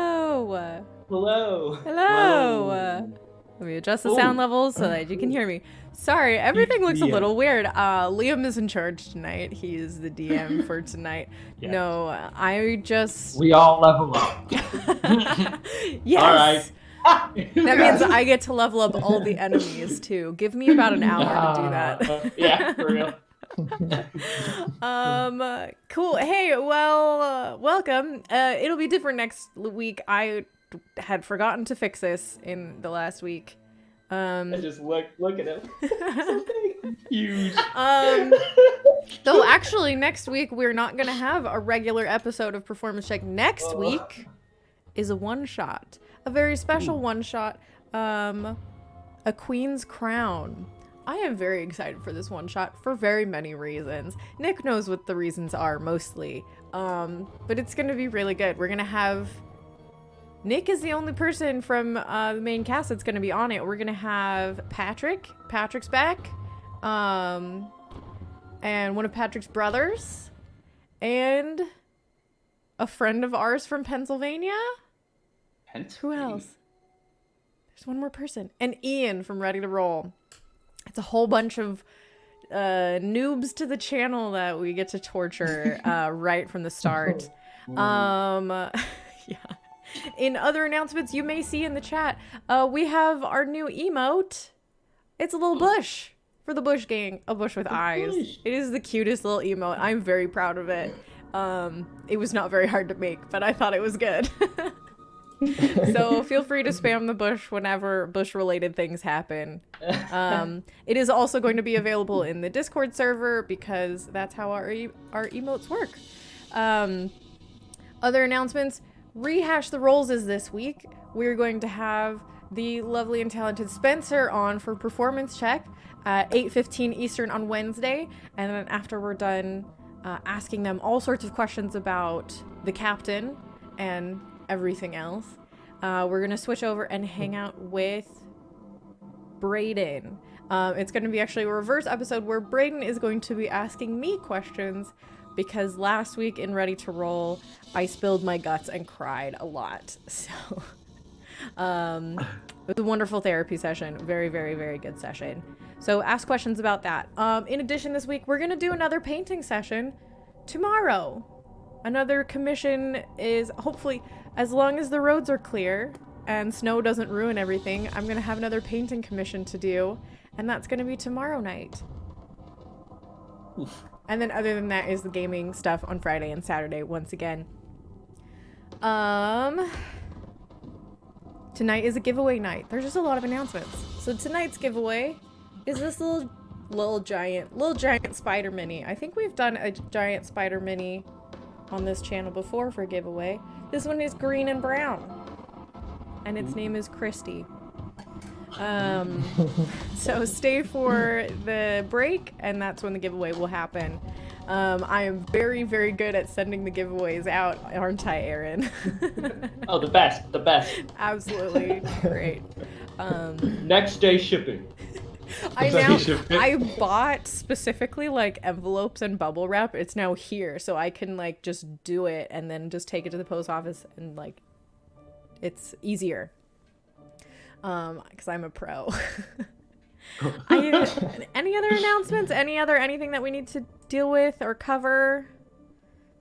Hello. Hello. Hello. Let me adjust the sound levels so that you can hear me. Sorry, everything looks a little weird. Liam is in charge tonight. He is the DM for tonight. Yes. No, I just... We all level up. Yes. All right. That means I get to level up all the enemies too. Give me about an hour to do that. Yeah, for real. Cool. Hey, well, welcome. It'll be different next week. I had forgotten to fix this in the last week. I just look at him. So big. Huge. Though actually next week we're not gonna have a regular episode of Performance Check. Next week is a one-shot. A very special one-shot. A Queen's Crown. I am very excited for this one-shot for very many reasons. Nick knows what the reasons are, mostly. But it's going to be really good. We're going to have... Nick is the only person from the main cast that's going to be on it. We're going to have Patrick. Patrick's back. And one of Patrick's brothers. And a friend of ours from Pennsylvania. Who else? There's one more person. And Ian from Ready to Roll. It's a whole bunch of noobs to the channel that we get to torture right from the start. Yeah. In other announcements you may see in the chat, we have our new emote. It's a little bush for the Bush gang. A bush with eyes. It is the cutest little emote. I'm very proud of it. It was not very hard to make, but I thought it was good. So feel free to spam the bush whenever bush-related things happen. It is also going to be available in the Discord server because that's how our emotes work. Other announcements. Rehash the Rolls is this week. We're going to have the lovely and talented Spencer on for Performance Check at 8:15 Eastern on Wednesday. And then after we're done asking them all sorts of questions about the captain and everything else, we're gonna switch over and hang out with Braden. It's gonna be actually a reverse episode where Braden is going to be asking me questions because last week in Ready to Roll I spilled my guts and cried a lot. So it was a wonderful therapy session. Very, very, very good session. So ask questions about that. In addition, this week we're gonna do another painting session tomorrow. Another commission is hopefully, as long as the roads are clear and snow doesn't ruin everything, I'm going to have another painting commission to do, and that's going to be tomorrow night. Oof. And then other than that is the gaming stuff on Friday and Saturday once again. Tonight is a giveaway night. There's just a lot of announcements. So tonight's giveaway is this little giant spider mini. I think we've done a giant spider mini on this channel before for giveaway. This one is green and brown, and its name is Christy. So stay for the break, and that's when the giveaway will happen. I am very, very good at sending the giveaways out, aren't I, Aaron? Oh, the best. Absolutely great. Next day shipping. I bought specifically like envelopes and bubble wrap. It's now here, so I can like just do it and then just take it to the post office, and like it's easier. Because I'm a pro. Any other announcements? Anything that we need to deal with or cover?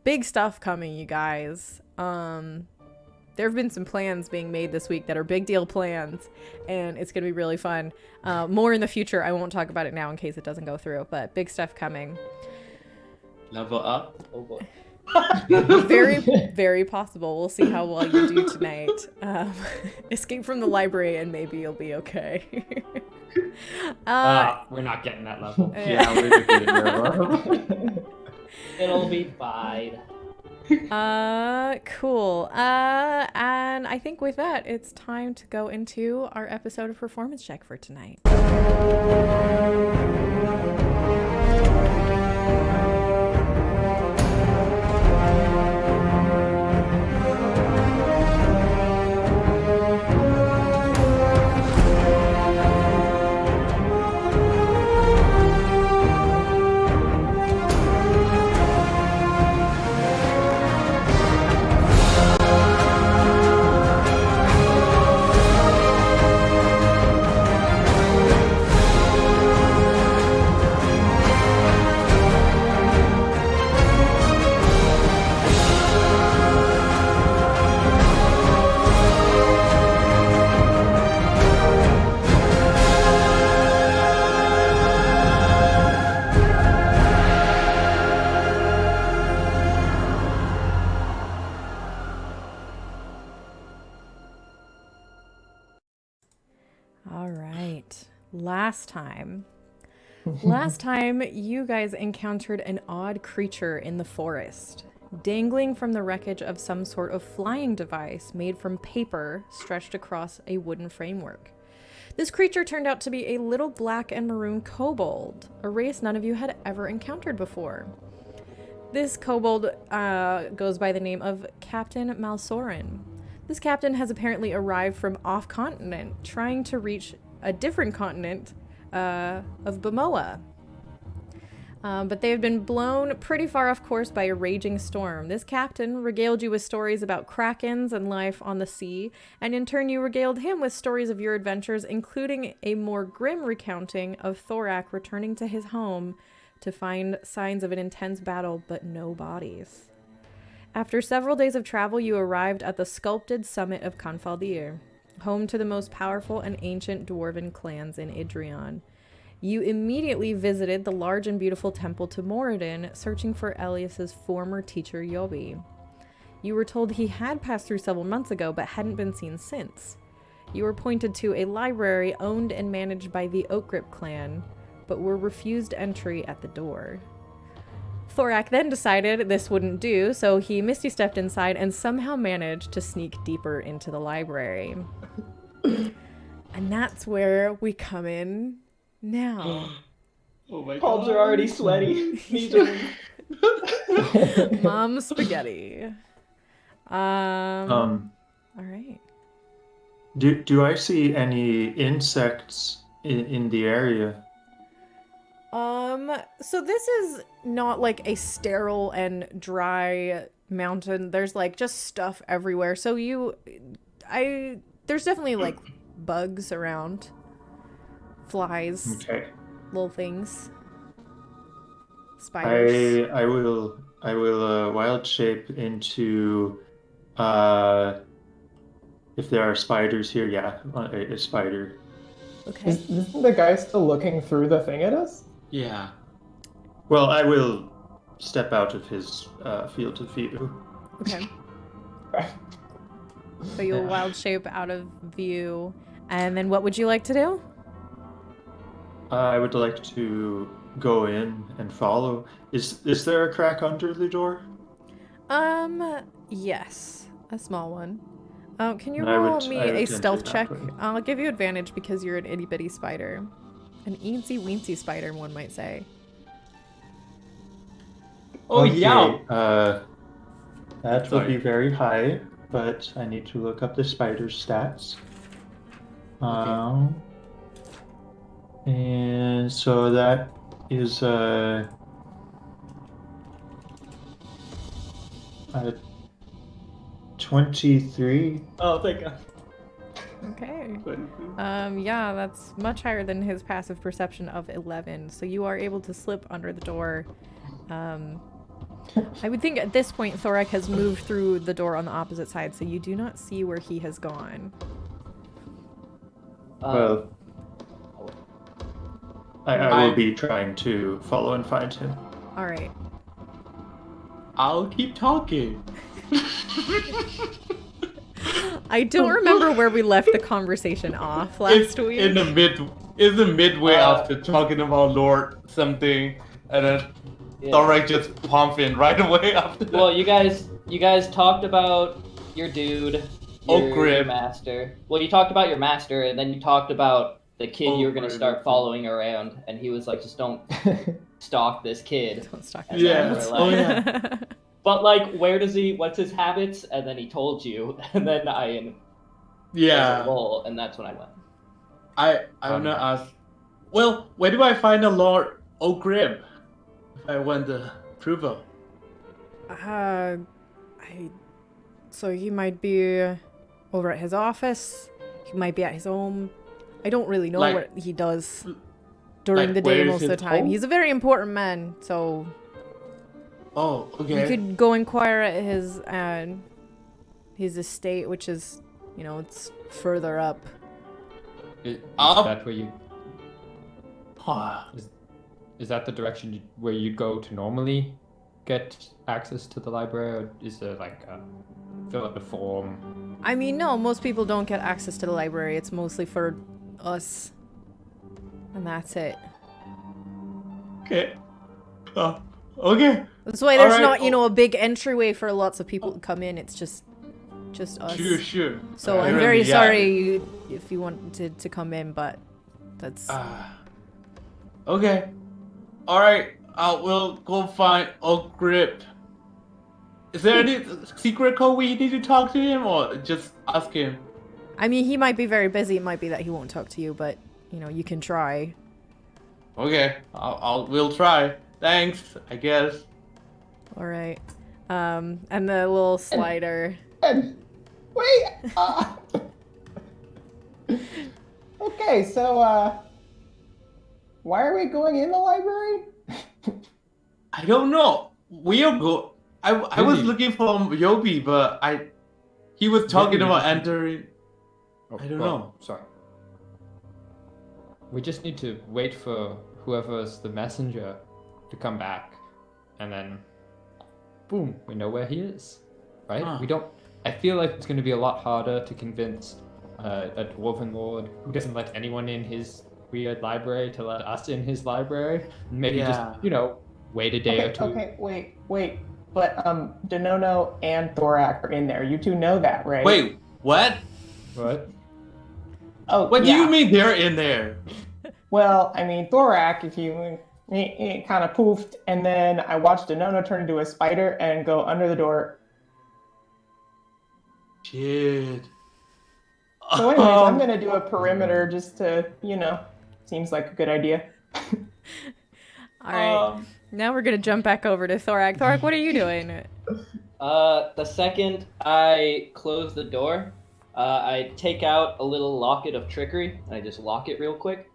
Big stuff coming, you guys. There have been some plans being made this week that are big deal plans, and it's going to be really fun. More in the future. I won't talk about it now in case it doesn't go through, but big stuff coming. Level up? Oh boy. Very, very possible. We'll see how well you do tonight. Escape from the library and maybe you'll be okay. We're not getting that level. Yeah, we're not getting that level. It'll be fine. Cool. And I think with that, it's time to go into our episode of Performance Check for tonight. All right. Last time you guys encountered an odd creature in the forest, dangling from the wreckage of some sort of flying device made from paper stretched across a wooden framework. This creature turned out to be a little black and maroon kobold, a race none of you had ever encountered before. This kobold goes by the name of Captain Malsorin. This captain has apparently arrived from off-continent, trying to reach a different continent of Bamoa. But they have been blown pretty far off course by a raging storm. This captain regaled you with stories about krakens and life on the sea, and in turn you regaled him with stories of your adventures, including a more grim recounting of Thorak returning to his home to find signs of an intense battle, but no bodies. After several days of travel, you arrived at the sculpted summit of Canfaldir, home to the most powerful and ancient dwarven clans in Idrion. You immediately visited the large and beautiful temple to Moradin, searching for Elias's former teacher, Yobi. You were told he had passed through several months ago, but hadn't been seen since. You were pointed to a library owned and managed by the Oakgrip clan, but were refused entry at the door. Thorak then decided this wouldn't do, so he misty stepped inside and somehow managed to sneak deeper into the library. And that's where we come in now. Oh my Palms are already sweaty. Knees are weak. Mom spaghetti. All right. Do I see any insects in the area? So this is not like a sterile and dry mountain. There's like just stuff everywhere. So there's definitely like bugs around. Flies. Okay. Little things. Spiders. I will wild shape into if there are spiders here, yeah, a spider. Okay. Isn't the guy still looking through the thing at us? Yeah. Well, I will step out of his field of view. Okay. So you'll wild shape out of view. And then what would you like to do? I would like to go in and follow. Is there a crack under the door? Yes. A small one. Can you I roll would me a enter stealth that check? way. I'll give you advantage because you're an itty bitty spider. An eensy weensy spider, one might say. Oh, Okay, yeah. That would be Sorry. very high, but I need to look up the spider's stats. And so that is a 23. Oh, thank God. Okay. Yeah, that's much higher than his passive perception of 11. So you are able to slip under the door. I would think at this point Thorak has moved through the door on the opposite side, so you do not see where he has gone. Well, I will be trying to follow and find him. All right. I'll keep talking. I don't remember where we left the conversation off last week. In the midway after talking about Lord something, and then Thorak just pump in right away after that. Well, you guys talked about your dude, your Grib. master. Well, you talked about your master, and then you talked about the kid you were gonna Grib. start following around, and he was like, just don't stalk this kid. Don't stalk And his then Yeah. we're Oh, like- yeah. But like, what's his habits? And then he told you, and then I Yeah. roll, and that's when I went. I wanna ask. Well, where do I find the Lord O'Grib? If I want the approval. So he might be over at his office. He might be at his home. I don't really know Like- what he does during like, the where day is most of the his time. home? He's a very important man, so Oh, you okay. could go inquire at his estate, which is, it's further up. Is Up. that where you? Is that the direction where you go to normally get access to the library, or is there like fill out the form? I mean, no, most people don't get access to the library. It's mostly for us. And that's it. Okay. Okay. That's why there's Alright, not, a big entryway for lots of people to come in. It's just us. Sure. So I'm very sorry if you wanted to come in, but that's... Okay. Alright, we'll go find Oak Grip. Is there any secret code we need to talk to him, or just ask him? I mean, he might be very busy. It might be that he won't talk to you, but, you can try. Okay, we'll try. Thanks, I guess. Alright. And the little slider... Wait! Okay, so, why are we going in the library? I don't know. We'll go. I was looking for Yobi, but he was talking Maybe we about just- entering. I don't know. Sorry. We just need to wait for whoever's the messenger to come back, and then, boom, we know where he is, right? Huh. We don't. I feel like it's going to be a lot harder to convince a dwarven lord who doesn't let anyone in his weird library to let us in his library. Maybe Yeah. just wait a day or two. Okay, wait. But, Danono and Thorak are in there. You two know that, right? Wait, what? What? Oh, What do yeah. you mean they're in there? Well, I mean, Thorak, he kind of poofed, and then I watched Danono turn into a spider and go under the door. Shit. So anyways, I'm gonna do a perimeter just to, seems like a good idea. Alright. Now we're gonna jump back over to Thorak. Thorak, what are you doing? The second I close the door, I take out a little locket of trickery, and I just lock it real quick.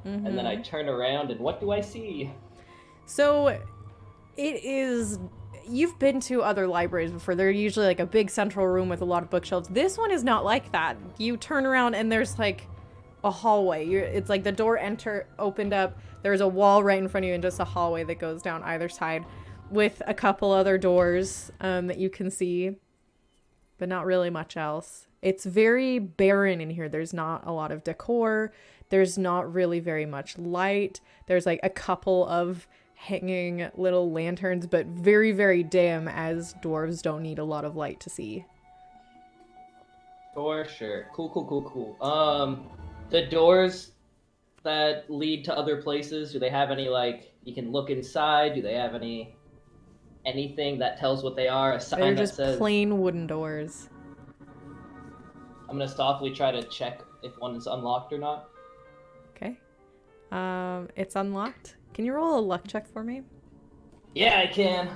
And then I turn around, and what do I see? So, it is... You've been to other libraries before. They're usually like a big central room with a lot of bookshelves. This one is not like that. You turn around and there's like a hallway. It's like the door opened up. There's a wall right in front of you and just a hallway that goes down either side with a couple other doors that you can see, but not really much else. It's very barren in here. There's not a lot of decor. There's not really very much light. There's like a couple of hanging little lanterns, but very, very dim, as dwarves don't need a lot of light to see. For sure. Cool. The doors that lead to other places, do they have any, you can look inside? Do they have anything that tells what they are? A sign They're that just says... plain wooden doors. I'm gonna softly try to check if one is unlocked or not. Okay. It's unlocked. Can you roll a luck check for me? Yeah, I can.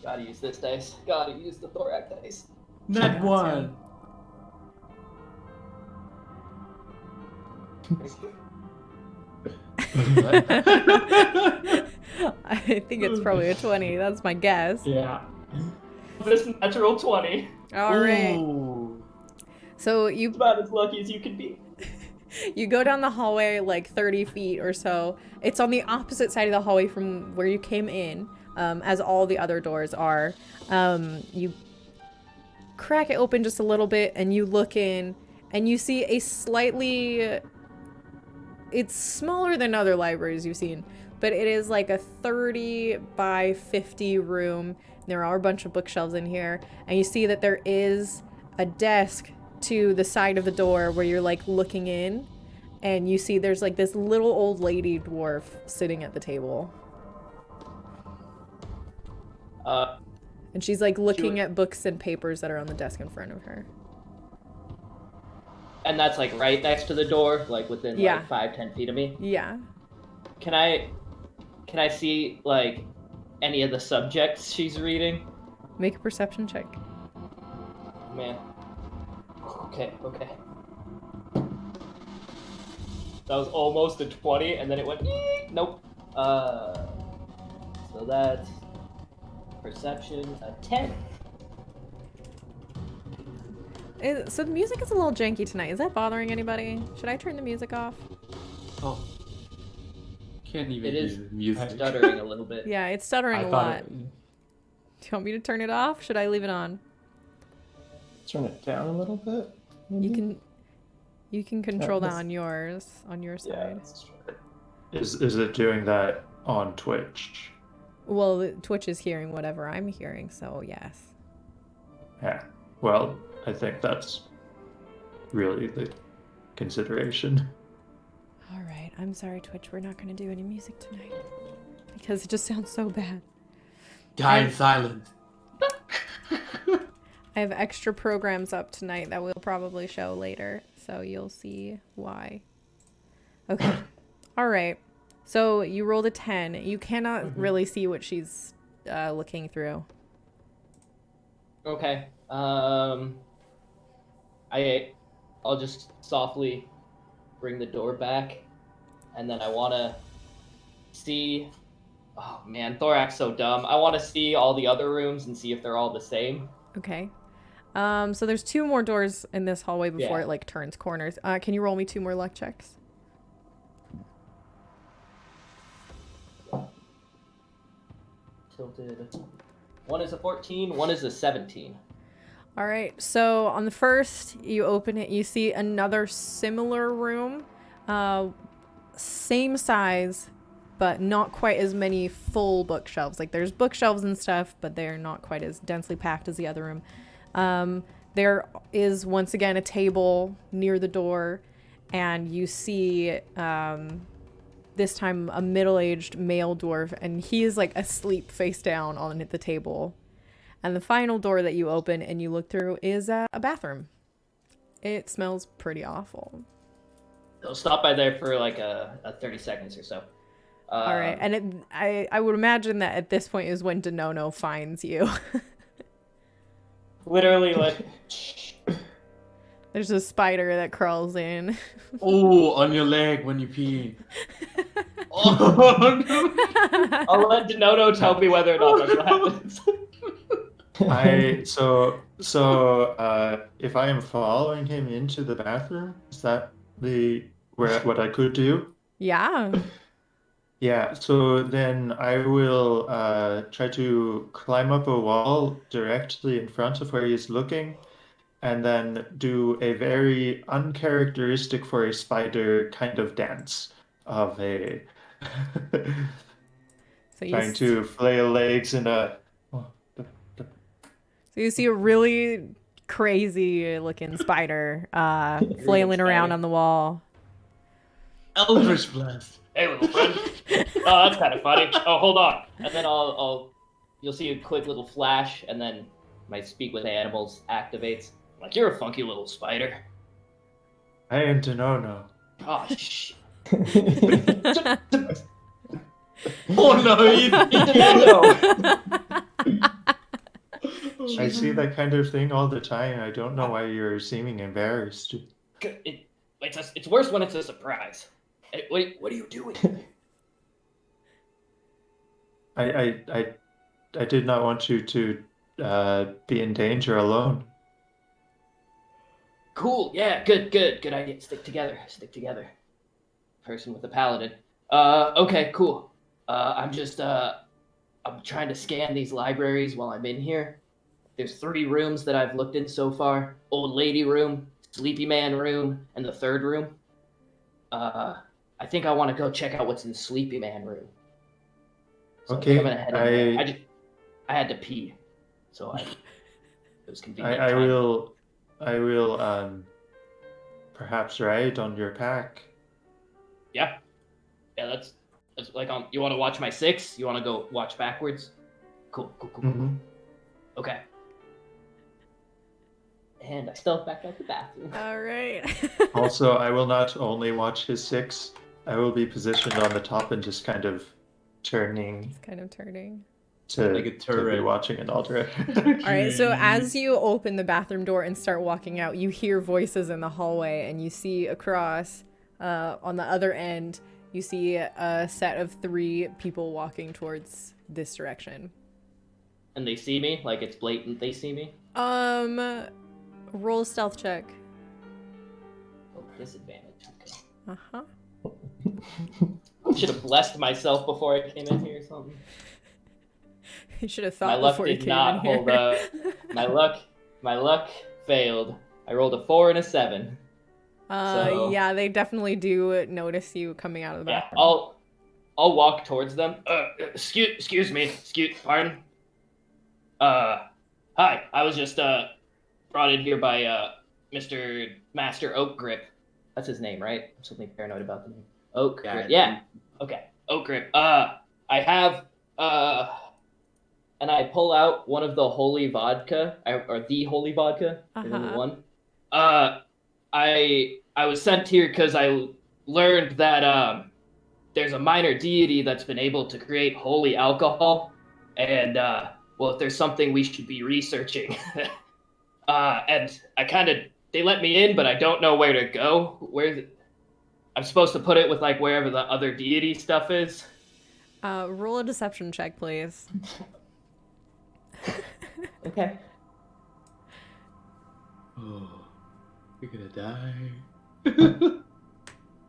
Gotta use this dice. Gotta use the Thorak dice. That one. I think it's probably a 20. That's my guess. Yeah. This natural 20. All right. Ooh. So you About as lucky as you could be. You go down the hallway like 30 feet or so. It's on the opposite side of the hallway from where you came in, as all the other doors are. You crack it open just a little bit and you look in and you see a slightly... It's smaller than other libraries you've seen, but it is like a 30 by 50 room. There are a bunch of bookshelves in here, and you see that there is a desk to the side of the door where you're like looking in, and you see there's like this little old lady dwarf sitting at the table. And she's like looking at books and papers that are on the desk in front of her. And that's like right next to the door, like within Yeah. like 5-10 feet of me. Yeah. Can I see like any of the subjects she's reading? Make a perception check. Man. Okay. That was almost a 20, and then it went, eek, nope. So that's perception, a 10. So the music is a little janky tonight. Is that bothering anybody? Should I turn the music off? Oh. Can't even It is hear the music. Stuttering a little bit. Yeah, it's stuttering a lot. Do you want me to turn it off? Should I leave it on? Turn it down a little bit. You can control that this- on your side. that's true. Is it doing that on Twitch? Well, Twitch is hearing whatever I'm hearing, so yes. Yeah. Well, I think that's really the consideration. All right. I'm sorry, Twitch. We're not going to do any music tonight because it just sounds so bad. Die in silence. I have extra programs up tonight that we'll probably show later, so you'll see why. Okay. All right. So you rolled a 10. You cannot really see what she's looking through. Okay. I'll just softly bring the door back, and then I want to see. Oh man, Thorak's so dumb. I want to see all the other rooms and see if they're all the same. Okay. So there's 2 more doors in this hallway before Yeah. it like turns corners. Can you roll me 2 more luck checks? Tilted. One is a 14, one is a 17. All right. So on the first, you open it, you see another similar room, same size, but not quite as many full bookshelves. Like there's bookshelves and stuff, but they're not quite as densely packed as the other room. There is once again a table near the door, and you see this time a middle-aged male dwarf, and he is like asleep face down on the table. And the final door that you open and you look through is a bathroom. It smells pretty awful. I'll stop by there for like a 30 seconds or so. All right, and I would imagine that at this point is when Danono finds you. Literally, like, There's a spider that crawls in. Oh, on your leg when you pee. Oh, no. I'll let Danono tell me whether or not that's what happens. If I am following him into the bathroom, is that what I could do? Yeah. Yeah, so then I will try to climb up a wall directly in front of where he's looking, and then do a very uncharacteristic for a spider kind of dance of a So trying to flail legs in a. So you see a really crazy looking spider flailing around on the wall. Eldritch Blast. Hey, little friend. Oh, that's kind of funny. Oh, hold on. And then you'll see a quick little flash, and then my speak with animals activates. Like, you're a funky little spider. I am Danono. Oh, shit. Oh no, he's I see that kind of thing all the time. I don't know why you're seeming embarrassed. It's worse when it's a surprise. Hey, what are you doing? I did not want you to be in danger alone. Cool. Yeah. Good idea. Stick together. Person with a paladin. Okay. Cool. I'm trying to scan these libraries while I'm in here. There's 3 rooms that I've looked in so far. Old lady room, sleepy man room, and the 3rd room. I think I want to go check out what's in the sleepy man room. So Okay, I'm gonna head in there. I had to pee, so it was convenient. I will perhaps ride on your pack. Yeah, that's like you want to watch my 6? You want to go watch backwards? Cool. Mhm. Okay. And I stealth back out the bathroom. All right. Also, I will not only watch his 6, I will be positioned on the top and just kind of turning It's kind of turning. to, Like a to be turret. watching in all directions. All right, so as you open the bathroom door and start walking out, you hear voices in the hallway, and you see across on the other end, you see a set of 3 people walking towards this direction. And they see me? Like, it's blatant they see me? Roll a stealth check. Oh, disadvantage. Okay. Uh-huh. Should have blessed myself before I came in here or something. You should have My thought luck before you did came not in here. hold up. My luck failed. I rolled a 4 and a 7. So- Yeah, they definitely do notice you coming out of the Yeah, bathroom. I'll walk towards them. Excuse me. Pardon. Hi. I was just brought in here by Mr. Master Oak Grip. That's his name, right? I'm something paranoid about the name. Oak Grip. Yeah. Okay. Oak Grip. I have and I pull out one of the holy vodka, or the holy vodka. There's only one. I was sent here because I learned that there's a minor deity that's been able to create holy alcohol, and well, if there's something we should be researching, and they let me in, but I don't know where to go. I'm supposed to put it with like wherever the other deity stuff is. Roll a deception check, please. Okay. Oh, you're gonna die.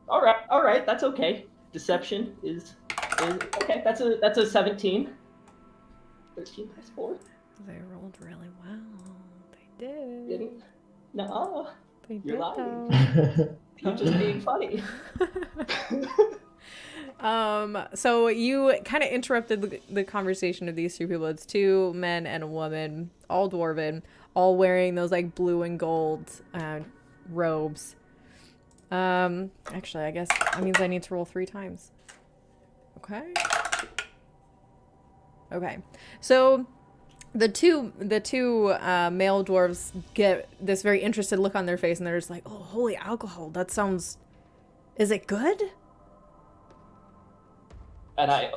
All right, that's okay. Deception is okay. That's a 17. 13 plus 4. They rolled really well. They did. No, They you're did, lying. though. You're just being funny. So you kind of interrupted the conversation of these two people. It's two men and a woman, all dwarven, all wearing those like blue and gold robes. Actually, I guess that means I need to roll 3 times. Okay. Okay. So the two male dwarves get this very interested look on their face, and they're just like, "Oh, holy alcohol! That sounds. Is it good?" And I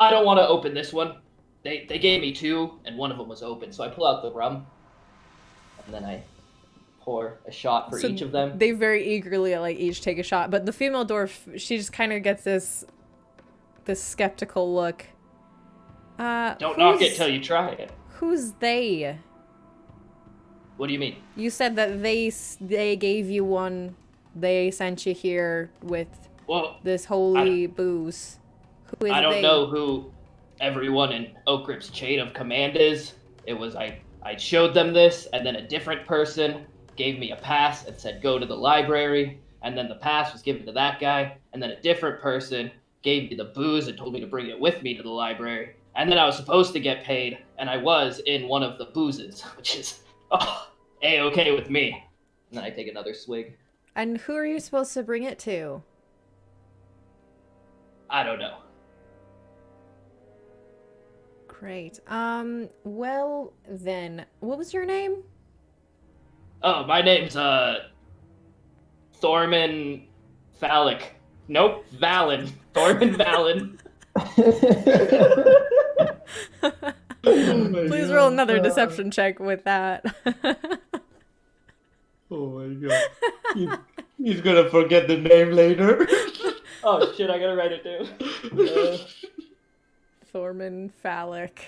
don't want to open this one. They gave me 2, and one of them was open. So I pull out the rum, and then I pour a shot for each of them. They very eagerly like each take a shot, but the female dwarf, she just kind of gets this skeptical look. Don't knock it till you try it. Who's they? What do you mean? You said that they gave you one. They sent you here with this holy booze. Who is I don't they? know who everyone in Oak Grip's chain of command is. It was I showed them this, and then a different person gave me a pass and said go to the library, and then the pass was given to that guy, and then a different person gave me the booze and told me to bring it with me to the library, and then I was supposed to get paid, and I was in one of the boozes, which is A-okay with me. And then I take another swig. And who are you supposed to bring it to? I don't know. Great. Well then, what was your name? Oh, my name's Thorman Phallic. Nope, Valen. Thorman Valen. Please roll another deception check with that. Oh my god. He's gonna forget the name later. Oh shit, I gotta write it down. Thorman Phallic.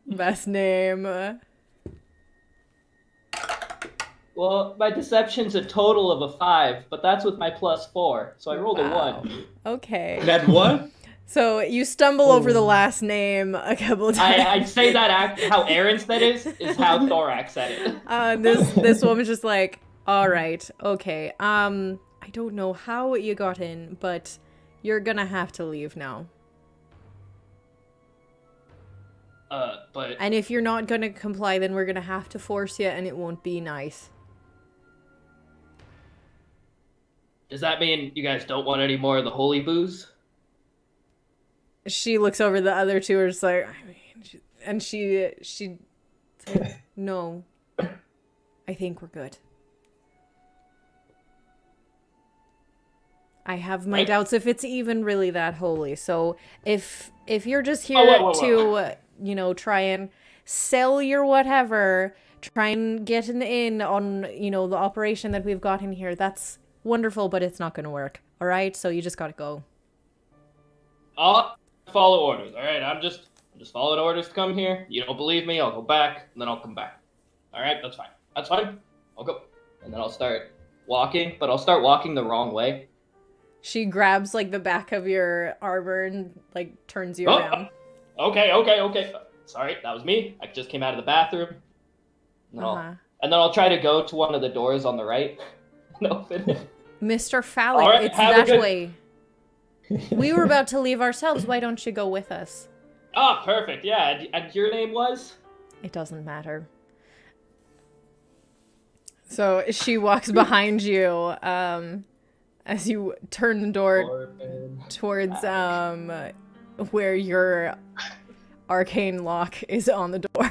Best name. Well, my deception's a total of a 5, but that's with my +4, so I rolled a 1. Okay. That one? So you stumble over the last name a couple of times. I'd say that how Aaron said it is how Thorak said it. This woman's just like, all right, okay. I don't know how you got in, but you're gonna have to leave now. But And if you're not gonna comply, then we're gonna have to force you, and it won't be nice. does that mean you guys don't want any more of the holy booze? She looks over the other two, are just like, I mean, and she like, no, I think we're good. I have my doubts if it's even really that holy. So if you're just here to, you know, try and sell your whatever, try and get an in on, you know, the operation that we've got in here, that's wonderful, but it's not going to work. All right? So you just got to go. I'll follow orders, all right? I'm just following orders to come here. You don't believe me, I'll go back, and then I'll come back. All right? That's fine. That's fine. I'll go. And then I'll start walking, but I'll start walking the wrong way. She grabs, like, the back of your armor and, like, turns you around. Okay. Sorry, that was me. I just came out of the bathroom. And And then I'll try to go to one of the doors on the right and open it. Mr. Phallic, All right, it's have a that good- way. We were about to leave ourselves. Why don't you go with us? Ah, perfect. Yeah, and your name was? It doesn't matter. So she walks behind you as you turn the door Orphan. towards where your arcane lock is on the door.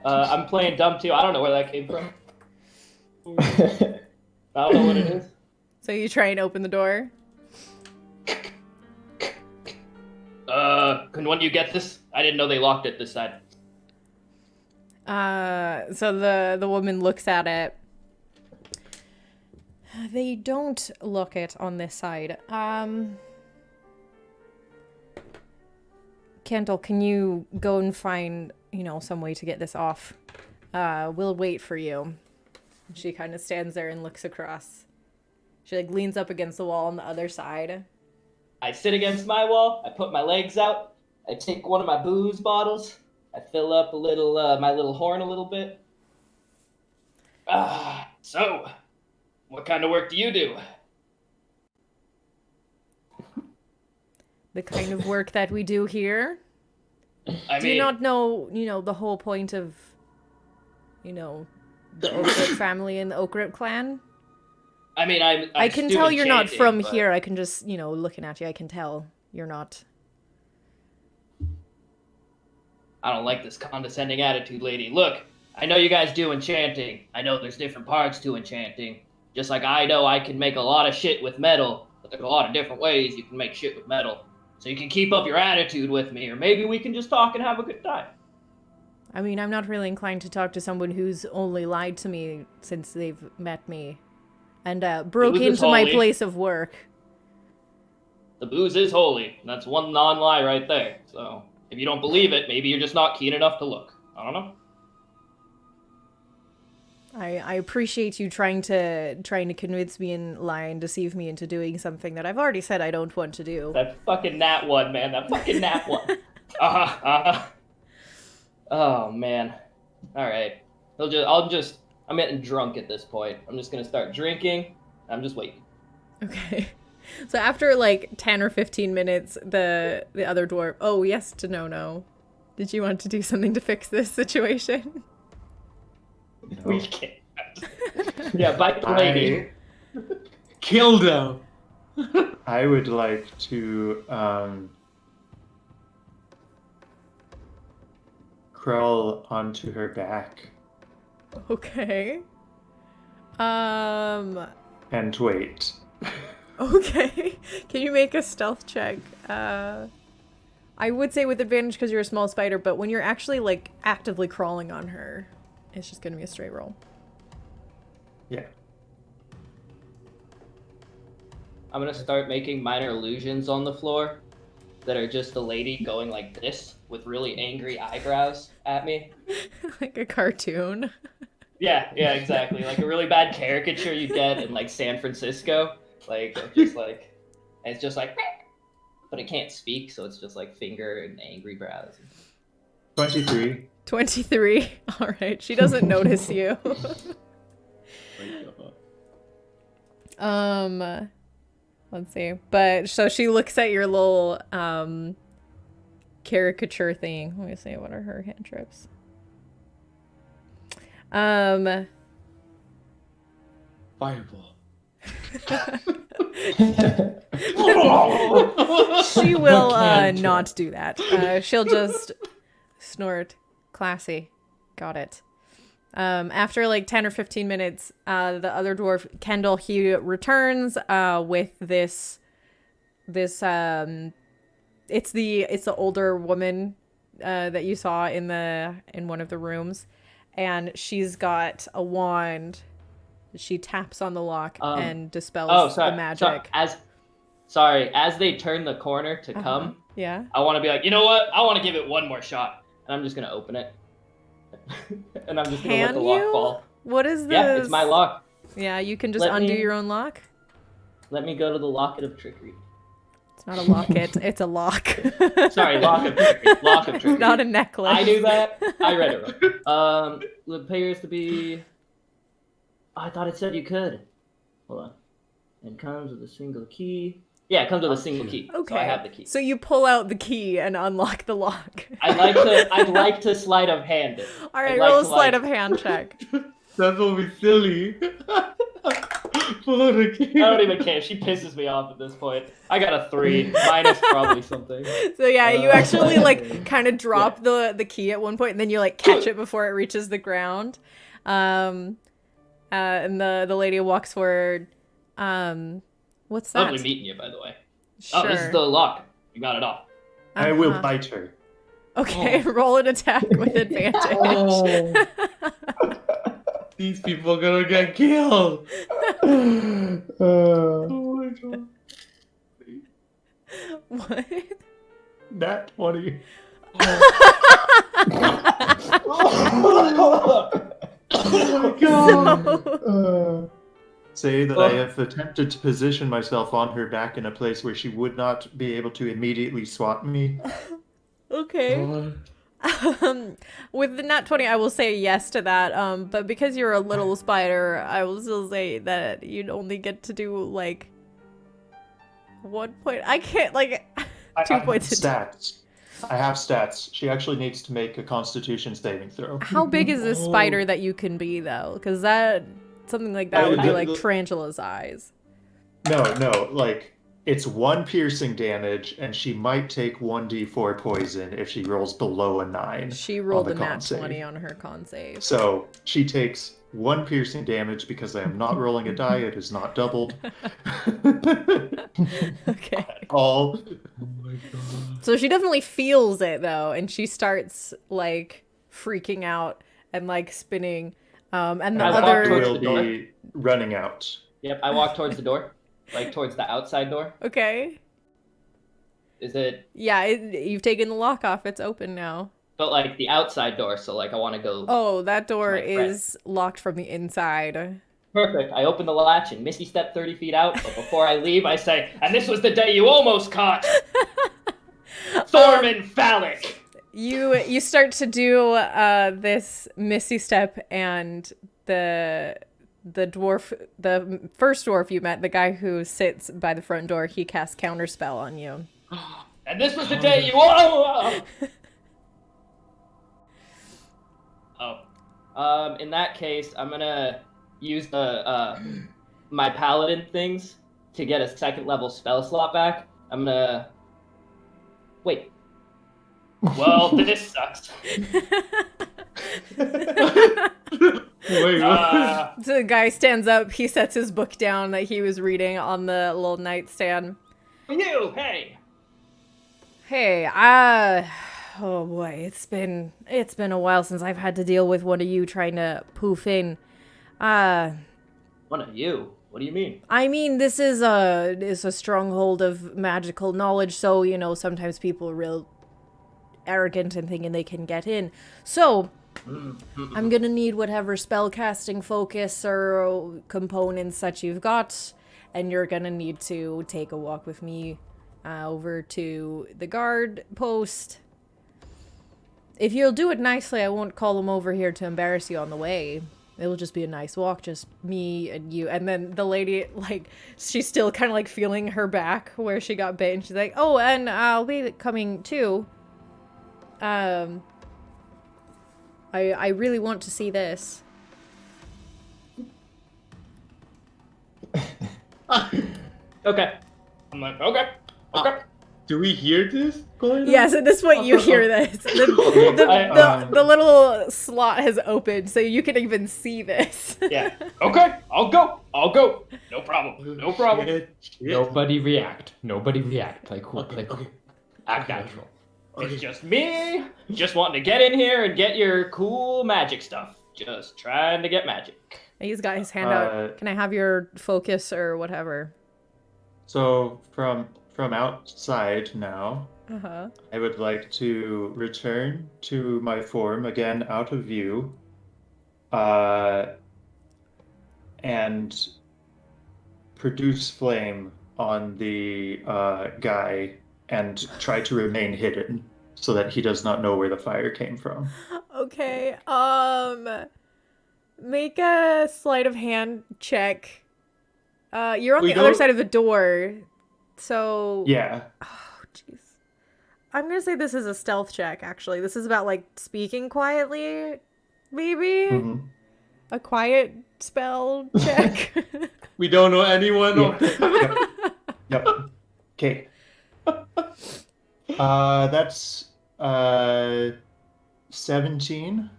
I'm playing dumb too. I don't know where that came from. I don't know what it is. So you try and open the door. Can one of you get this? I didn't know they locked it this side. So the woman looks at it. They don't lock it on this side. Kendall, can you go and find, some way to get this off? We'll wait for you. She kind of stands there and looks across. She leans up against the wall on the other side. I sit against my wall. I put my legs out. I take one of my booze bottles. I fill up a little, my little horn a little bit. So, what kind of work do you do? The kind of work that we do here. I Do you not know, the whole point of, the Oakrip family and the Oakrip clan? I can do tell you're not enchanting, from but- here. I can just, looking at you, I can tell you're not. I don't like this condescending attitude, lady. Look, I know you guys do enchanting. I know there's different parts to enchanting. Just like I know I can make a lot of shit with metal, but there's a lot of different ways you can make shit with metal. So you can keep up your attitude with me, or maybe we can just talk and have a good time. I'm not really inclined to talk to someone who's only lied to me since they've met me and broke Booze is into my holy. place of work. The booze is holy, and that's one non-lie right there. So if you don't believe it, maybe you're just not keen enough to look. I don't know. I appreciate you trying to convince me and lie and deceive me into doing something that I've already said I don't want to do. That fucking nat one, man. That fucking nat one. Oh man. All right. I'm getting drunk at this point. I'm just gonna start drinking. I'm just waiting. Okay. So after 10 or 15 minutes, the other dwarf. Oh yes, Danono. Did you want to do something to fix this situation? We can't. Yeah, bite the lady. Kill them. I would like to crawl onto her back Okay. and wait. Okay. Can you make a stealth check? I would say with advantage because you're a small spider, but when you're actually actively crawling on her, it's just gonna be a straight roll. Yeah. I'm gonna start making minor illusions on the floor that are just a lady going like this with really angry eyebrows at me. Like a cartoon. Yeah, exactly. Like a really bad caricature you get in San Francisco. It's just like, but it can't speak, so it's just finger and angry brows. 23. 23. All right. She doesn't notice you. Let's see. But so she looks at your little caricature thing. Let me see. What are her cantrips? Fireball. She will Cantrip. not do that. She'll just snort. Classy. Got it. After 10 or 15 minutes, the other dwarf, Kendall, he returns with this it's the older woman that you saw in one of the rooms, and she's got a wand. She taps on the lock and dispels the magic. As they turn the corner to come, Yeah. I want to be like, you know what? I want to give it one more shot, and I'm just gonna open it, and I'm just gonna let Can the lock you? fall. What is this? Yeah, it's my lock. Yeah, you can just Let undo me- your own lock. Let me go to the locket of trickery. It's not a locket, it's a lock. Sorry, lock of trickery. Lock of trickery. It's not a necklace. I knew that. I read it wrong. It appears to be. I thought it said you could. Hold on. It comes with a single key. Yeah, it comes with a single key. Okay. So I have the key. So you pull out the key and unlock the lock. I'd like to sleight of hand it. All right, I'd like roll a to, sleight like- of hand check. That will be silly. Pull out a key. I don't even care. She pisses me off at this point. I got a 3. Minus probably something. So yeah, you actually like kind of drop Yeah. the key at one point, and then you like catch it before it reaches the ground. And the lady walks forward. What's that? Lovely meeting you, by the way. Sure. Oh, this is the lock. You got it off. I will Uh-huh. bite her. Okay, roll an attack with advantage. Oh. These people are gonna get killed. Oh my god. What? Nat 20. Oh my god. So- Say that I have attempted to position myself on her back in a place where she would not be able to immediately swat me. okay. With the nat 20, I will say yes to that. But because you're a little spider, I will still say that you'd only get to do like 1 point. I can't like 2 points. Stats. I have stats. She actually needs to make a Constitution saving throw. How big is this spider that you can be though? Because that something like that would be like tarantula size. No, like it's 1 piercing damage, and she might take 1d4 poison if she rolls below a 9. She rolled the a con nat save. 20 on her con save. So she takes 1 piercing damage because I am not rolling a die. It is not doubled. Okay. All. Oh my god. So she definitely feels it though, and she starts like freaking out and like spinning. And the I walk other towards will the door. be running out. Yep, I walk towards the door. Like towards the outside door. okay. Is it Yeah, you've taken the lock off. It's open now. but like the outside door, so like I wanna go Oh, that door my friend. is locked from the inside. Perfect. I open the latch and Misty step 30 feet out, but before I leave I say, and this was the day you almost caught Thorman Phallic! You start to do this misty step, and the first dwarf you met, the guy who sits by the front door, he casts counterspell on you. And this was the day you oh. In that case, I'm gonna use the my paladin things to get a 2nd level spell slot back. I'm gonna wait. Well, this sucks. Wait, what? So the guy stands up, he sets his book down that he was reading on the little nightstand. You, hey. Hey, oh boy, it's been a while since I've had to deal with one of you trying to poof in. One of you? What do you mean? I mean, this is a stronghold of magical knowledge, so you know sometimes people are real arrogant and thinking they can get in. So I'm gonna need whatever spellcasting focus or components that you've got, and you're gonna need to take a walk with me over to the guard post. If you'll do it nicely, I won't call them over here to embarrass you on the way. It'll just be a nice walk, just me and you. And then the lady, like, she's still kind of like feeling her back where she got bit, and she's like, oh, and I'll be coming too. I really want to see this. Okay. I'm like, okay. Do we hear this going on? Yes, at this point you hear this. The little slot has opened, so you can even see this. Yeah. Okay. I'll go. No problem. No problem. Shit. Nobody react. Play cool. Play cool. Act natural. It's just me, just wanting to get in here and get your cool magic stuff. Just trying to get magic. He's got his hand out. Can I have your focus or whatever? So from outside now, Uh-huh. I would like to return to my form again out of view, and produce flame on the guy and try to remain hidden so that he does not know where the fire came from. Okay. Make a sleight of hand check. You're on We the other go- side of the door, so Yeah. Oh, jeez. I'm gonna say this is a stealth check. Actually, this is about like speaking quietly, maybe Mhm. a quiet spell check. We don't know anyone Yeah. of them. Yep. Okay. That's 17.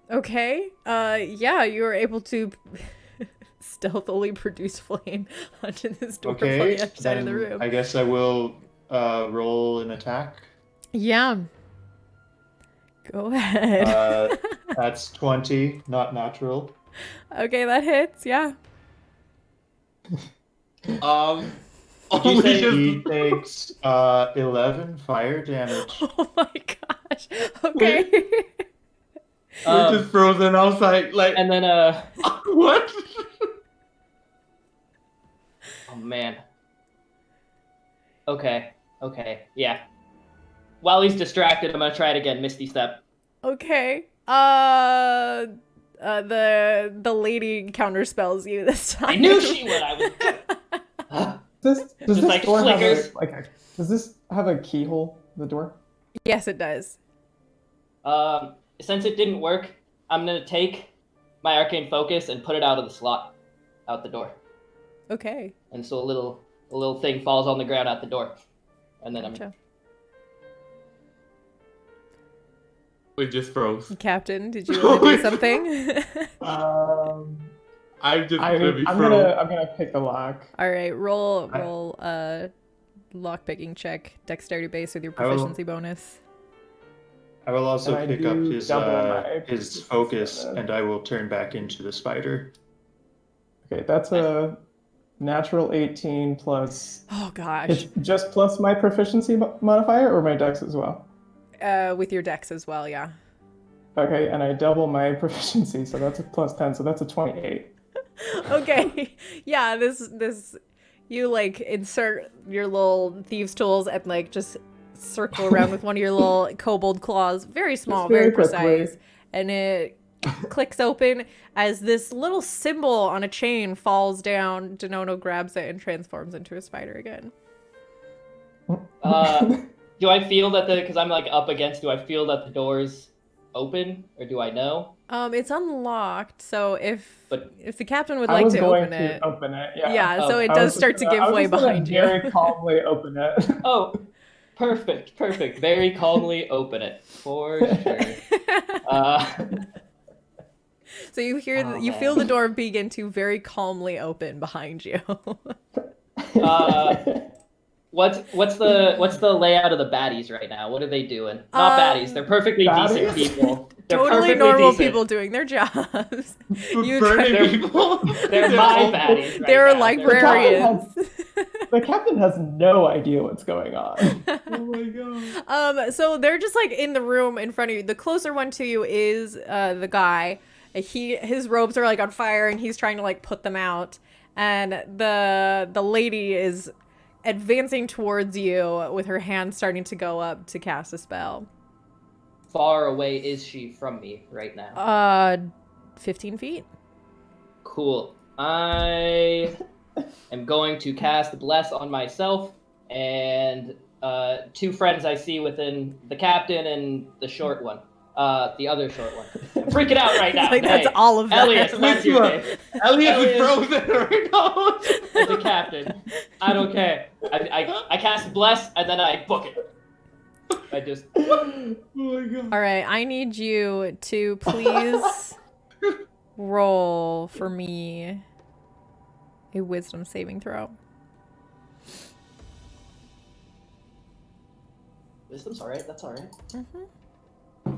Okay. Yeah, you were able to stealthily produce flame onto this door from Okay. the other side of the Then room. I guess I will roll an attack. Yeah. Go ahead. That's 20, not natural. Okay, that hits. Yeah. Only you say- just He takes 11 fire damage. Oh my gosh. Okay. we're just frozen outside. Like And then what? oh man. Okay. Yeah. While he's distracted, I'm gonna try it again. Misty step. Okay. The lady counterspells you this time. I knew she would. I was. Does this like door flickers. does this have a keyhole? The door? Yes, it does. Since it didn't work, I'm gonna take my arcane focus and put it out of the slot, out the door. Okay. And so a little thing falls on the ground at the door, and then Gotcha. We just froze. Captain, did you want to do something? I'm just I'm gonna be I'm froze. gonna pick the lock. All right, roll lockpicking check, dexterity base with your I will- proficiency bonus. I will also And I pick up do his double my his proficiency focus, bonus. and I will turn back into the spider. Okay, that's a natural 18 plus. Oh gosh. It's just plus my proficiency modifier or my dex as well. With your dex as well, yeah. Okay, and I double my proficiency, so that's a plus 10, so that's a 28. Okay. Yeah, this you like insert your little thieves tools and like just circle around with one of your little kobold claws, very small, Just very very quickly. precise, and it clicks open as this little symbol on a chain falls down. Danono grabs it and transforms into a spider again. Do I feel that because I'm like up against? Do I feel that the door's open, or do I know? It's unlocked, so if But- the captain would I like was to going open to it. open it. Yeah. Yeah, so Oh, it I does was start just to gonna- give I was way just gonna behind you. Very calmly open it. Oh, perfect. Very calmly open it for sure. So you hear, Oh, you man. feel the door begin to very calmly open behind you. What's the layout of the baddies right now? What are they doing? Not baddies. They're perfectly decent baddies? people. They're Totally perfectly normal decent. people doing their jobs. You Burning They're- people. They're my baddies. Right They're now. librarians. The captain has no idea what's going on. Oh my god. So they're just like in the room in front of you. The closer one to you is the guy. His robes are like on fire and he's trying to like put them out. And the lady is advancing towards you with her hand starting to go up to cast a spell. Far away is she from me right now? 15 feet. Cool. I am going to cast Bless on myself and two friends I see within the captain and the short one. The other short one. I'm freaking out right now. Like, that's Hey, all of them. Elliot, that's your name. Elliot is Elliot. frozen right now. As the captain. I don't care. I cast Bless and then I book it. I just... Oh my god. All right, I need you to please roll for me a wisdom saving throw. Wisdom's alright, that's alright. Mm-hmm.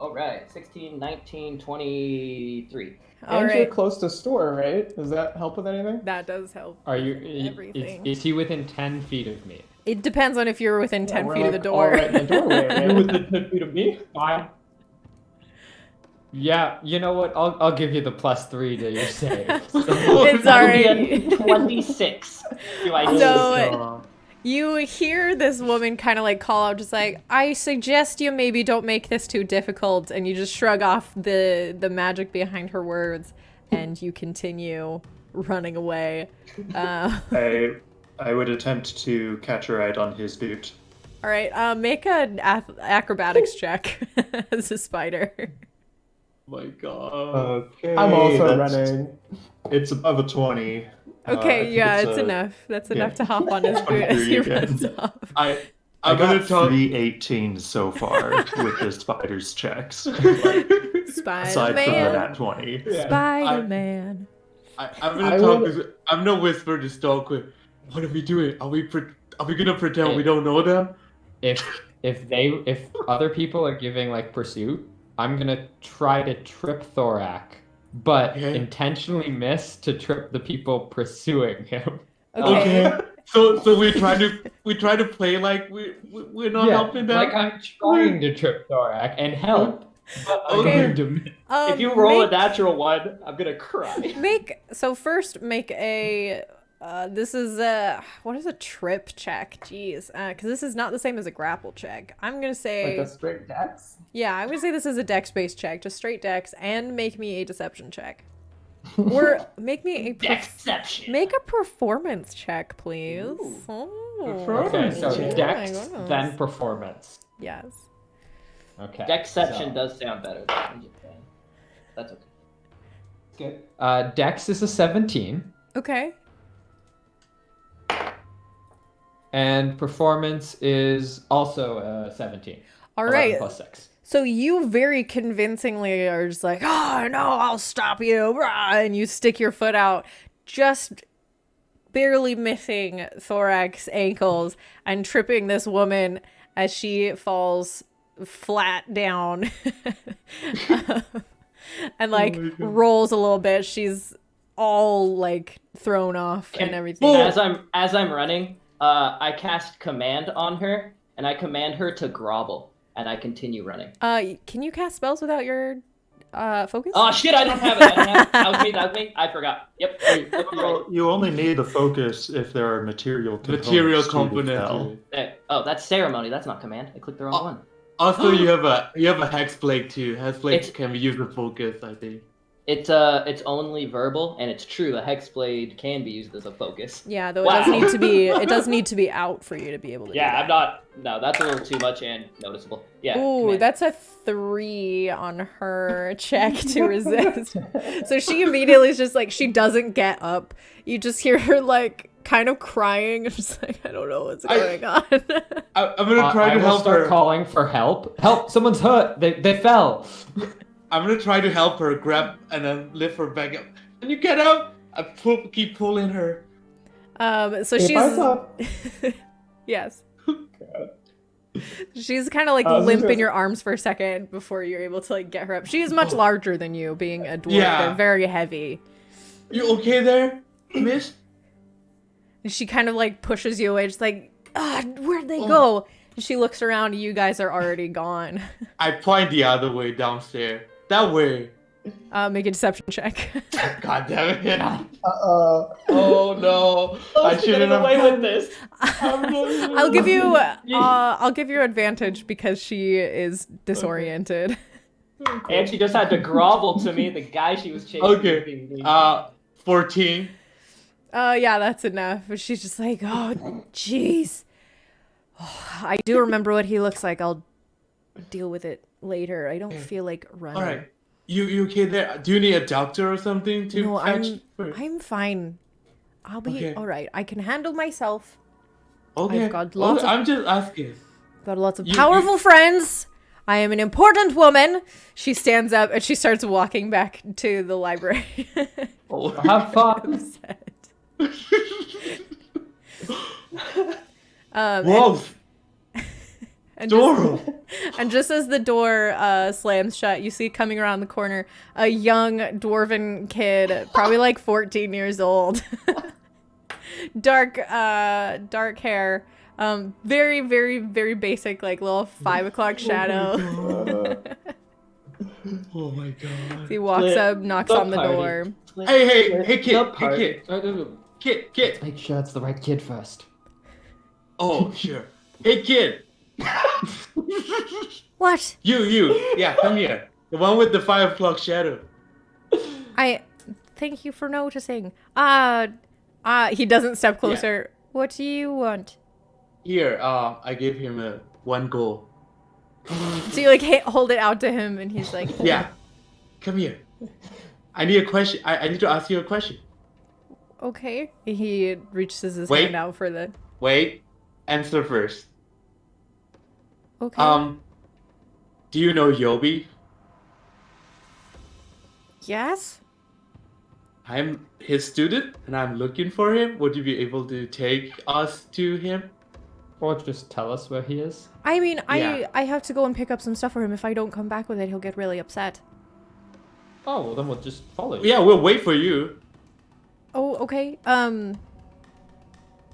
Alright, 16, 19, 23. All And you're right, close to store, right? Does that help with anything? that does help. Are you? Everything. Is he within 10 feet of me? It depends on if you're within 10 we're feet of the like door. all right in the doorway, right? You within 10 feet of me? Fine. Yeah, you know what? I'll give you the +3 to your save. So- It's That'll be alright. a 26. Do I So you hear this woman kind of like call out, just like, I suggest you maybe don't make this too difficult, and you just shrug off the magic behind her words, and you continue running away. I would attempt to catch a ride on his boot. All right, make an acrobatics check as a spider. My God. Okay. I'm also that's- running. It's above a 20. I Okay, think yeah, it's it's a- enough. That's yeah. enough to hop on his boot as he 23 runs again. off. I'm I gonna got talk. 3 18s so far with the spider's checks. Aside from the Spider-Man. nat 20. Spider-Man. I'm gonna I talk. will- I'm gonna whisper to Stalker. What are we doing? Are we gonna pretend Hey. we don't know them? if other people are giving like pursuit, I'm gonna try to trip Thorak, but Okay. intentionally miss to trip the people pursuing him. Okay. So we try to play like we're not helping them. like I'm trying to trip Thorak and help, but I'm Okay. going to miss. If you roll make, a natural 1, I'm gonna cry. first make a this is what is a trip check? Jeez, because this is not the same as a grapple check. I'm gonna say Like a straight dex. yeah, I'm gonna say this is a dex based check, just straight dex, and make me a deception check, or make me a Deception. make a performance check, please. Oh. Okay, so Oh my Dex, goodness. then performance. Yes. Okay. Deception so- does sound better. I'm just saying. That's okay. Dex is a 17, Okay. and performance is also a 17. All 11 right. plus 6. So you very convincingly are just like, oh no, I'll stop you, rah, and you stick your foot out, just barely missing Thorak's ankles and tripping this woman as she falls flat down and like my God. rolls a little bit. She's all like thrown off and everything. As I'm running, I cast command on her, and I command her to grovel, and I continue running. Can you cast spells without your focus? Oh shit! I don't have it. That was me. I forgot. Yep. Well, you only need the focus if there are material components. Material to the component. spell. Oh, that's ceremony. That's not command. I clicked the wrong one. Also, you have a hexblade too. Hexblade It's- can be used with focus, I think. It's only verbal, and it's true. A hexblade can be used as a focus. Yeah, though Wow. it does need to be out for you to be able to do Yeah, that. I'm not. No, that's a little too much and noticeable. Yeah. Ooh, command. that's a 3 on her check to resist. So she immediately is just like, she doesn't get up. You just hear her like kind of crying. I'm just like, I don't know what's going on. I'm gonna try I to will help start her. calling for help. Help! Someone's hurt. They fell. I'm gonna try to help her grab and then lift her back up. Can you get up? Keep pulling her. So If she's I saw, yes. She's kind of like I was limp in just- your arms for a second before you're able to like get her up. She is much larger than you, being a dwarf. Yeah. They're very heavy. You okay there, miss? And she kind of like pushes you away, just like, where'd they Oh. go? And she looks around, you guys are already gone. I point the other way downstairs. That way. Make a deception check. God damn it. uh-oh. Oh no. I shouldn't getting have. away with this. I'll give you advantage because she is disoriented. And she just had to grovel to me. The guy she was chasing. was Okay. being- 14. Yeah, that's enough. She's just like, oh, jeez. I do remember what he looks like. I'll deal with it later. I don't feel like running. All right. You okay there? Do you need a doctor or something to No, fetch? I'm fine. I'll be Okay. all right. I can handle myself. Okay. I've got lots of- I'm just asking. Got lots of You- powerful friends. I am an important woman. She stands up and she starts walking back to the library. Oh. Have fun. Wolf. And Doro. And just as the door slams shut, you see coming around the corner a young dwarven kid, probably like 14 years old. dark hair. Very, very, very basic, like little 5 o'clock shadow. Oh my god. He walks Split up, knocks the on the party. door. Hey, kid, The hey, party. kid. Make sure it's the right kid first. Oh, sure. Hey, kid. What? You. Yeah, come here. The one with the 5 o'clock shadow. I thank you for noticing. He doesn't step closer. What do you want? Here, I gave him 1 goal. So you like hold it out to him, and he's like, Yeah. Come here. I need a question. I need to ask you a question. okay. He reaches his Wait. hand out for the. Wait. Answer first. Okay. Do you know Yobi? Yes. I'm his student, and I'm looking for him. Would you be able to take us to him? Or just tell us where he is. I mean, Yeah. I have to go and pick up some stuff for him. If I don't come back with it, he'll get really upset. Oh, well then we'll just follow you. Yeah, we'll wait for you. Oh, okay.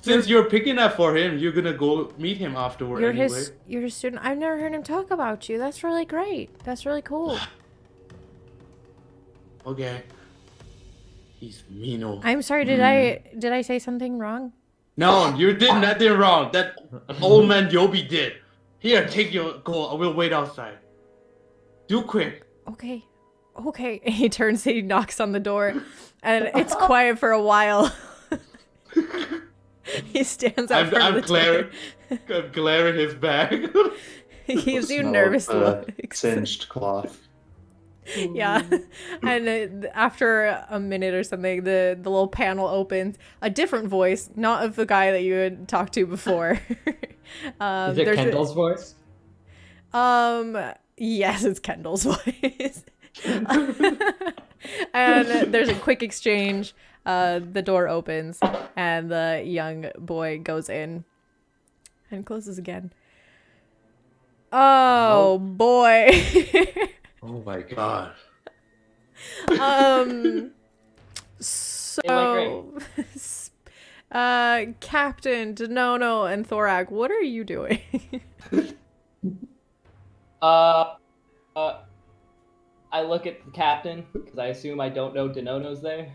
Since you're picking up for him, you're gonna go meet him afterward You're anyway. you're his student. I've never heard him talk about you. That's really great. That's really cool. Okay. He's mean. I'm sorry. Did I say something wrong? No, you did nothing wrong. That old man Yobi did. Here, take your goal. I will wait outside. Do quick. Okay. Okay. He turns, he knocks on the door, and it's quiet for a while. He stands out front of the door. I'm glaring his back. He gives you Smell nervous of, looks. Singed cloth. Yeah. And after a minute or something, the little panel opens. A different voice, not of the guy that you had talked to before. Is it Kendall's voice? Yes, it's Kendall's voice. And there's a quick exchange. The door opens, and the young boy goes in and closes again. Oh, boy. Oh my god. So, Captain Danono and Thorak, what are you doing? I look at the captain because I assume I don't know Danono's there,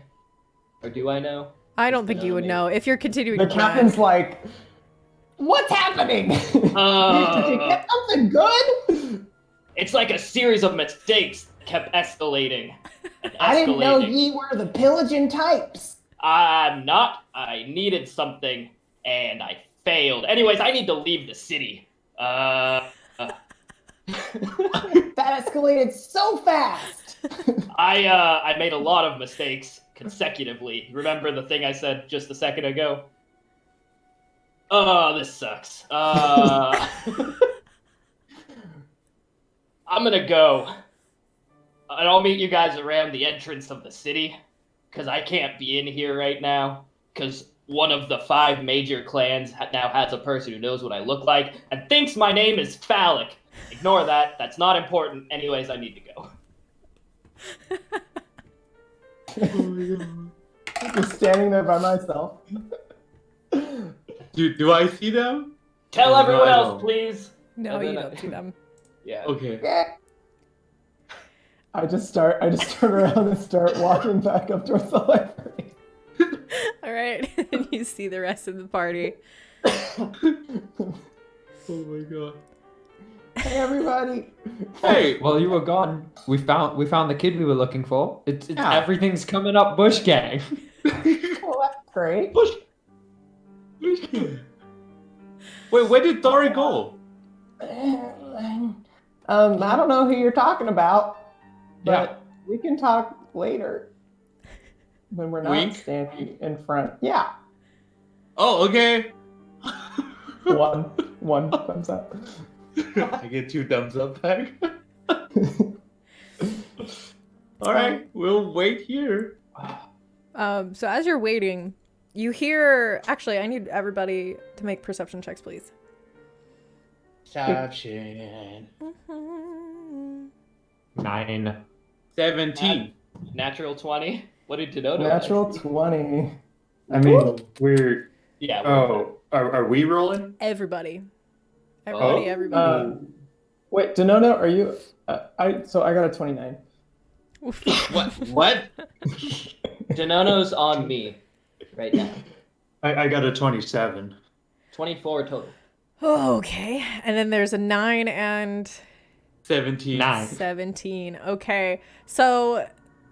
or do I know? I don't think you would know if you're continuing. The to plan. captain's like, what's happening? Did you get something good? It's like a series of mistakes kept escalating. And I didn't know escalating. ye were the pillaging types. I'm not. I needed something, and I failed. Anyways, I need to leave the city. That escalated so fast. I made a lot of mistakes consecutively. Remember the thing I said just a second ago? Oh, this sucks. I'm gonna go. And I'll meet you guys around the entrance of the city, because I can't be in here right now, because one of the 5 major clans now has a person who knows what I look like, and thinks my name is Phallic. Ignore that. That's not important. Anyways, I need to go. Just standing there by myself. Do I see them? Tell Oh, everyone no, I else, don't. please. No, And you then don't see them. Yeah. Okay. I just turn around and start walking back up towards the library. All right, and you see the rest of the party. Oh my god. Hey everybody. Hey, While you were gone, we found the kid we were looking for. It's Yeah. everything's coming up, Bush Gang. Well, that's great. wait, where did Dory go? I don't know who you're talking about, but Yeah. we can talk later when we're not Wink? standing in front. Yeah. Oh, okay. One thumbs up. I get 2 thumbs up back. Alright, we'll wait here. So as you're waiting, you hear. Actually, I need everybody to make perception checks, please. Perception. 9. 17. Natural 20. What did Danono? Natural 20. I mean, we're. Yeah. Oh, are we rolling? Everybody. Everybody, Oh. everybody. Wait, Danono, are you? I got a 29. What? Danono's on me right now. I got a 27. 24 total. Okay. And then there's a 9 and 17. 9. 17. Okay. So,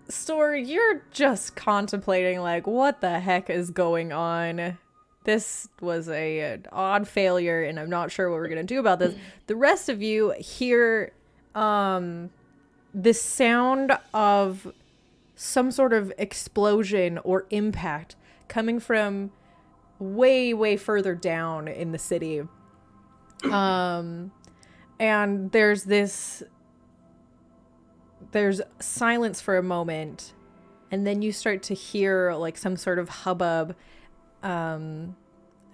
Stor, you're just contemplating, like, what the heck is going on? This was an odd failure, and I'm not sure what we're going to do about this. The rest of you hear the sound of some sort of explosion or impact coming from way, way further down in the city. And there's silence for a moment, and then you start to hear like some sort of hubbub and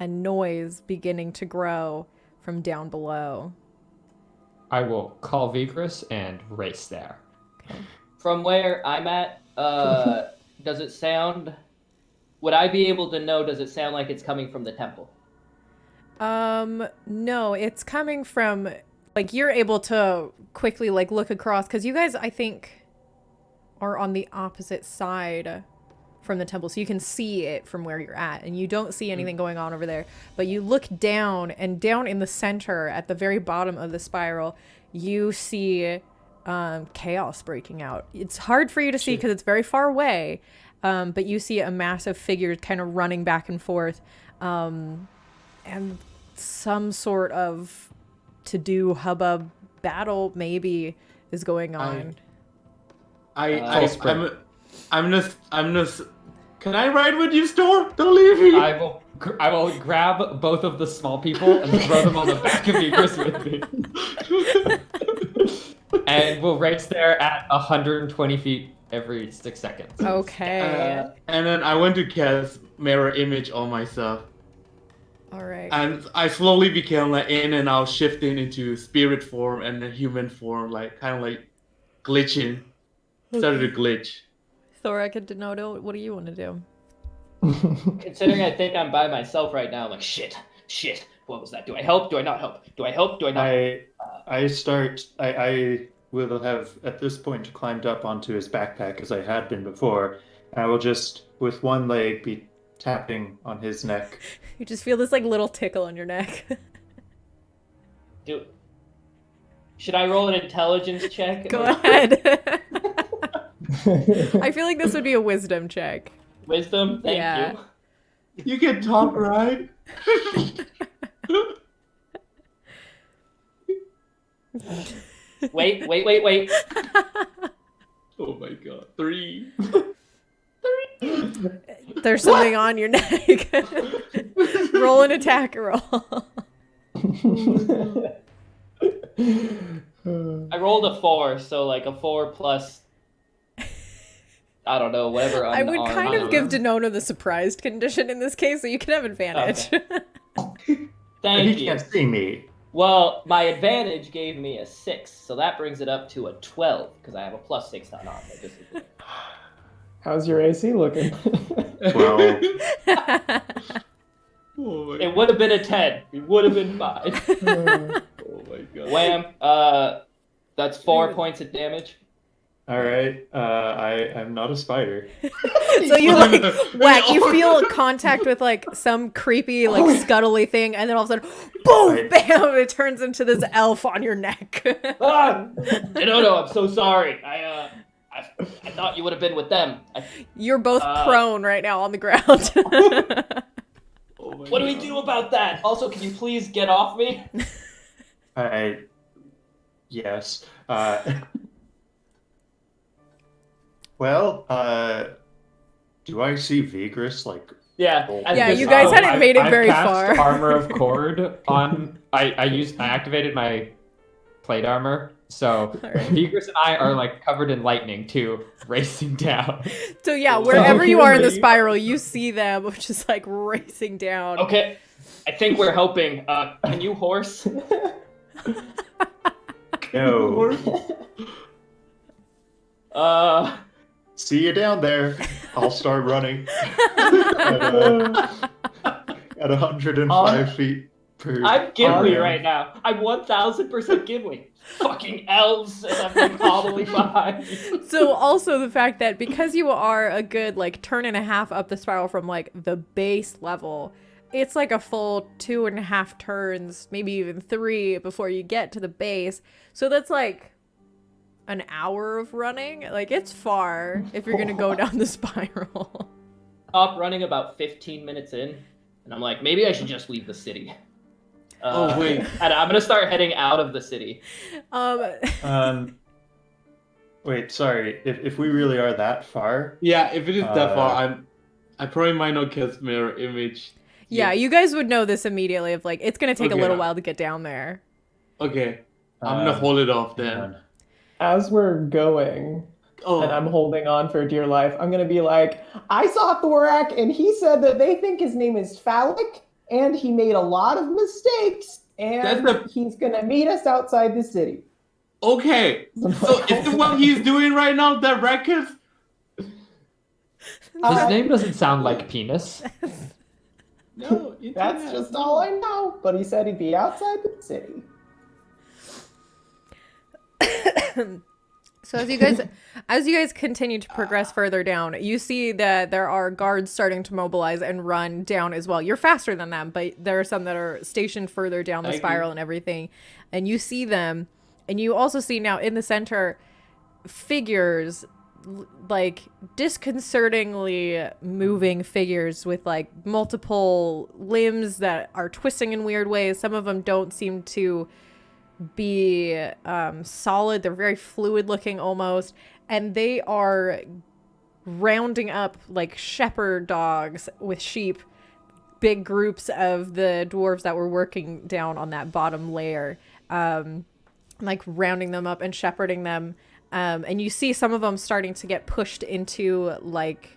noise beginning to grow from down below. I will call Vigris and race there. From where I'm at, does it sound... Would I be able to know, does it sound like it's coming from the temple? No, it's coming from, like, you're able to quickly, like, look across, because you guys, I think, are on the opposite side from the temple, so you can see it from where you're at, and you don't see anything going on over there, but you look down, and down in the center, at the very bottom of the spiral, you see chaos breaking out. It's hard for you to see because it's very far away, but you see a massive figure kind of running back and forth, and some sort of to-do hubbub battle maybe is going on. I'm just. Can I ride with you, Stor? Don't leave me. I will grab both of the small people and throw them on the back of Vigris with me. And we'll race there at 120 feet every 6 seconds. Okay. And then I want to cast mirror image on myself. All right. And I slowly became like in and out, shifting into spirit form and then human form, like kind of like glitching. Started to glitch. Thorak and Danono, what do you want to do? Considering I think I'm by myself right now, I'm like, shit, what was that? Do I help? Do I not help? Do I help? Do I not help? I will have at this point climbed up onto his backpack as I had been before, and I will just with one leg be tapping on his neck. You just feel this like little tickle on your neck. Should I roll an intelligence check? Go ahead. I feel like this would be a wisdom check. Wisdom? Thank Yeah. you. You can talk, right? Wait. Oh my god. 3. There's something on your neck. Roll an attack roll. I rolled a 4, so like a 4 plus... I don't know, whatever. I would kind of give Danono the surprised condition in this case, so you can have advantage. Okay. He Thank you. can't see me. Well, my advantage gave me a 6, so that brings it up to a 12, because I have a plus 6 on it. How's your AC looking? 12. Oh my It would have been a 10. It would have been 5. Oh my god. Wham. That's 4 points of damage. All right. I'm not a spider. So you like whack, you feel contact with like some creepy like scuttly thing, and then all of a sudden, boom, Right. bam! It turns into this elf on your neck. No, I'm so sorry. I thought you would have been with them. You're both prone right now on the ground. Oh my What do we god. do about that? Also, can you please get off me? Yes. Well, do I see Vigris like? Yeah. at Yeah, this you guys point- hadn't made it I've very cast far. Armor of Cord on. I activated my plate armor, so Alright. Vigris and I are like covered in lightning too, racing down. So yeah, wherever you are in the me. spiral, you see them just like racing down. Okay. I think we're helping. Can you horse? No. See you down there. I'll start running at 105 feet. I'm Gimli Arya. right now. I'm 1000% Gimli. Fucking elves, and I'm like hobbling behind you. So also the fact that because you are a good like turn and a half up the spiral from like the base level, it's like a full 2.5 turns, maybe even 3 before you get to the base. So that's like an hour of running. Like it's far if you're gonna go down the spiral. Stop running about 15 minutes in, and I'm like, maybe I should just leave the city. Oh, wait. And I'm gonna start heading out of the city. Wait, sorry. If we really are that far, Yeah, if it is that far, I probably might not cast mirror image. Yeah, you guys would know this immediately of like it's gonna take a Okay. little while to get down there. Okay, I'm gonna hold it off hang then. on. As we're going, Oh, and I'm holding on for dear life, I'm gonna be like, I saw Thorak, and he said that they think his name is Phallic, and he made a lot of mistakes, and That's he's gonna meet us outside the city. okay. So is it what he's doing right now? That record? His name doesn't sound like penis. No, That's just all I know. But he said he'd be outside the city. So as you guys continue to progress further down, you see that there are guards starting to mobilize and run down as well. You're faster than them, but there are some that are stationed further down the Thank spiral you. and everything. And you see them, and you also see now in the center figures, like disconcertingly moving figures with like multiple limbs that are twisting in weird ways. Some of them don't seem to be solid. They're very fluid looking almost, and they are rounding up like shepherd dogs with sheep, big groups of the dwarves that were working down on that bottom layer, like rounding them up and shepherding them, and you see some of them starting to get pushed into like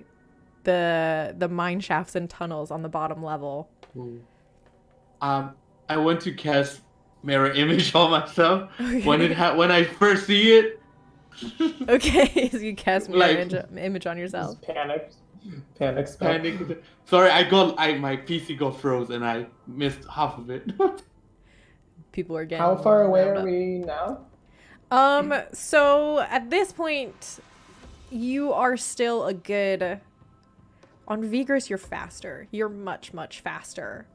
the mine shafts and tunnels on the bottom level. I want to cast mirror image on myself when I first see it. Okay, so you cast mirror Like- image on yourself. Panic spell. Panic. Sorry, my PC got froze and I missed half of it. People are getting How far away wound are up. we now? So at this point, you are still a good... On Vigris, you're faster. You're much, much faster.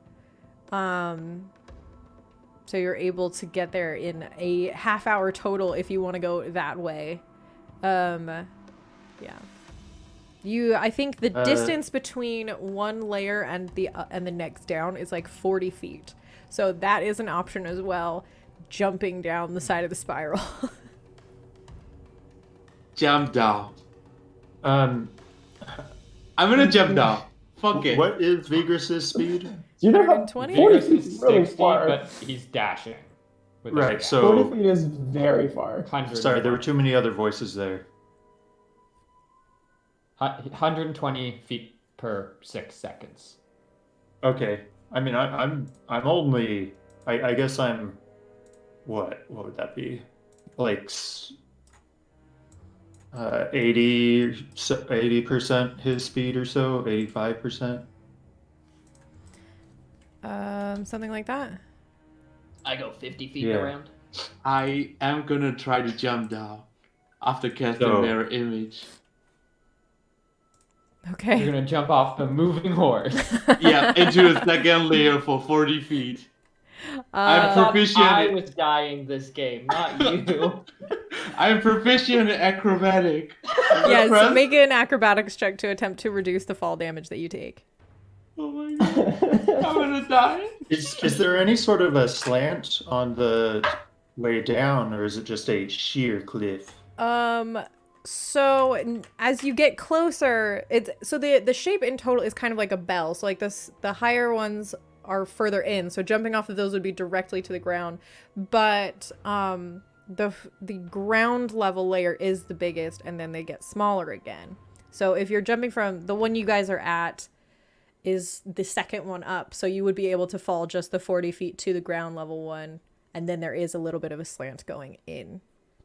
So you're able to get there in a half-hour total if you want to go that way. Yeah. I think the distance between one layer and the next down is like 40 feet. So that is an option as well. Jumping down the side of the spiral. Jump down. Um, I'm gonna jump down. Fuck it. what is Vigris's speed? Do you know how 120? 40 Vigris feet is is really 60, far. but he's dashing. with a Right, dash. so 40 feet is very far. 100 sorry, there were too many other voices there. 120 feet per 6 seconds. Okay, I mean I'm only I guess I'm what would that be, like 80% his speed or so, 85%. Something like that. I go 50 feet Yeah. around. I am gonna try to jump down after casting So- mirror image. Okay. You're gonna jump off the moving horse. Yeah, into a second layer for 40 feet. I'm Thought proficient. I was dying this game, not you. I'm proficient in acrobatic. Yes, Press- make an acrobatics check to attempt to reduce the fall damage that you take. Oh my god, I'm gonna die. Is there any sort of a slant on the way down, or is it just a sheer cliff? So as you get closer, the shape in total is kind of like a bell. So like the higher ones are further in. So jumping off of those would be directly to the ground. But the ground level layer is the biggest, and then they get smaller again. So if you're jumping from the one you guys are at is the second one up, so you would be able to fall just the 40 feet to the ground level one, and then there is a little bit of a slant going in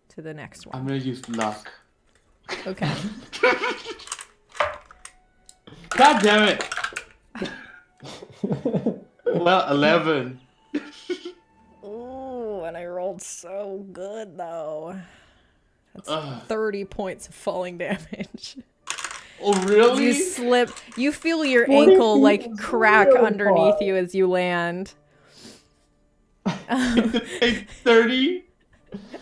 to the next I'm one. gonna use luck. Okay. God damn it! Well, 11. not so good though. That's Ugh. 30 points of falling damage. Oh, really? You slip. You feel your 40 ankle feet like is crack really underneath far. you as you land. Take 30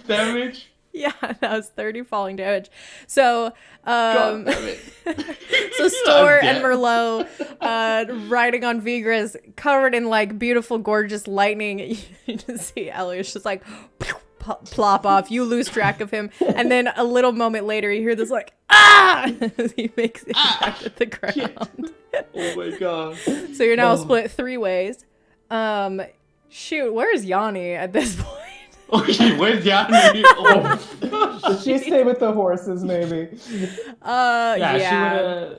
damage. Yeah, that was 30 falling damage. So, God damn it. so Store I'm and dead. Merlot, riding on Vigras, covered in like beautiful, gorgeous lightning. You just see Elias just like plop off. You lose track of him, and then a little moment later, you hear this like ah! As he makes impact at the ground. Oh my god. So you're now Oh. split 3 ways. Shoot, where's Yanni at this point? Okay, where's Yanni? Oh, Should she stay with the horses, maybe? Yeah, Yeah. she would have.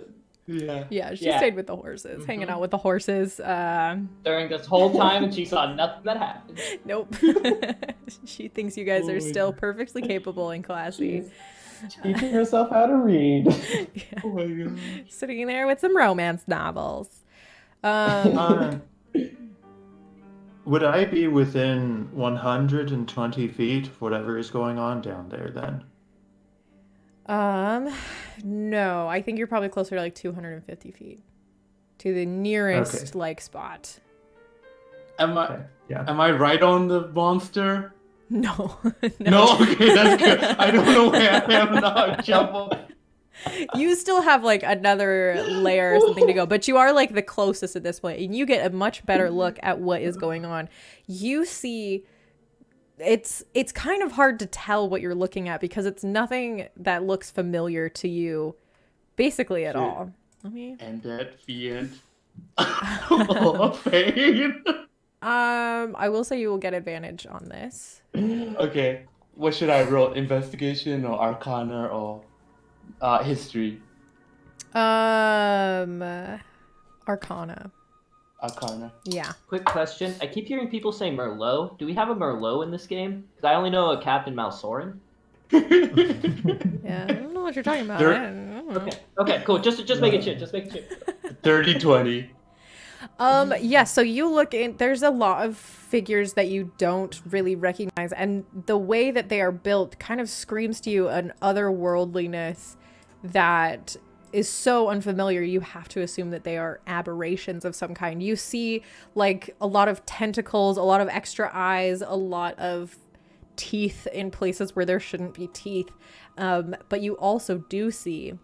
yeah. Yeah, she Yeah. stayed with the horses, hanging out with the horses. During this whole time, and she saw nothing that happened. Nope. She thinks you guys Oh are my still perfectly capable and classy. Teaching herself how to read. Yeah. Oh my god. Sitting there with some romance novels. Um, Would I be within 120 feet of whatever is going on down there then? no, I think you're probably closer to like 250 feet to the nearest Okay. like spot. Am I Okay, yeah. am I right on the monster? No. No, okay, that's good. I don't know where I am now. Jump up. You still have like another layer or something to go, but you are like the closest at this point, and you get a much better look at what is going on. You see, it's kind of hard to tell what you're looking at because it's nothing that looks familiar to you, basically at Sure. all. Let me. And that fiend. Oh, pain. I will say you will get advantage on this. Okay, what should I roll? Investigation or Arcana or history? Arcana. Arcana. Yeah. Quick question. I keep hearing people say Merlot. Do we have a Merlot in this game? Because I only know a Captain Malsorin. Yeah. I don't know what you're talking about. There- I don't know. Okay, cool. Just make it shit. Just make it shit. 30-20. Yeah, so you look in, there's a lot of figures that you don't really recognize, and the way that they are built kind of screams to you an otherworldliness that is so unfamiliar. You have to assume that they are aberrations of some kind. You see like a lot of tentacles, a lot of extra eyes, a lot of teeth in places where there shouldn't be teeth. But you also do see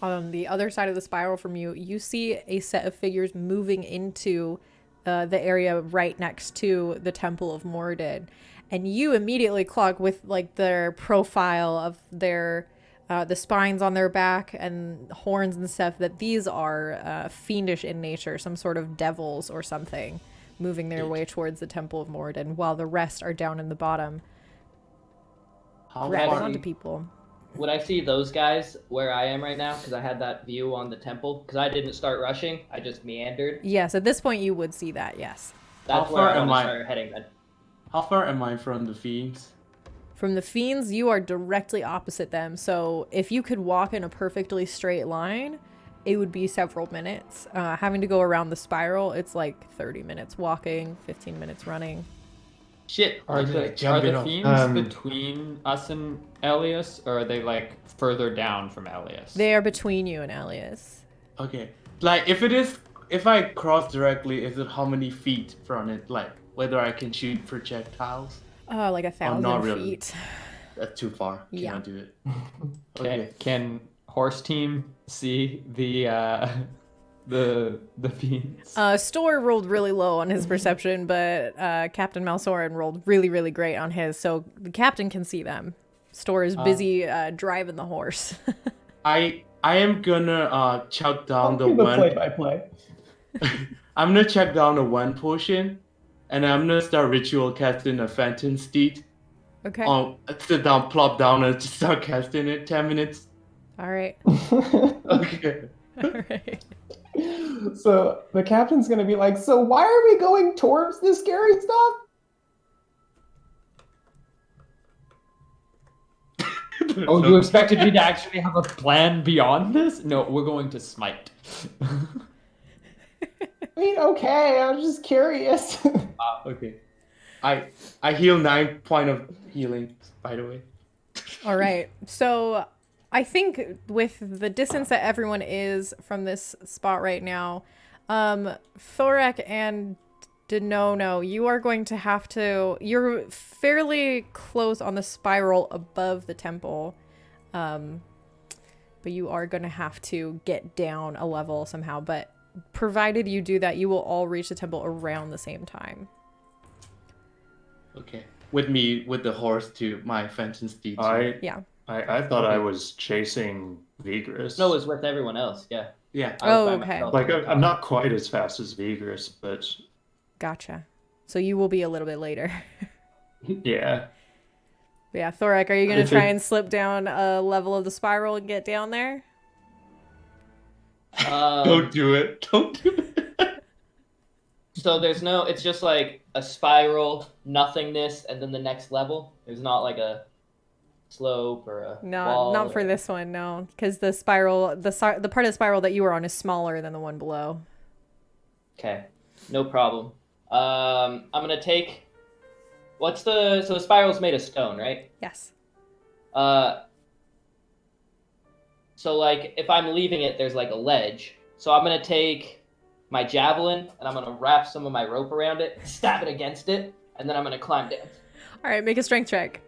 on the other side of the spiral from you, you see a set of figures moving into the area right next to the Temple of Moradin. And you immediately clock with like their profile of their the spines on their back and horns and stuff that these are fiendish in nature, some sort of devils or something moving their way towards the Temple of Moradin, while the rest are down in the bottom How grabbing far? onto people. Would I see those guys where I am right now? Because I had that view on the temple. Because I didn't start rushing. I just meandered. Yes, at this point you would see that, yes. That's How where far I am want to I? start heading then. How far am I from the fiends? From the fiends, you are directly opposite them. So if you could walk in a perfectly straight line, it would be several minutes. Having to go around the spiral, it's like 30 minutes walking, 15 minutes running. Shit. Are I'm the jumping off. fiends between us and Elias, or are they like further down from Elias? They are between you and Elias. Okay. Like if I cross directly, is it how many feet from it? Like whether I can shoot projectiles? Like 1,000 not really. feet. That's too far. Yeah. Cannot do it. Can, Okay. can horse team see the fiends? Store rolled really low on his perception, but Captain Malsorin rolled really, really great on his. So the captain can see them. Store is busy driving the horse. I am gonna chuck down I'll the do the one. play-by-play. I'm gonna check down the one potion, and I'm gonna start ritual casting a phantom steed. Okay. Sit down, plop down, and just start casting it. 10 minutes. All right. Okay. All right. So the captain's gonna be like, so why are we going towards this scary stuff? Oh, you expected me to actually have a plan beyond this? No, we're going to smite. I mean, okay, I'm just curious. Okay. I heal 9 point of healing, by the way. All right. So I think with the distance that everyone is from this spot right now, Thorak and Danono, you are going to have to... You're fairly close on the spiral above the temple. But you are going to have to get down a level somehow. But provided you do that, you will all reach the temple around the same time. Okay. With the horse to my phantom steed. Yeah. I thought I was chasing Vigris. No, it was with everyone else. Yeah. Yeah. I was Oh, by okay. myself. Like, I'm not quite as fast as Vigris, but Gotcha. So you will be a little bit later. yeah. Yeah, Thorak, are you going to If try it- and slip down a level of the spiral and get down there? Don't do it. Don't do it. So there's no, it's just like a spiral, nothingness, and then the next level. There's not like a slope or a No, wall not for or- this one, no. Because the spiral, the part of the spiral that you were on is smaller than the one below. Okay, no problem. I'm gonna take. So the spiral's made of stone, right? Yes. So like if I'm leaving it, there's like a ledge. So I'm gonna take my javelin and I'm gonna wrap some of my rope around it, stab it against it, and then I'm gonna climb down. All right, make a strength check.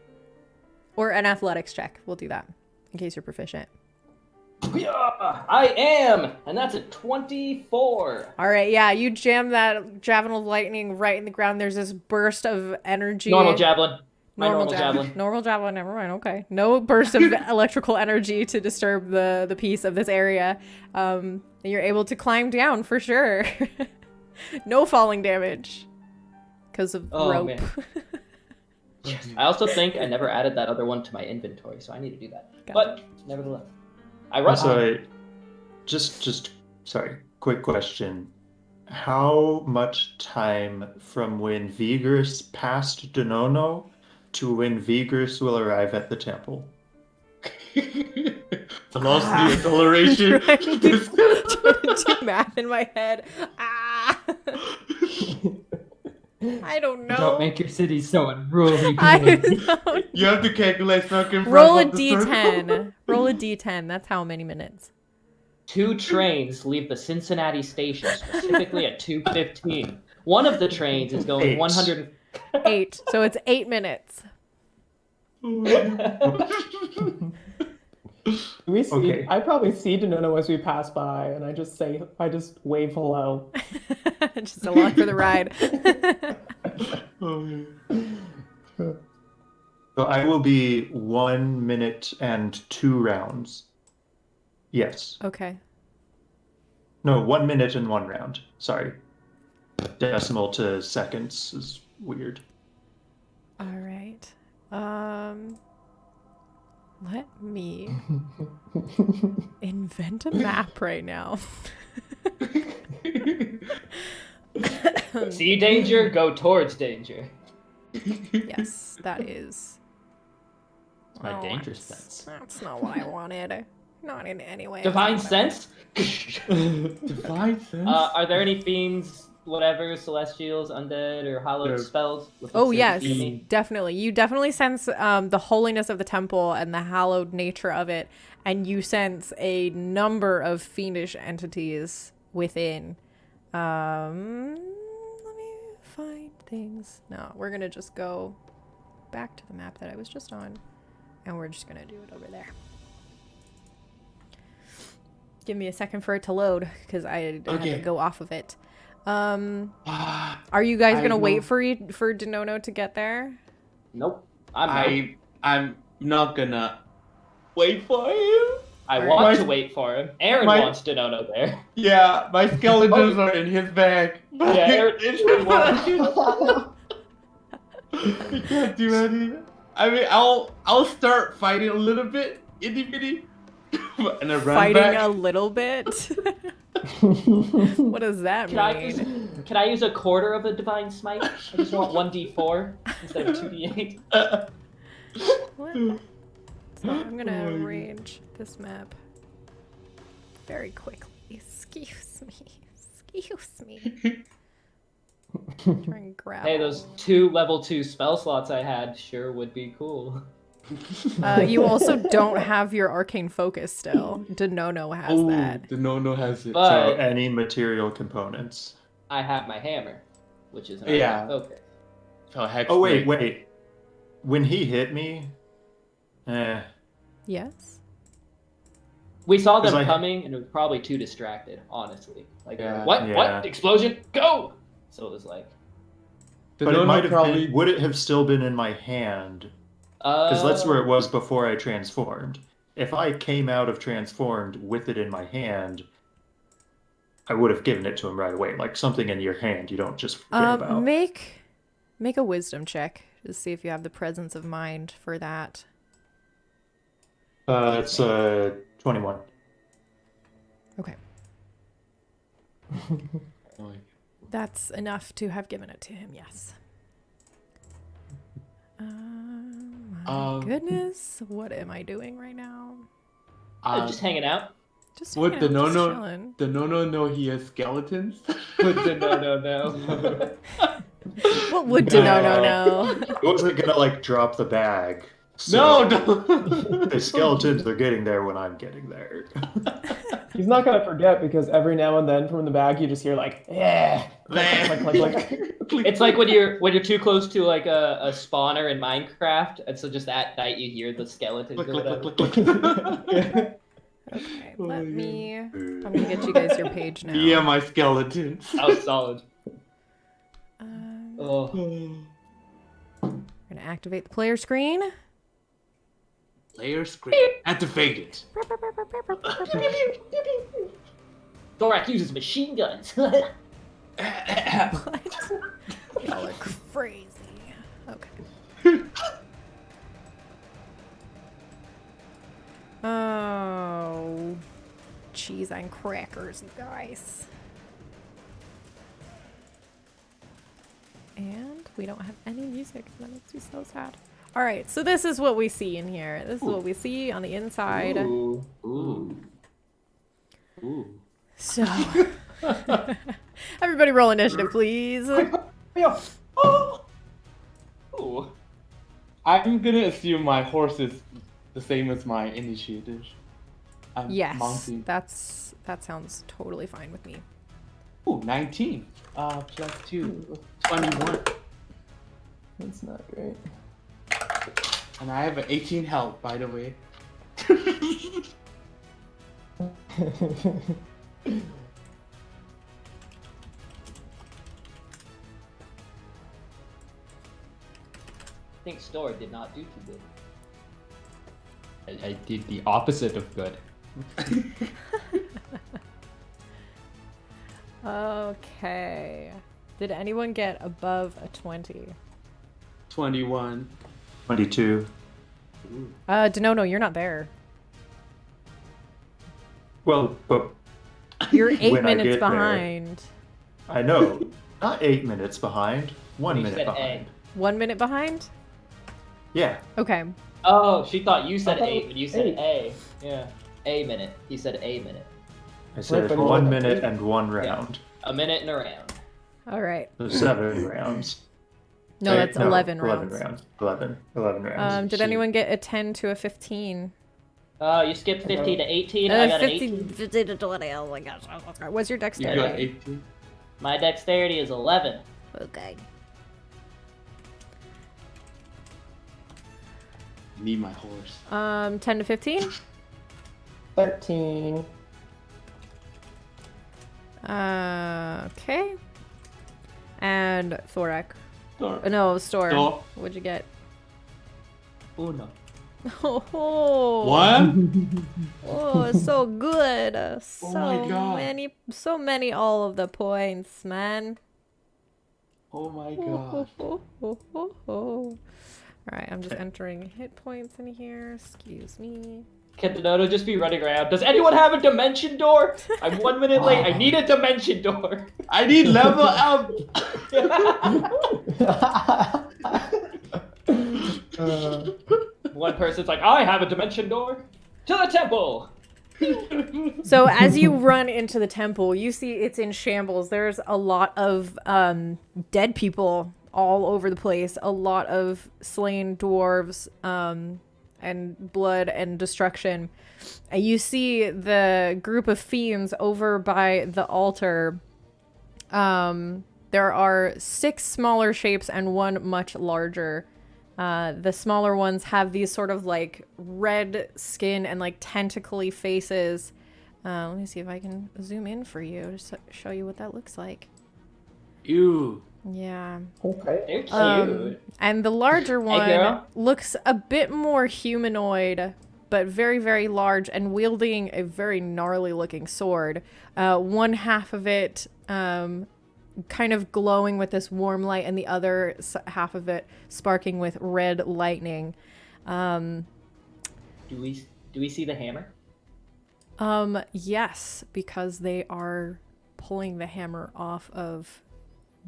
Or an athletics check. We'll do that in case you're proficient. Yeah, I am, and that's a 24. All right, yeah, you jam that javelin of lightning right in the ground. There's this burst of energy. Normal javelin. My Normal normal javelin. javelin. Normal javelin, never mind, okay. No burst of electrical energy to disturb the peace of this area. And you're able to climb down for sure. No falling damage. Because of Oh, rope. man. I also think I never added that other one to my inventory, so I need to do that. Gotcha. But nevertheless, I run. Also, sorry, quick question. How much time from when Vigris passed Danono to when Vigris will arrive at the temple? Velocity, acceleration. Trying to do math in my head. Ah! I don't know. Don't make your city so unruly. I Peter. don't. You have to calculate circumference Roll a of the circle. d10. Roll a d10. That's how many minutes. 2 trains leave the Cincinnati station specifically at 2:15. One of the trains is going 8. 100. 8. So it's 8 minutes. We see. Okay. I probably see Danono as we pass by, and I just wave hello. Just along for the ride. So I will be 1 minute and 2 rounds. Yes. Okay. No, 1 minute and 1 round. Sorry. Decimal to seconds is weird. All right. Let me invent a map right now. See danger, go towards danger. Yes, that is. My Oh, dangerous that's- sense. That's not what I wanted. Not in any way. Divine That's not what I sense. Divine sense. Are there any fiends, whatever, celestials, undead, or hallowed There- spells? with Oh the yes, sense of me? definitely. You definitely sense the holiness of the temple and the hallowed nature of it, and you sense a number of fiendish entities within. Let me find things. No, we're gonna just go back to the map that I was just on, and we're just gonna do it over there. Give me a second for it to load because I had to Okay. go off of it. Are you guys I gonna wait know- for Danono to get there? Nope. I'm not gonna wait for him. I Alright. want My- to wait for him. Aaron my- wants Danono there. Yeah, my skeletons are in his bag. Yeah, Aaron- I can't do anything. I mean, I'll start fighting a little bit, itty bitty, and then run Fighting back. a little bit. What does that Can I, mean? can I use a quarter of a divine smite? I just want 1d4 instead of 2d8. What? So I'm gonna arrange this map very quickly. Excuse me. Excuse me. Try and grab. Hey, those 2 level 2 spell slots I had sure would be cool. You also don't have your arcane focus still. Danono has Oh, that. the no has it. But- So any material components. I have my hammer, which is an Yeah. arcane focus. So hex Oh wait, break. wait. When he hit me, Yes. We saw them 'Cause I- coming, and it was probably too distracted, honestly. Like, Yeah. what? Yeah. What? Explosion? Go! So it was like, The but it no might have probably. been. Would it have still been in my hand? Because that's where it was before I transformed. If I came out of transformed with it in my hand, I would have given it to him right away. Like something in your hand, you don't just forget about. Make a wisdom check to see if you have the presence of mind for that. It's 21. Okay. Oh, That's enough to have given it to him, yes. My goodness. What am I doing right now? just hanging out. Just Would hanging out, just Danono chilling. Danono know he has skeletons? With the no. What would Danono know? I wasn't gonna like drop the bag. So No. the skeletons are getting there when I'm getting there. He's not gonna forget because every now and then from the bag you just hear like, yeah, click, click, click, click. It's like when you're too close to like a spawner in Minecraft, and so just at night you hear the skeletons Click, or click, whatever. click, click, click. Okay, Oh let my me... I'm gonna get you guys your page now. Yeah, my skeletons. That was solid. We're Oh, gonna activate the player screen. Layer screen. Activated. Thorak uses machine guns. What? Y'all are crazy. Okay. Oh, cheese and crackers, you guys. And we don't have any music. That makes me so sad. All right, so this is what we see in here. This is what we see on the inside. Ooh. Ooh. Ooh. So, everybody roll initiative, please. Ooh. I'm gonna assume my horse is the same as my initiative. I'm Yes, mounting. that sounds totally fine with me. Ooh, 19. Plus 2. 21. That's not great. And I have an 18 health, by the way. I think Store did not do too good. I did the opposite of good. Okay. Did anyone get above a 20? 21. 22. Danono, you're not there. Well, but You're 8 When I minutes get there. behind. I know. Not 8 minutes behind. 1 You minute said behind. 1 minute behind? Yeah. Okay. Oh, she thought you said I thought it 8, but you said was A. Yeah. A minute. He said a minute. I said but 1 you- minute and 1 round. A minute and a round. All right. So 7 rounds. No, Right? that's 11 rounds. 11 rounds. Did anyone get a 10 to a 15? You skipped 15 to 18. I got an 18. 50 to 20. Oh my gosh. What's your You dexterity? got 18. My dexterity is 11. Okay. Need my horse. 10 to 15? 13. Okay. And Thorak. Store. No, Store. Store. What'd you get? Uno. Oh, What? Oh, so good. So my God. many, all of the points, man. Oh my god. All right, I'm just entering hit points in here. Excuse me. Can Danono just be running around? Does anyone have a dimension door? I'm 1 minute late. I need a dimension door. I need level up! Uh, One person's like, I have a dimension door. To the temple. So as you run into the temple, you see it's in shambles. There's a lot of dead people all over the place. A lot of slain dwarves and blood and destruction. You see the group of fiends over by the altar. There are 6 smaller shapes and 1 much larger. The smaller ones have these sort of like red skin and like tentacly faces. Let me see if I can zoom in for you to show you what that looks like. Ew. Yeah. Okay. They're cute. And the larger one girl. looks a bit more humanoid, but very, very large and wielding a very gnarly looking sword. One half of it kind of glowing with this warm light and the other half of it sparking with red lightning. Do we see the hammer? Yes, because they are pulling the hammer off of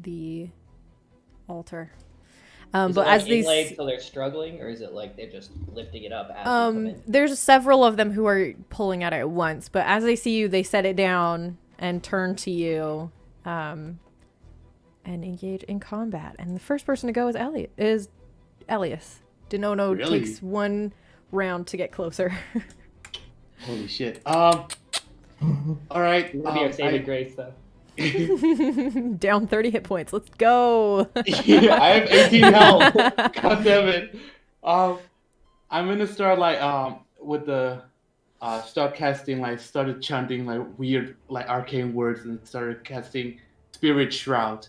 the altar. Is But it as like these inlaid so they're struggling, or is it like they're just lifting it up as we come in? there's several of them who are pulling at it at once, but as they see you, they set it down and turn to you, and engage in combat. And the first person to go is Elias. Danono Really? takes 1 round to get closer. Holy shit. All right. It'll be our saving grace, though. Down 30 hit points. Let's go. Yeah, I have 18 health. God damn it. I'm gonna start with the start casting started chanting weird arcane words and started casting Spirit Shroud,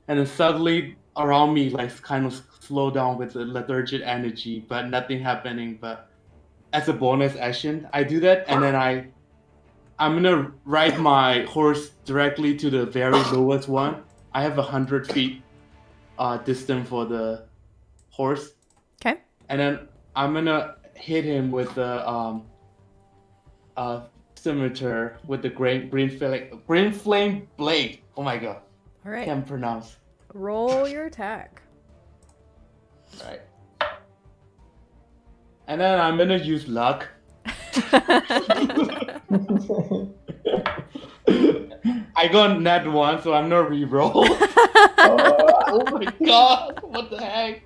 and then suddenly around me kind of slow down with the lethargic energy, but nothing happening. But as a bonus action, I do that, and then I'm gonna ride my horse directly to the very lowest one. I have 100 feet distance for the horse. Okay. And then I'm gonna hit him with the scimitar with the green flame blade. Oh my god, All right. can't pronounce. Roll your attack. Right. And then I'm gonna use luck. I got nat 1, so I'm gonna reroll. Oh my god, what the heck?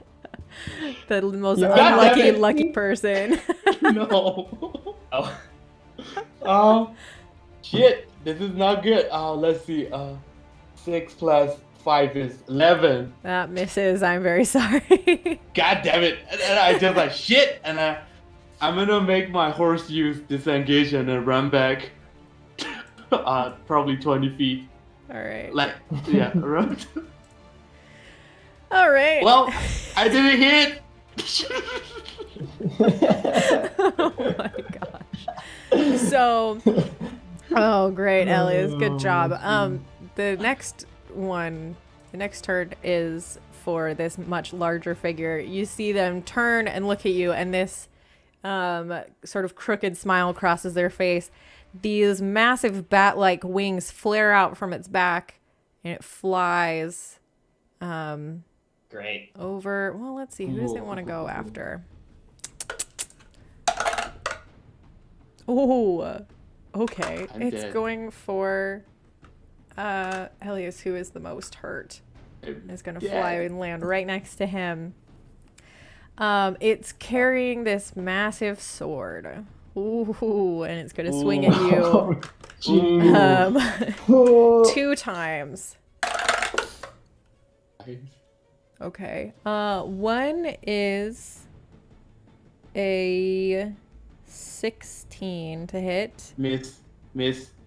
The most Yeah. unlucky God damn it. lucky person. No. Oh, Shit, this is not good. Let's see. 6 plus 5 is 11. That misses. I'm very sorry. God damn it. And then I just shit, and I'm gonna make my horse use disengage and then run back. Probably 20 feet. All right. Around. All right. Well, I didn't hit. Oh my gosh. So, oh great, Elias, good job. The next turn is for this much larger figure. You see them turn and look at you, and this sort of crooked smile crosses their face. These massive bat-like wings flare out from its back, and it flies great. over. Well, let's see. Who does it want to go after? Oh, okay. I'm It's dead. going for Elias, who is the most hurt. It's going to fly and land right next to him. It's carrying this massive sword. Ooh, and it's going to swing at you Oh. 2 times. Okay. One is a 16 to hit. Miss.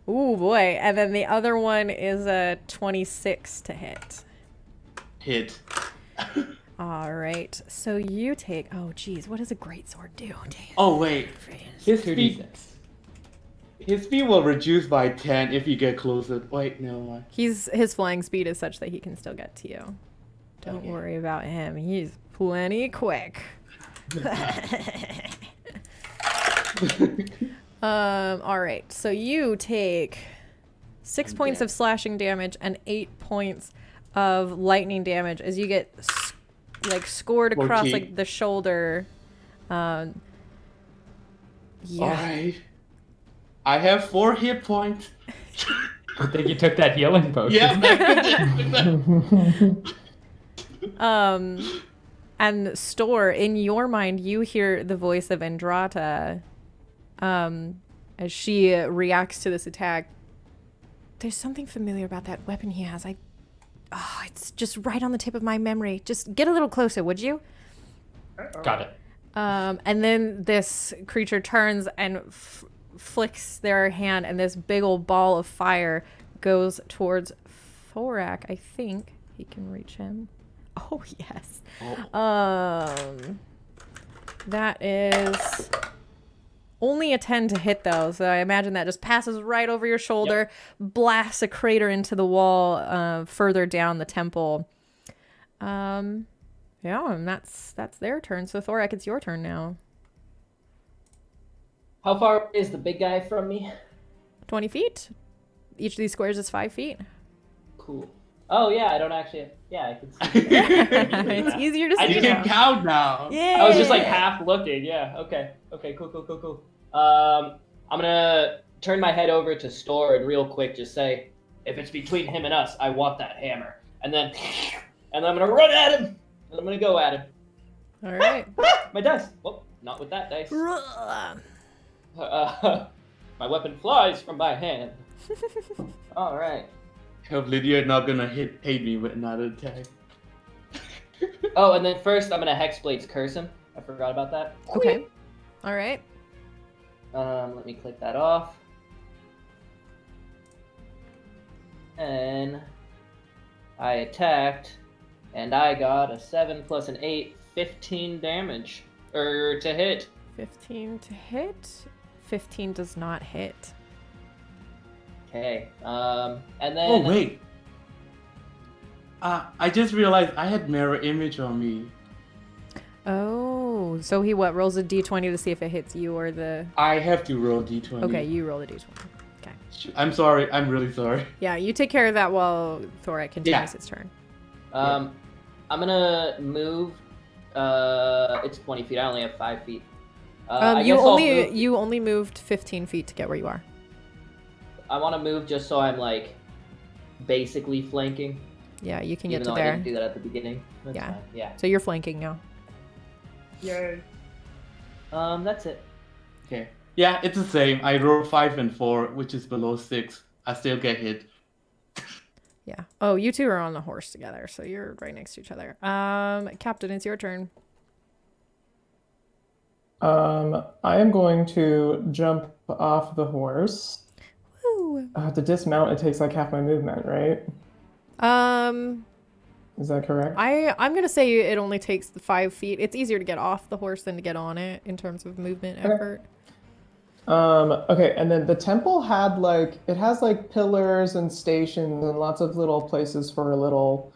Ooh, boy. And then the other one is a 26 to hit. Hit. All right. So you take... Oh, geez. What does a greatsword do? Damn. Oh wait. His speed 2d6. His speed will reduce by 10 if you get closer. Wait, no mind. His flying speed is such that he can still get to you. Don't worry about him. He's plenty quick. All right. So you take 6 points of slashing damage and 8 points of lightning damage as you get scored across 14. the shoulder. Yeah. Alright. I have 4 hit points. Good thing you took that healing potion. Yeah, man. And Store, in your mind, you hear the voice of Andrata as she reacts to this attack. There's something familiar about that weapon he has. It's just right on the tip of my memory. Just get a little closer, would you? Got it. And then this creature turns and flicks their hand, and this big old ball of fire goes towards Thorak. I think he can reach him. Oh, yes. That is only a 10 to hit, though, so I imagine that just passes right over your shoulder, blasts a crater into the wall further down the temple. Yeah, and that's their turn. So, Thorak, it's your turn now. How far is the big guy from me? 20 feet. Each of these squares is 5 feet. Cool. Oh, yeah, I don't actually... Yeah, I can see. It's easier to see. You can count now. Yeah. I was just like half looking. Yeah. Okay. Cool. I'm gonna turn my head over to Store and real quick just say, if it's between him and us, I want that hammer. And then I'm gonna run at him. And I'm gonna go at him. All right. My dice. Well, not with that dice. My weapon flies from my hand. All right. Hopefully you're not gonna hate me with another attack. Oh, and then first I'm gonna Hexblade's curse him. I forgot about that. Okay. All right. Let me click that off. And I attacked, and I got a 7 plus an 8, 15 damage. To hit. 15 to hit. 15 does not hit. Okay. And then... Oh, wait. I just realized I had mirror image on me. Oh, so he rolls a d20 to see if it hits you or the... I have to roll d20. Okay, you roll a d20. Okay. I'm sorry. I'm really sorry. Yeah, you take care of that while Thorak continues his turn. I'm gonna move. It's 20 feet. I only have 5 feet. You only moved 15 feet to get where you are. I want to move just so I'm like basically flanking. Yeah, you can Even get to though there. I didn't do that at the beginning. That's Yeah. fine. Yeah. So you're flanking now. Yay. That's it. Okay. Yeah, it's the same. I rolled 5 and 4, which is below 6. I still get hit. Yeah. Oh, you two are on the horse together, so you're right next to each other. Captain, it's your turn. I am going to jump off the horse. Woo. To dismount, it takes like half my movement, right? Is that correct? I'm gonna say it only takes the 5 feet. It's easier to get off the horse than to get on it in terms of movement effort. Okay, and then the temple had it has pillars and stations and lots of little places for a little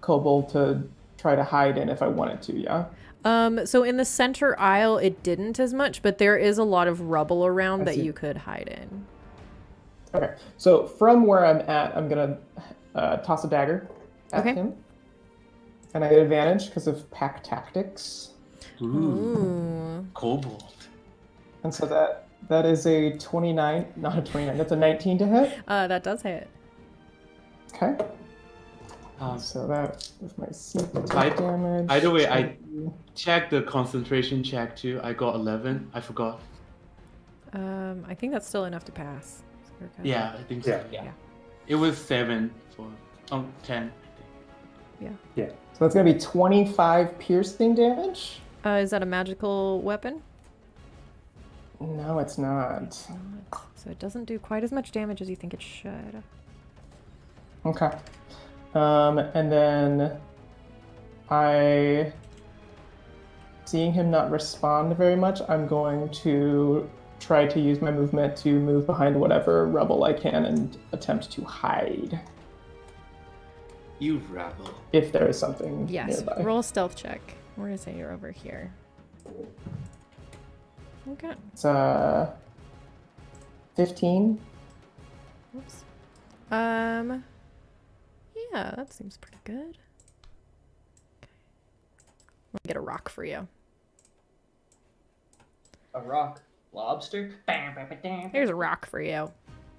kobold to try to hide in if I wanted to, yeah? So in the center aisle, it didn't as much, but there is a lot of rubble around I that see. you could hide in. Okay, so from where I'm at, I'm gonna toss a dagger at him. And I get advantage because of pack tactics. Ooh. Kobold. And so that is a 29, not a 29, that's a 19 to hit. That does hit. Okay. So that with my secret By- damage. By the way, I checked the concentration check too. I got 11. I forgot. I think that's still enough to pass. So you're good. Yeah, I think so. Yeah. It was 7 for 10. So that's gonna be 25 piercing damage. Is that a magical weapon? No, it's not. So it doesn't do quite as much damage as you think it should. Okay. And then seeing him not respond very much, I'm going to try to use my movement to move behind whatever rubble I can and attempt to hide You rebel. if there is something Yes. nearby. Roll a stealth check. We're gonna say you're over here. Okay. It's 15. Oops. Yeah, that seems pretty good. Okay. I'm gonna get a rock for you. A rock. lobster. Here's a rock for you.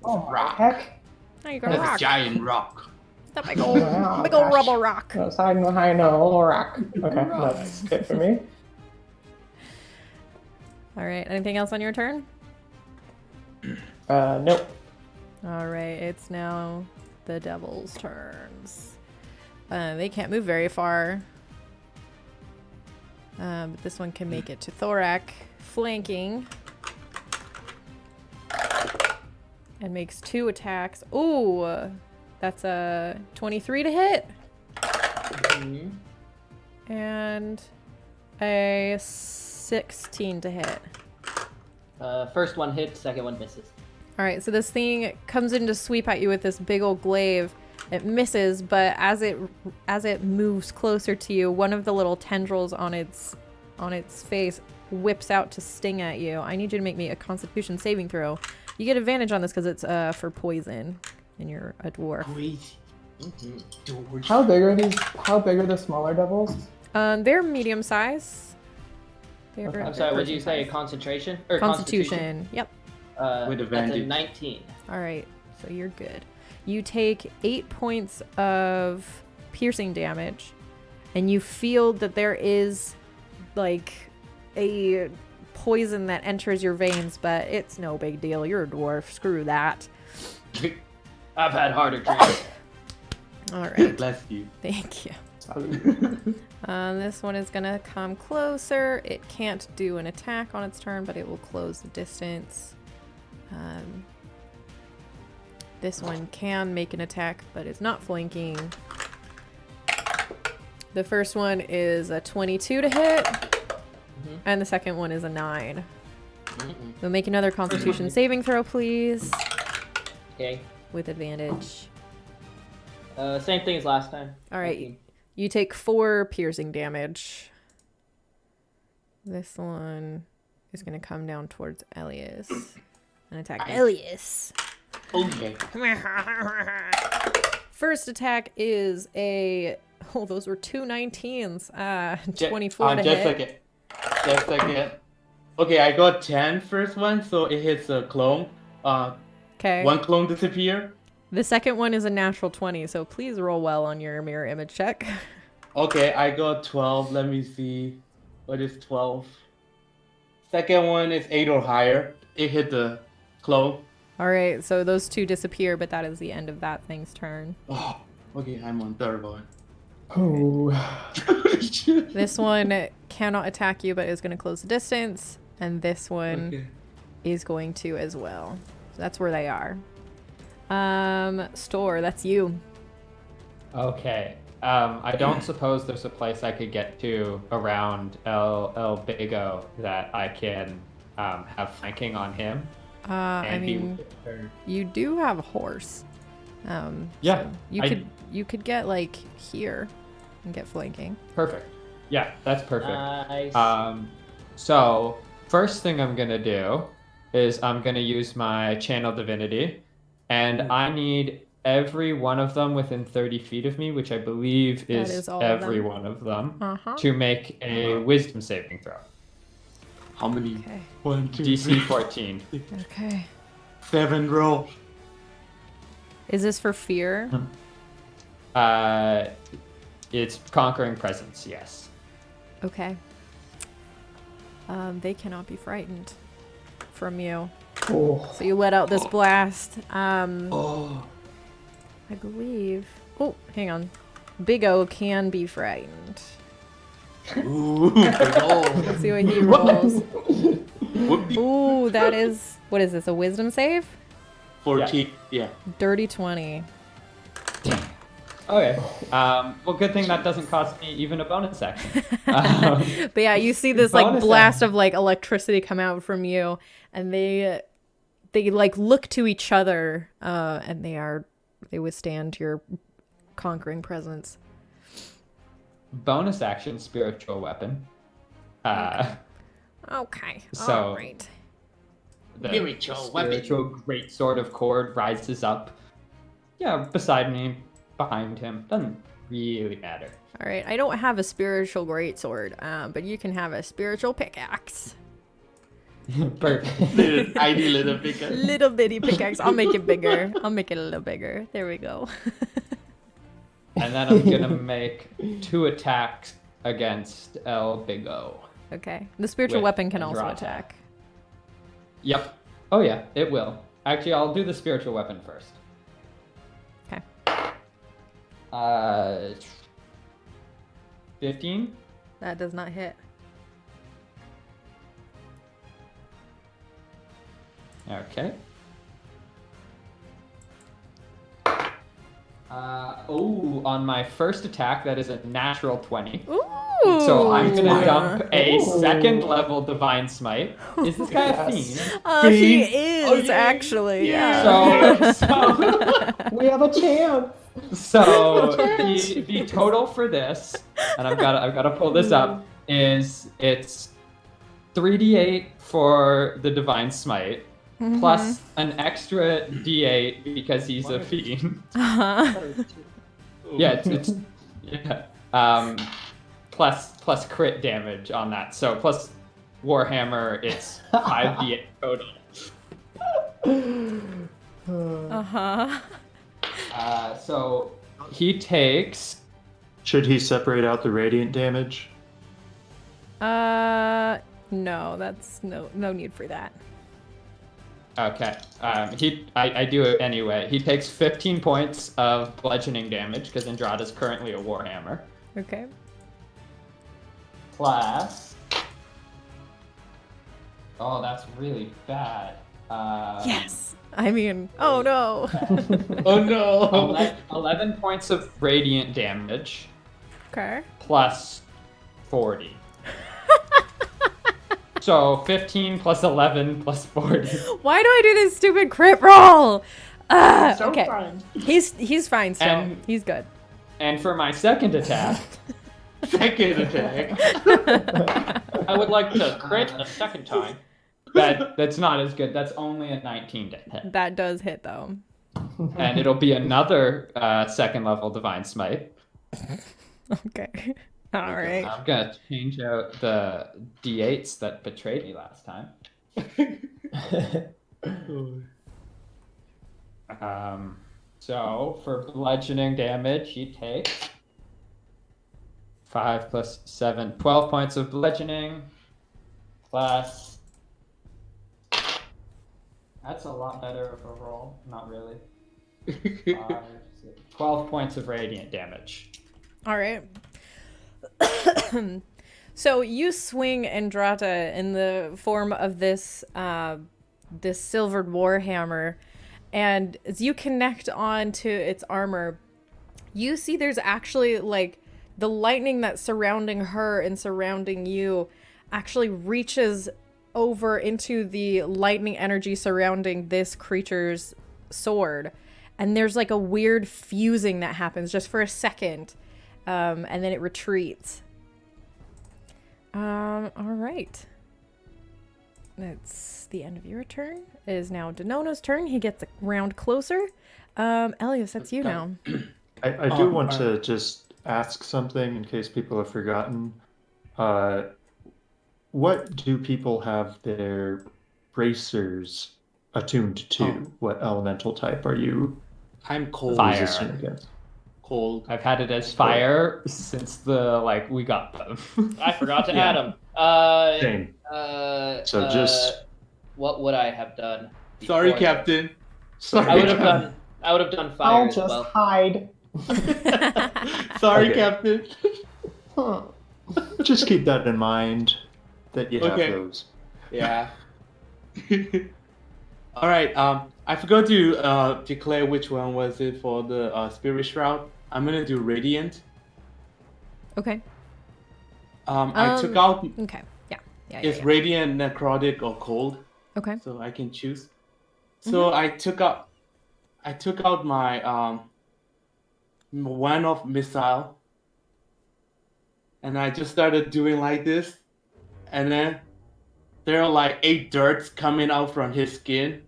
Oh my Rock. heck! Now you got a That's a rock. giant rock. That big old, Wow, big old gosh. rubble rock. I was hiding behind a little rock. Okay, that's it for me. All right. Anything else on your turn? Nope. All right. It's now the devil's turns. They can't move very far. But this one can make it to Thorak, flanking. And makes 2 attacks. Ooh, that's a 23 to hit. And a 16 to hit. First one hits, second one misses. All right, so this thing comes in to sweep at you with this big old glaive. It misses, but as it moves closer to you, one of the little tendrils on its face whips out to sting at you. I need you to make me a Constitution saving throw. You get advantage on this because it's for poison, and you're a dwarf. How big are these? How big are the smaller devils? They're medium size. Okay. I'm sorry, what did you say? Constitution. Concentration? Or Constitution. Yep. With That's a advantage. 19. All right, so you're good. You take 8 points of piercing damage, and you feel that there is like a poison that enters your veins, but it's no big deal. You're a dwarf. Screw that. I've had harder drinks. All right. Bless you. Thank you. This one is gonna come closer. It can't do an attack on its turn, but it will close the distance. This one can make an attack, but it's not flanking. The first one is a 22 to hit, and the second one is a 9. So make another Constitution saving throw, please, Okay. with advantage. Same thing as last time. All right. 19. You take 4 piercing damage. This one is going to come down towards Elias and attack Elias. Okay. First attack is a... Oh, those were 2 19s. 24 to just hit. like it. Just like it. Okay, I got 10 first one, so it hits a clone. Okay. One clone disappear. The second one is a natural 20, so please roll well on your mirror image check. Okay, I got 12. Let me see. What is 12? Second one is 8 or higher. It hit the clone. All right, so those 2 disappear, but that is the end of that thing's turn. Oh, okay, I'm on third one. Oh. This one cannot attack you, but is going to close the distance. And this one Okay. is going to as well. So that's where they are. Store, that's you. Okay. I don't suppose there's a place I could get to around El Bego that I can have flanking on him. I And he mean, would- you do have a horse. Yeah, so you could get like here and get flanking. Perfect. Yeah, that's perfect. Nice. So first thing I'm gonna do is I'm gonna use my channel divinity, and I need every one of them within 30 feet of me, which I believe That is is all of every them. one of them, Uh-huh. to make a wisdom saving throw. How many? Okay. 1, 2, DC 3, 14. Okay. 7 rolls. Is this for fear? It's conquering presence, yes. Okay. They cannot be frightened from you. Oh. So you let out this blast. Oh. I believe. Oh, hang on. Big O can be frightened. Ooh, big ol'. Let's see what he rolls. Whoopie. Ooh, that is. What is this? A wisdom save? 14. Yeah. Dirty 20. Okay. Well, good thing that doesn't cost me even a bonus action. But yeah, you see this like Bonus blast action. of like electricity come out from you, and they like look to each other, and they withstand your conquering presence. Bonus action, spiritual weapon. Okay. So- All right. The Spiritual weapon. spiritual great sword of cord rises up. Yeah, beside me, behind him. Doesn't really matter. All right. I don't have a spiritual greatsword, but you can have a spiritual pickaxe. Perfect. Little tiny little pickaxe. Little bitty pickaxe. I'll make it bigger. I'll make it a little bigger. There we go. And then I'm gonna make 2 attacks against El Big O. Okay. The spiritual With weapon can also Andrata. attack. Yep. Oh yeah, it will. Actually, I'll do the spiritual weapon first. Okay. 15. That does not hit. Okay. On my first attack, that is a natural 20. Ooh. So I'm gonna dump a Ooh. 2nd level Divine Smite. Is this guy a Yes. fiend? He Fiend? is Oh, yeah. actually. Yeah. We have a chance. So the total for this, and I've got to pull this up, is it's 3d8 for the Divine Smite, plus an extra d8 because he's a fiend. Uh-huh. Yeah, it's plus crit damage on that. So plus Warhammer, it's 5d8 total. Uh-huh. So he takes. Should he separate out the radiant damage? No, that's no need for that. Okay. I do it anyway. He takes 15 points of bludgeoning damage because Andrada's currently a Warhammer. Okay. Plus. Oh, that's really bad. Yes. I mean, oh no. Oh no! 11 points of radiant damage Okay. plus 40. So 15 plus 11 plus 40. Why do I do this stupid crit roll? So Okay. fun. He's fine still. And- He's good. And for my second attack, Second attack. I would like to crit a second time. that's not as good. That's only a 19 to hit. That does hit though. And it'll be another 2nd level Divine Smite. Okay. All right. I'm gonna change out the d8s that betrayed me last time. So for bludgeoning damage, he takes 5 plus 7, 12 points of bludgeoning, plus. That's a lot better of a roll. Not really. 12 points of radiant damage. All right. So you swing Andrata in the form of this this silvered warhammer, and as you connect onto its armor, you see there's actually like the lightning that's surrounding her and surrounding you actually reaches over into the lightning energy surrounding this creature's sword, and there's like a weird fusing that happens just for a second, and then it retreats. All right. That's the end of your turn. It is now Danono's turn. He gets a round closer. Elias, that's you now. I do want to just ask something in case people have forgotten. What do people have their bracers attuned to? What elemental type are you I'm cold. Fire. resistant against? Cold. I've had it as fire since we got them. I forgot to Yeah. add them. Same. So just What would I have done? Sorry, before? Captain. Sorry. I would have done fire I'll as just well. hide. Sorry, Okay. Captain. just keep that in mind that you have Okay. those. Yeah. All right. I forgot to declare which one was it for the Spirit Shroud. I'm gonna do Radiant. Okay. I took out Okay. Yeah. Yeah. it's Radiant, Necrotic, or Cold, Okay. so I can choose. So I took out my one of missile, and I just started doing like this, and then there are like 8 darts coming out from his skin.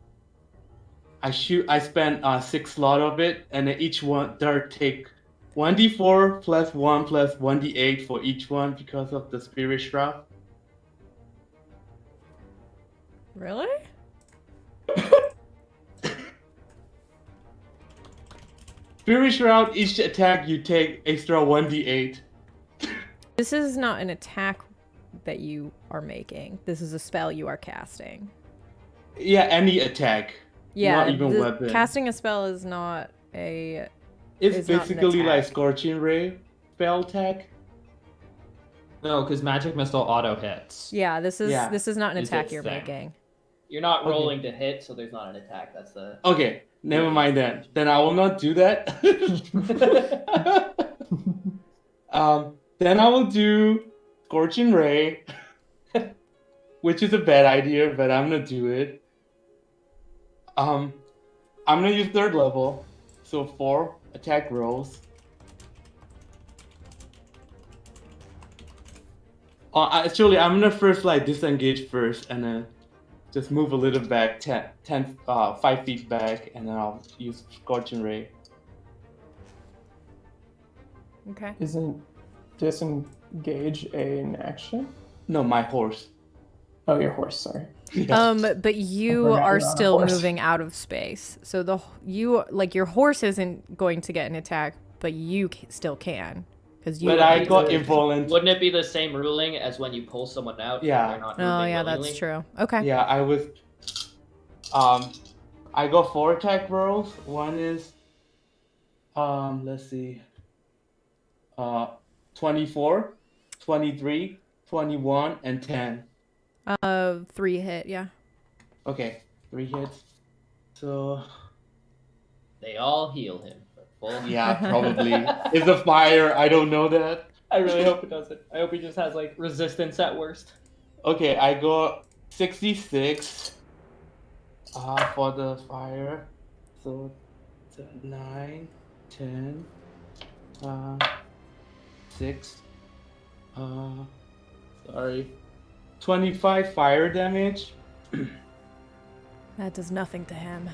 I spent 6 slot of it, and then each one dart take 1d4 plus 1 plus 1d8 for each one because of the Spirit Shroud. Really? Spirit Shroud, each attack you take extra 1d8. This is not an attack that you are making. This is a spell you are casting. Yeah, any attack. Yeah, Not even weapon. casting a spell is not a... It's It's not an basically like attack. Scorching Ray spell attack. No, because Magic Missile auto hits. Yeah, this is Yeah. not an Is attack its you're thing. making. You're not Okay. rolling to hit, so there's not an attack. That's the. Okay, never mind then. Then I will not do that. Then I will do Scorching Ray, which is a bad idea, but I'm gonna do it. I'm gonna use 3rd level, so 4 attack rolls. Actually, I'm gonna first like disengage first, and then just move a little back, 5 feet back, and then I'll use Scorching Ray. Okay. Isn't disengage an action? No, my horse. Oh, your horse. Sorry. But you I forgot are you're on a still horse. moving out of space. So your horse isn't going to get an attack, but you still can. Because you But would I be- got involunteer. Wouldn't it be the same ruling as when you pull someone out? and Yeah. They're not Oh moving yeah, willingly? that's true. Okay. Yeah, I was. I got 4 attack rolls. One is, let's see. 24, 23, 21, and 10. 3 hit, yeah. Okay, 3 hits. So They all heal him. For full. yeah, probably. It's a fire. I don't know that. I really hope it doesn't. I hope he just has like resistance at worst. Okay, I got 66 for the fire. So 9, 10, 6, sorry, 25 fire damage. That does nothing to him.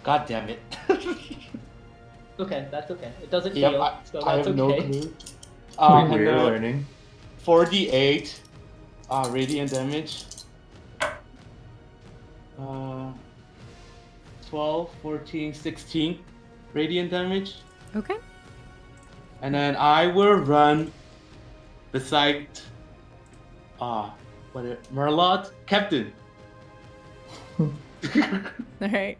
God damn it. Okay, that's okay. It doesn't Yep, heal, so that's I have okay. no clue. We're And then learning. 48 radiant damage. 12, 14, 16 radiant damage. Okay. And then I will run beside Merlot Captain. All right.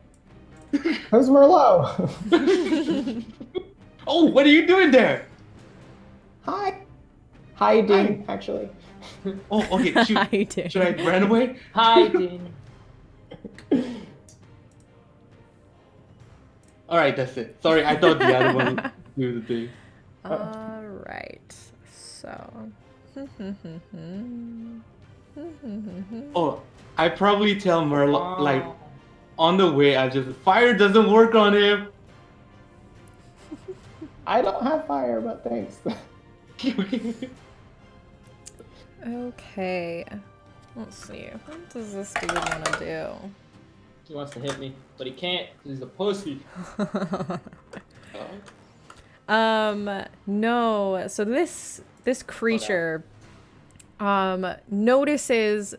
Who's Merlot? Oh, what are you doing there? Hi. Hiding, actually. Oh, okay. Shoot. I did. Should I run away? Hi, Dean. All right, that's it. Sorry, I thought the other one would do the thing. All right. So. Oh, I probably tell Merlot like on the way. I just fire doesn't work on him. I don't have fire, but thanks. Okay. Let's see. What does this dude want to do? He wants to hit me, but he can't because he's a pussy. No. So this creature notices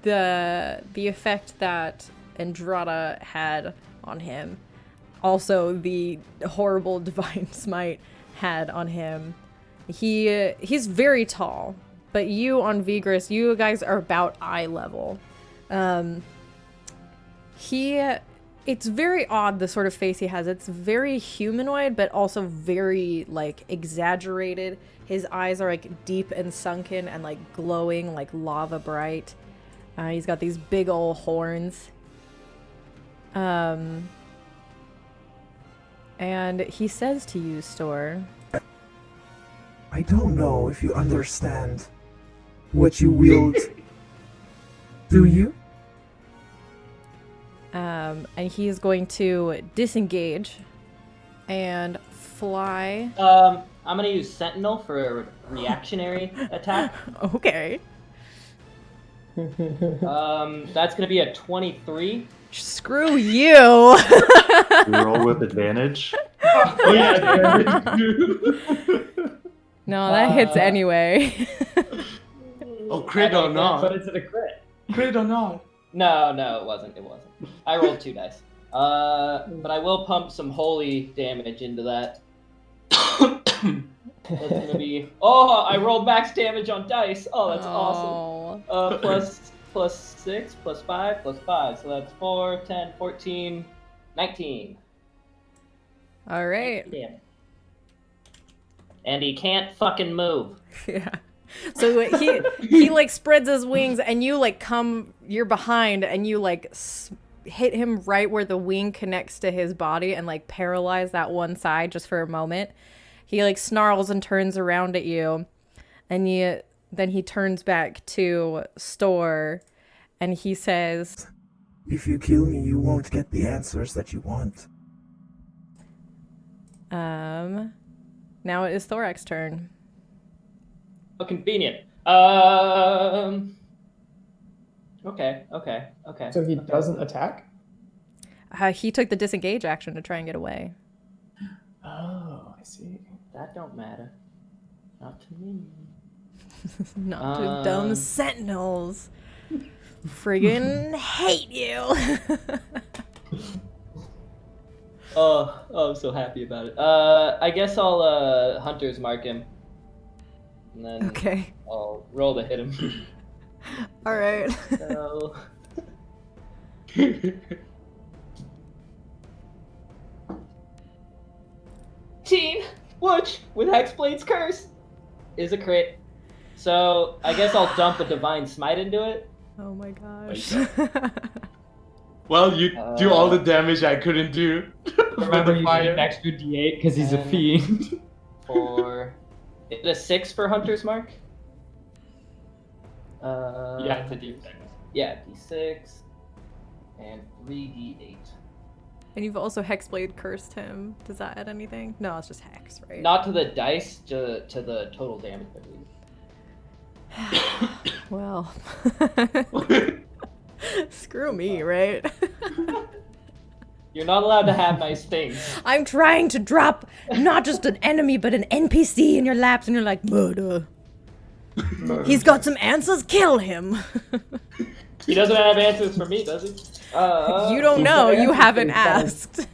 the effect that Andrada had on him. Also the horrible divine smite had on him. He's very tall, but you on Vigris, you guys are about eye level. It's very odd, the sort of face he has. It's very humanoid, but also very, like, exaggerated. His eyes are, like, deep and sunken and, like, glowing, like, lava bright. He's got these big ol' horns. And he says to you, Store, I don't know if you understand what you wield. Do you? and he is going to disengage and fly. I'm gonna use Sentinel for a reactionary attack. Okay. That's gonna be a 23. Screw you. Roll with advantage. Oh yeah. No, that hits anyway. Oh, crit or But not? it's a crit. Crit or not? No, it wasn't. I rolled 2 dice. But I will pump some holy damage into that. That's gonna be. Oh, I rolled max damage on dice. Oh, that's awesome. Plus 6, plus 5, plus 5. So that's 4, 10, 14, 19. All right. Damn. And he can't fucking move. Yeah. So he like spreads his wings, and you like you're behind, and you like hit him right where the wing connects to his body, and like paralyze that one side just for a moment. He like snarls and turns around at you, and then he turns back to Store, and he says, If you kill me, you won't get the answers that you want. now it is Thorak's turn. How convenient. Okay. So he doesn't attack? He took the disengage action to try and get away. Oh, I see. That don't matter. Not to me. Not to dumb sentinels. Friggin' hate you. Oh, I'm so happy about it. I guess I'll Hunter's mark him. And then Okay. I'll roll to hit him. All right. So... Teen, which, with Hexblade's curse, is a crit. So I guess I'll dump a Divine Smite into it. Oh my gosh. Well, you do all the damage I couldn't do. Remember, With the you fire. get an extra D8 because he's a And- fiend. For... Is it a 6 for Hunter's mark? Yeah, it's a D6. Yeah, D6. And 3D8. And you've also Hexblade cursed him. Does that add anything? No, it's just Hex, right? Not to the dice, to the total damage, I believe. Well. Screw me, right? You're not allowed to have nice things. I'm trying to drop not just an enemy, but an NPC in your laps, and you're like, murder. He's got some answers, kill him. He doesn't have answers for me, does he? You don't know, you haven't answers, asked.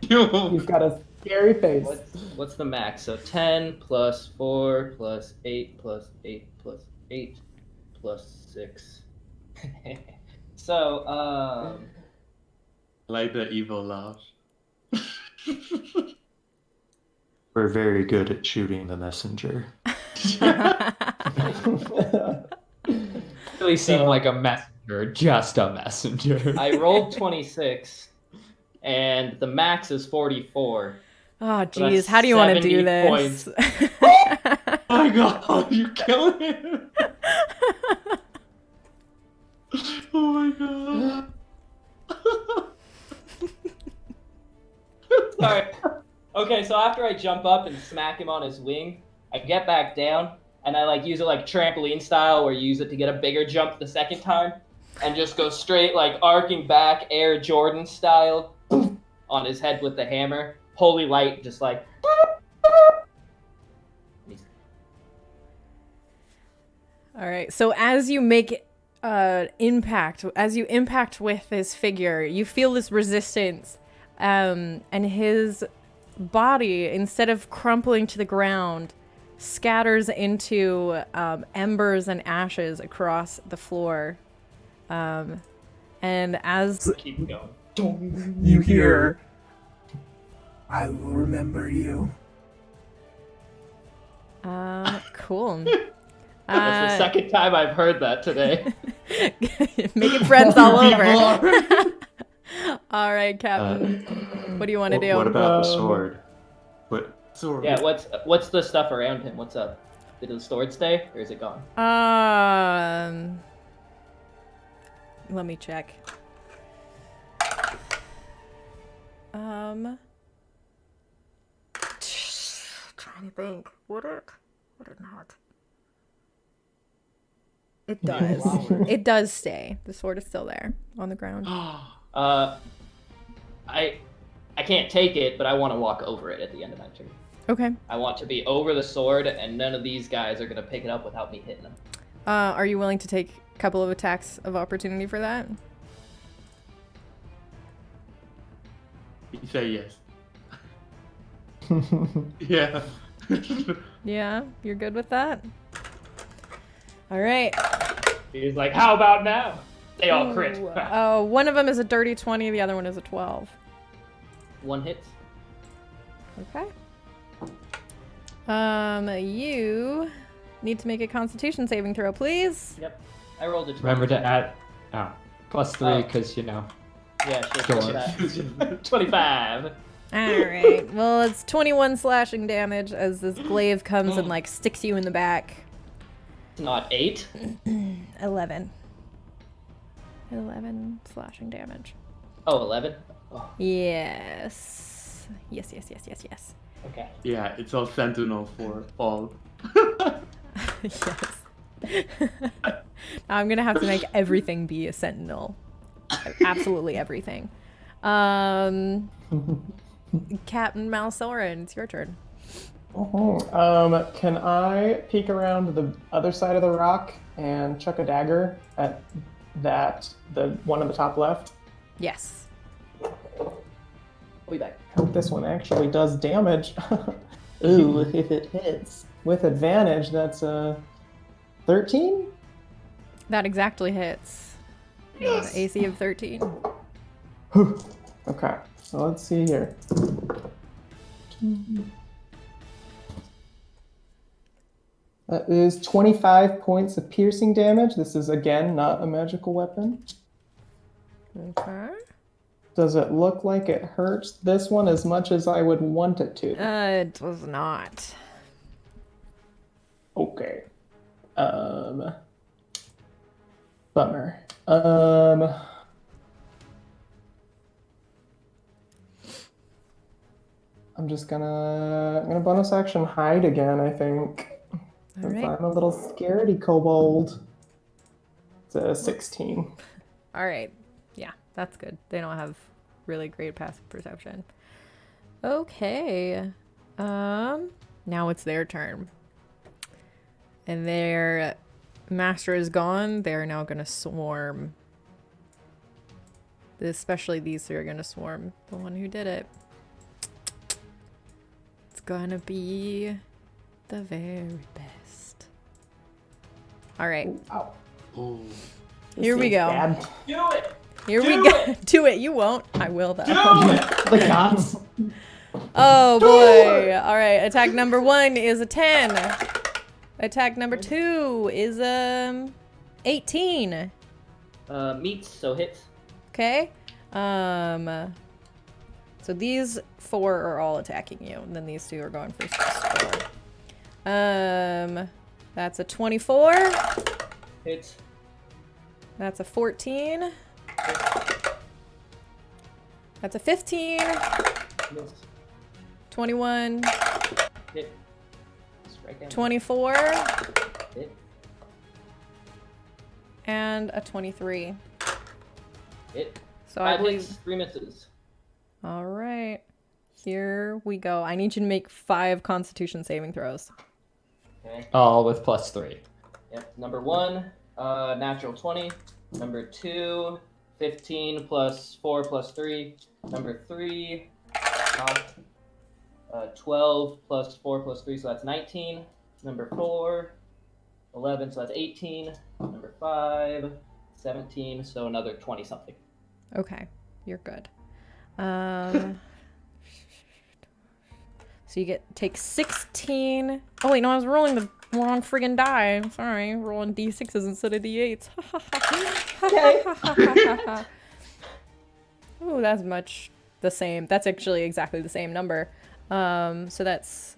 You've got a scary face. What's the max? So 10 plus 4 plus 8 plus 8 plus 8 plus 6. So, Like the evil laugh. We're very good at shooting the messenger. Really seem like a messenger, just a messenger. I rolled 26, and the max is 44. Oh, that's geez, how do you want to do 70 this? points. Oh my god, you killed him! Oh my god. Sorry. Okay, so after I jump up and smack him on his wing, I get back down, and I like use it like trampoline style, where you use it to get a bigger jump the second time, and just go straight like arcing back Air Jordan style on his head with the hammer. Holy light, just like. All right, so as you make impact, as you impact with this figure, you feel this resistance, and his body, instead of crumpling to the ground, scatters into embers and ashes across the floor. And as Keep going. You hear, I will remember you. cool. That's the second time I've heard that today. Making friends all over. People All right, Captain. What do you want to do? What about the sword? What? Sorry. Yeah, what's the stuff around him? What's up? Did the sword stay, or is it gone? Let me check. Trying to think. Would it not? It does. It does stay. The sword is still there on the ground. I can't take it, but I want to walk over it at the end of my turn. Okay. I want to be over the sword, and none of these guys are gonna pick it up without me hitting them. Are you willing to take a couple of attacks of opportunity for that? He said yes. Yeah. Yeah, you're good with that? All right. He's like, how about now? They all crit. Oh, one of them is a dirty 20, the other one is a 12. One hit. Okay. You need to make a Constitution saving throw, please. Yep. I rolled a 20. Remember to add +3 Oh. because you know. Yeah, sure. Go look on. at that. 25. All right. Well, it's 21 slashing damage as this glaive comes and like sticks you in the back. Not 8. 11 slashing damage. Oh, 11? Oh, Yes. Yes. okay. Yeah, it's all Sentinel for fall. Yes. Now I'm gonna have to make everything be a sentinel. Absolutely everything. Captain Malsoren, it's your turn. Can I peek around the other side of the rock and chuck a dagger at the one on the top left? Yes. I'll be back. Hope this one actually does damage. Ooh, if it hits. With advantage, that's a 13? That exactly hits. Yes. AC of 13. Okay, so let's see here. That is 25 points of piercing damage. This is, again, not a magical weapon. Okay. Does it look like it hurts this one as much as I would want it to? It does not. Okay. Bummer. I'm just gonna bonus action hide again, I think. All right. I'm a little scaredy kobold. It's a 16. All right. Yeah, that's good. They don't have really great passive perception. Okay. Now it's their turn. And their master is gone. They're now going to swarm. Especially these three are going to swarm the one who did it. It's going to be the very best. All right. Ow. Oh. Here we go. Bad. Do it! Here we go. Do it. You won't. I will, though. The gods. Oh, boy. All right. Attack number 1 is a 10. Attack number 2 is 18. Meets, so hits. Okay. So these 4 are all attacking you, and then these 2 are going for score. That's a 24. Hits. That's a 14. That's a 15. Miss. 21. Hit. Strike down. 24. Hit. And a 23. Hit. So I 5 believe. hits, 3 misses. All right. Here we go. I need you to make 5 Constitution saving throws. Okay. All with +3. Yep. Number 1, natural 20. Number 2, 15 plus 4 plus 3. Number 3, 12 plus 4 plus 3, so that's 19. Number 4, 11, so that's 18. Number 5, 17, so another 20 something. Okay, you're good. So you take 16. Oh wait, no, I was rolling the wrong friggin' die. Sorry, rolling d6s instead of d8s. Oh, that's much the same. That's actually exactly the same number. So that's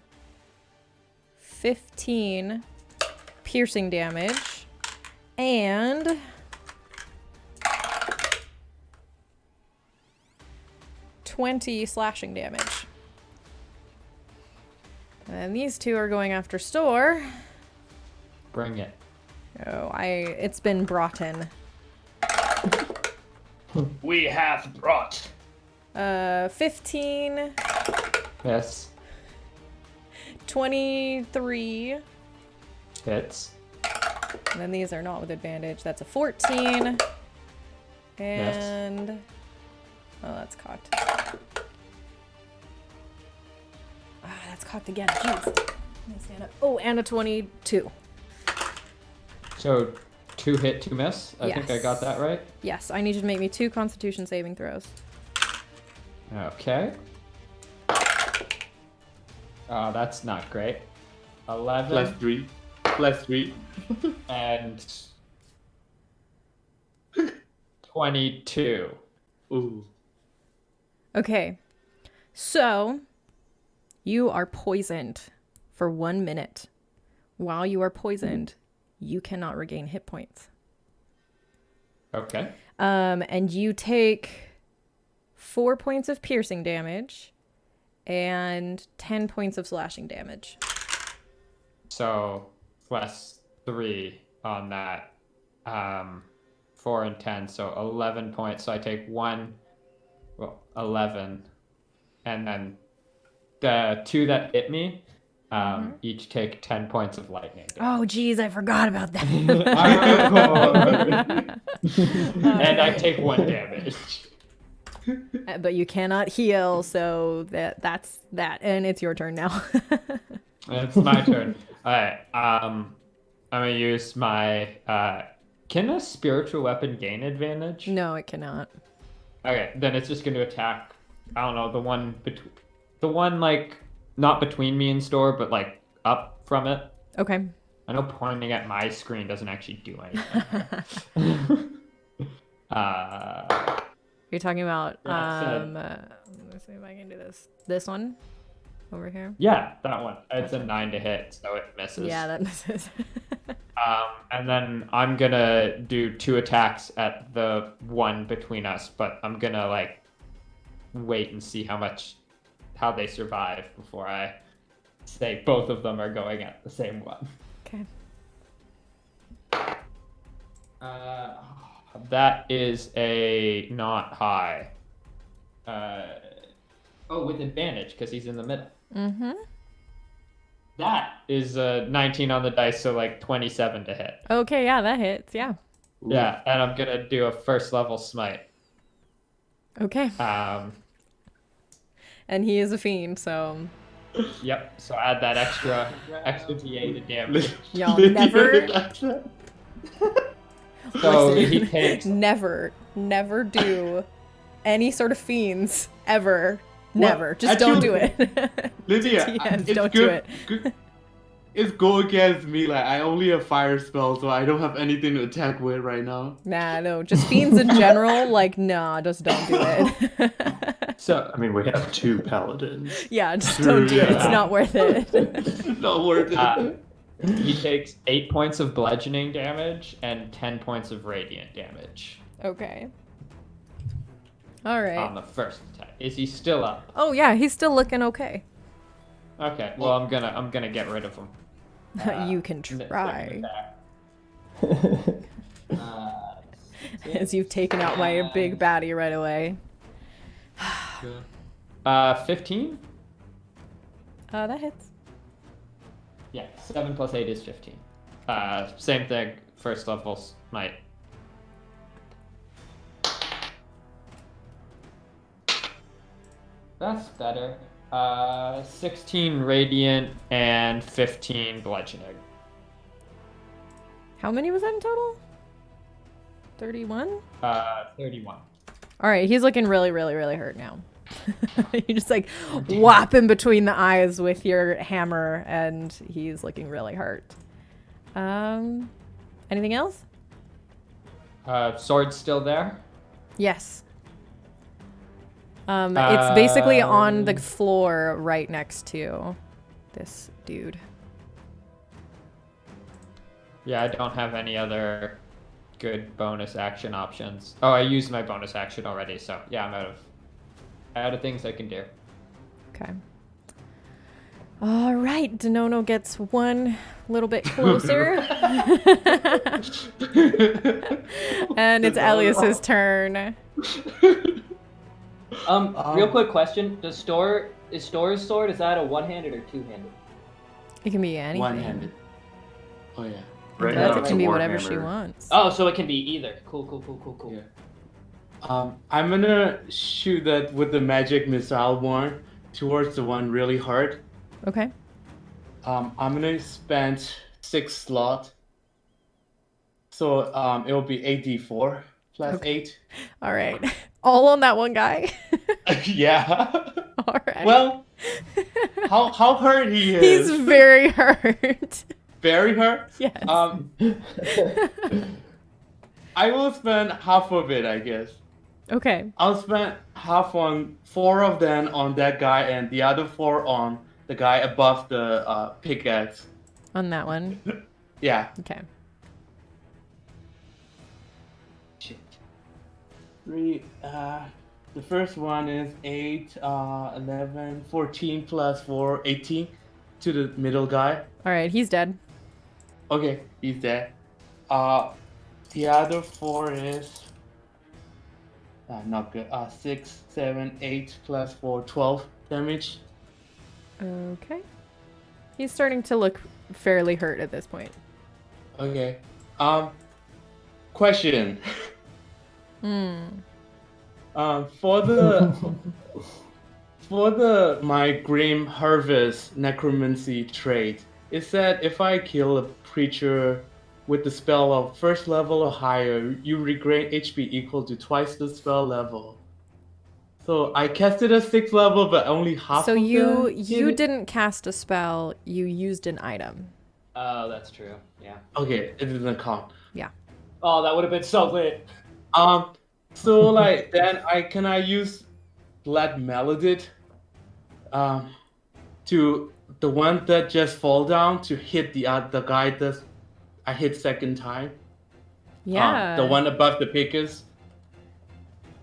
15 piercing damage and 20 slashing damage. And these 2 are going after Store. Bring it. Oh, it's been brought in. We hath brought. 15, Yes. 23, Hits. and then these are not with advantage. That's a 14, and oh, that's cocked. That's cocked again. Jeez. Let me stand up. Oh, and a 22. So 2 hit, 2 miss. I think I got that right. Yes, I need you to make me 2 Constitution saving throws. Okay. Oh, that's not great. 11 +3. +3. and 22. Ooh. Okay, so you are poisoned for 1 minute. While you are poisoned, you cannot regain hit points. Okay. And you take 4 points of piercing damage and 10 points of slashing damage. So +3 on that. 4 and 10, so 11 points. So I take 11. And then the 2 that hit me, each take 10 points of lightning damage. Oh, geez, I forgot about that. And I take 1 damage. But you cannot heal, so that's that. And it's your turn now. It's my turn. Alright, I'm gonna use my, can a spiritual weapon gain advantage? No, it cannot. Okay, then it's just gonna attack, I don't know, the one like, not between me and Store, but like, up from it. Okay. I know pointing at my screen doesn't actually do anything. You're talking about, Yeah, let's see if I can do this. This one? Over here? Yeah, that one. It's a 9 to hit, so it misses. Yeah, that misses. And then I'm gonna do 2 attacks at the one between us, but I'm gonna like wait and see how they survive before I say both of them are going at the same one. Okay. That is a not high. With advantage because he's in the middle. Mm-hmm. That is a 19 on the dice, so like 27 to hit. Okay, yeah, that hits, yeah. Yeah, and I'm gonna do a first level smite. Okay. And he is a fiend, so... Yep, so add that extra D8 of damage. Y'all never... So Listen, he takes... Never do any sort of fiends, ever. Never. What? Just don't do it. Lydia, TMs, it's don't do it. It's go against me. Like, I only have fire spells, so I don't have anything to attack with right now. Nah, no. Just fiends in general, like, nah, just don't do it. So, I mean, we have 2 paladins. Yeah, just don't do it. It's not worth it. Not worth it. he takes 8 points of bludgeoning damage and 10 points of radiant damage. Okay. All right. On the first attack. Is he still up? Oh yeah, he's still looking okay. Okay, well I'm gonna get rid of him. You can Second try. attack. As you've taken out my big baddie right away. 15? That hits. Yeah, 7 plus 8 is 15. Same thing, first level smite. That's better. 16 radiant and 15 bludgeoning. How many was that in total? 31? 31. All right, he's looking really, really, really hurt now. You just like whop him between the eyes with your hammer, and he's looking really hurt. Anything else? Sword's still there? Yes. It's basically on the floor right next to this dude. Yeah, I don't have any other good bonus action options. Oh, I used my bonus action already, so yeah, I'm out of things I can do. Okay. All right, Danono gets one little bit closer. And it's Elias's turn. Real quick question: is Store's sword, is that a one-handed or two-handed? It can be anything. One-handed. Oh yeah. Right But now it it's can a be whatever she warhammer. wants. Oh, so it can be either. Cool. Yeah. I'm gonna shoot that with the magic missile one towards the one really hard, Okay. I'm gonna spend 6 slot. So it will be 8d4 plus Okay. 8. All right. All on that one guy. Yeah. All right. Well, how hurt he is. He's very hurt. Very hurt. Yes. I will spend half of it, I guess. Okay. I'll spend half on 4 of them on that guy and the other 4 on the guy above the pickaxe. On that one. Yeah. Okay. Shit. 3, the first one is 8, 11, 14 plus 4, 18 to the middle guy. All right. He's dead. Okay, he's dead. The other 4 is not good. 6, 7, 8 plus 4, 12 damage. Okay. He's starting to look fairly hurt at this point. Okay. Question. For the my Grim Harvest Necromancy trait, it said if I kill a creature with the spell of first level or higher, you regain HP equal to twice the spell level. So I casted a 6th level, but only half. So of you them didn't cast a spell. You used an item. Oh, that's true. Yeah. Okay, it didn't count. Yeah. Oh, that would have been so lit. So like then I use Blood Melodid, to the one that just fall down to hit the guy that I hit second time. Yeah. The one above the pickers.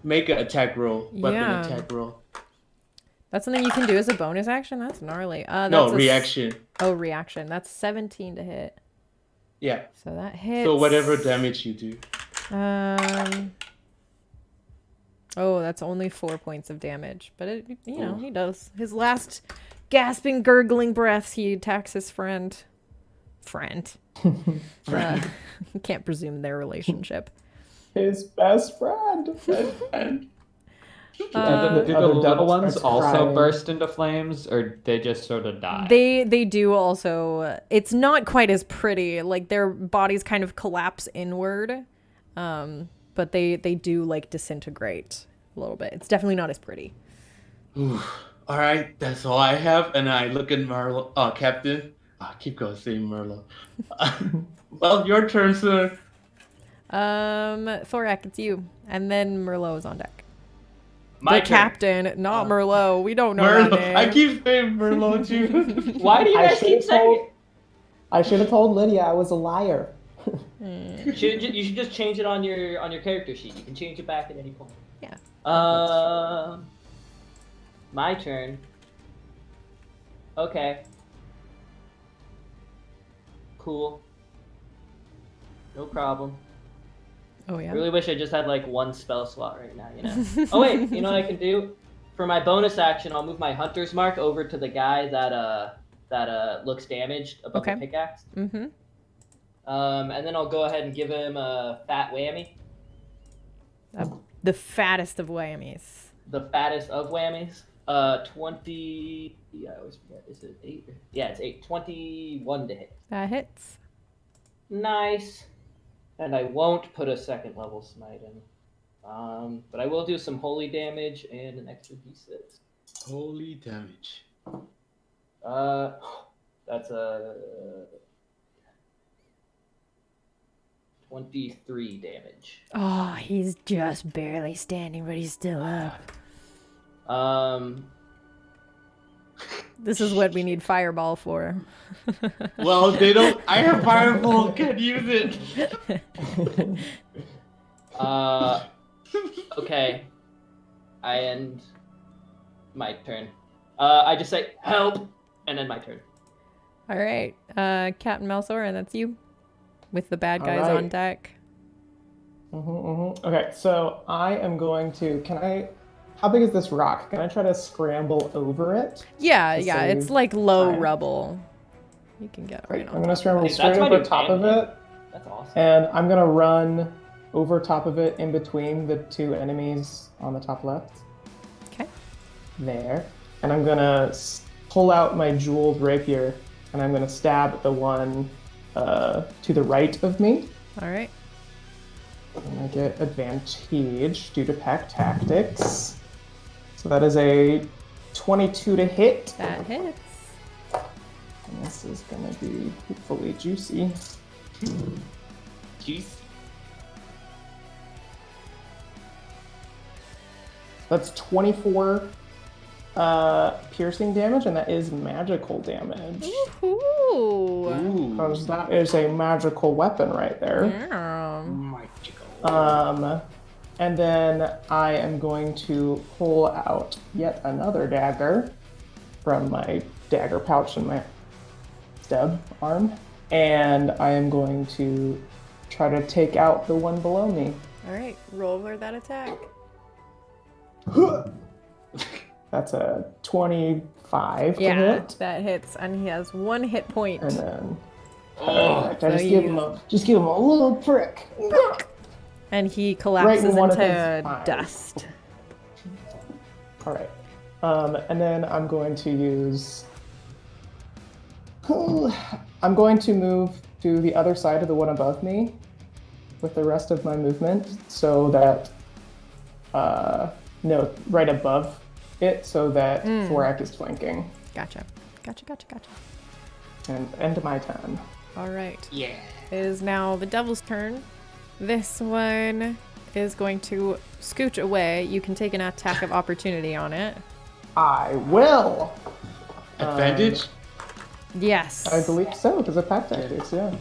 Make an attack roll, weapon Yeah. attack roll. That's something you can do as a bonus action. That's gnarly. That's No, reaction. Oh, reaction. That's 17 to hit. Yeah. So that hits. So whatever damage you do. Oh, that's only 4 points of damage, but it, he does his last gasping, gurgling breaths. He attacks his friend. Can't presume their relationship. His best friend. Do the little ones also burst into flames, or they just sort of die? They do also. It's not quite as pretty. Like their bodies kind of collapse inward, but they do like disintegrate a little bit. It's definitely not as pretty. Ooh. All right, that's all I have. And I look at Merlo, Captain. I keep going saying Merlo. Well, your turn, sir. Thorak, it's you, and then Merlot is on deck. My the turn. captain, not Merlot. We don't know that Merlo. name. I keep saying Merlo too. Why do you guys keep saying it? I should have told Lydia I was a liar. You should just change it on your character sheet. You can change it back at any point. Yeah. My turn. Okay. Cool. No problem. Oh yeah. I really wish I just had like one spell slot right now, you know. Oh wait, you know what I can do? For my bonus action, I'll move my hunter's mark over to the guy that looks damaged above the pickaxe. Mm-hmm. And then I'll go ahead and give him a fat whammy. The fattest of whammies. The fattest of whammies. 20. Yeah, I always forget. Is it 8? Yeah, it's 8. 21 to hit. That hits. Nice. And I won't put a second level smite in. But I will do some holy damage and an extra d6. Holy damage. That's a 23 damage. Oh, he's just barely standing, but he's still up. This is what we need Fireball for. Well, they don't. I have Fireball. Can't use it. Okay. I end my turn. I just say help, and then my turn. All right, Captain Malsor, and that's you, with the bad guys right. on deck. Okay, so I am going to. How big is this rock? Can I try to scramble over it? Yeah, to yeah, save it's like low time? rubble. You can get right on. I'm gonna scramble Hey, straight that's my over new top of plan. it, That's awesome. and I'm gonna run over top of it in between the two enemies on the top left. Okay. There. And I'm gonna pull out my jeweled rapier, and I'm going to stab at the one to the right of me. All right. And I get advantage due to pack tactics. So that is a 22 to hit. That hits. And this is going to be hopefully juicy. Jeez. That's 24 piercing damage, and that is magical damage. Ooh. Because that is a magical weapon right there. Yeah. And then I am going to pull out yet another dagger from my dagger pouch in my stub arm. And I am going to try to take out the one below me. All right. Roll for that attack. That's a 25 to Yeah, hit. that hits, and he has 1 hit point. And then Oh, I just give him a little prick. And he collapses Right in one of into his eyes. dust. All right. And then I'm going to use... I'm going to move to the other side of the one above me with the rest of my movement so that... no, right above it so that Thorak is flanking. Gotcha. Gotcha. And end my turn. All right. yeah. It is now the devil's turn. This one is going to scooch away. You can take an attack of opportunity on it. I will! Advantage? Yes. I believe so, because of pack tactics, yeah.